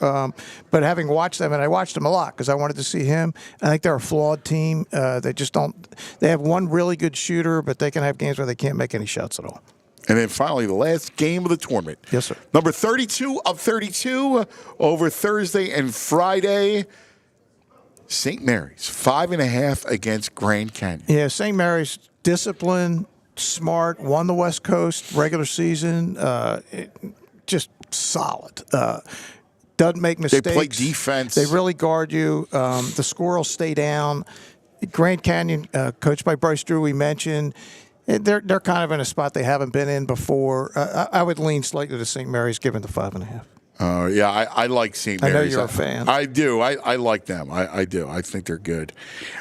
But having watched them, and I watched them a lot because I wanted to see him. I think they're a flawed team. They just don't. They have one really good shooter, but they can have games where they can't make any shots at all. And then finally, the last game of the tournament. Yes, sir. Number 32 of 32 over Thursday and Friday. St. Mary's, 5.5 against Grand Canyon. Yeah, St. Mary's disciplined, smart, won the West Coast regular season, just solid. Doesn't make mistakes. They play defense. They really guard you. The score will stay down. Grand Canyon, coached by Bryce Drew, we mentioned. They're kind of in a spot they haven't been in before. I would lean slightly to St. Mary's, given the 5.5. Yeah, I like St. Mary's. I know you're a fan. I do. I like them. I do. I think they're good.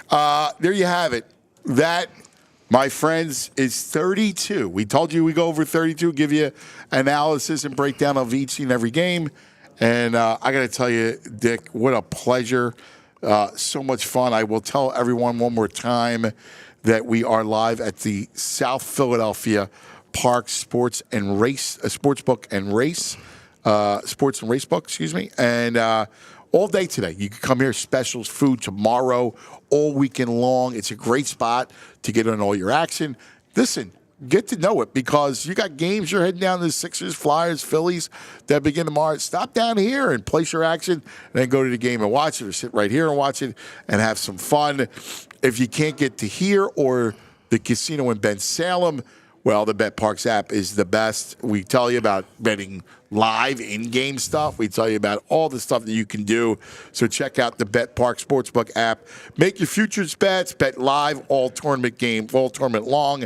There you have it. That, my friends, is 32. We told you we go over 32, give you analysis and breakdown of each and every game. And I got to tell you, Dick, what a pleasure. So much fun. I will tell everyone one more time that we are live at the South Philadelphia Park Sports and Race Book, excuse me. And all day today, you can come here. Specials, food tomorrow, all weekend long. It's a great spot to get on all your action. Listen, get to know it because you got games. You're heading down to the Sixers, Flyers, Phillies that begin tomorrow. Stop down here and place your action, and then go to the game and watch it, or sit right here and watch it and have some fun. If you can't get to here or the casino in Ben Salem, well, the BetParx app is the best. We tell you about betting live in-game stuff. We tell you about all the stuff that you can do. So check out the BetParx Sportsbook app. Make your futures bets. Bet live all tournament long.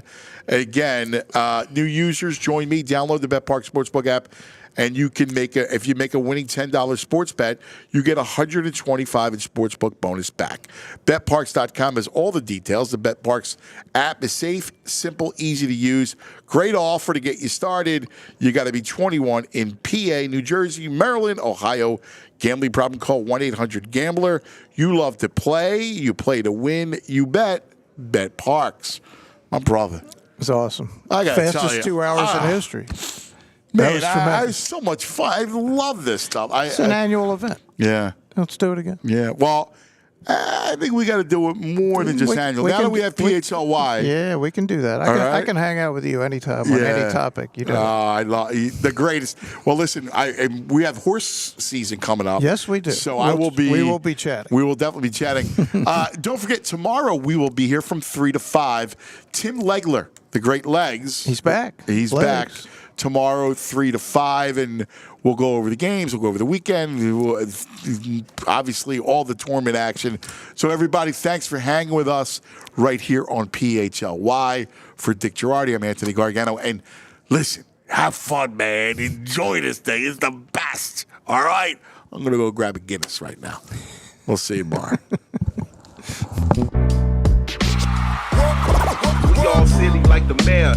Again, new users, join me. Download the BetParx Sportsbook app. And you can if you make a winning $10 sports bet, you get $125 in sportsbook bonus back. BetParx.com has all the details. The BetParx app is safe, simple, easy to use. Great offer to get you started. You got to be 21 in PA, New Jersey, Maryland, Ohio. Gambling problem, call 1-800-GAMBLER. You love to play. You play to win. You bet. BetParx. My brother. It's awesome. I got to tell you. Fastest 2 hours in history. Man, I was so much fun. I love this stuff. It's an annual event. Yeah. Let's do it again. Yeah. Well, I think we got to do it more than just annual. Now that we have PHLY. Yeah, we can do that. I can hang out with you anytime on any topic. You know. I love the greatest. Well, listen, we have horse season coming up. Yes, we do. So we will be chatting. We will definitely be chatting. Don't forget, tomorrow we will be here from 3 to 5. Tim Legler, the great Legs. He's back. He's back. Tomorrow, 3 to 5, and we'll go over the games. We'll go over the weekend. Obviously, all the tournament action. So, everybody, thanks for hanging with us right here on PHLY. For Dick Jerardi, I'm Anthony Gargano. And listen, have fun, man. Enjoy this thing. It's the best. All right? I'm going to go grab a Guinness right now. We'll see you tomorrow. We all silly like the mayor.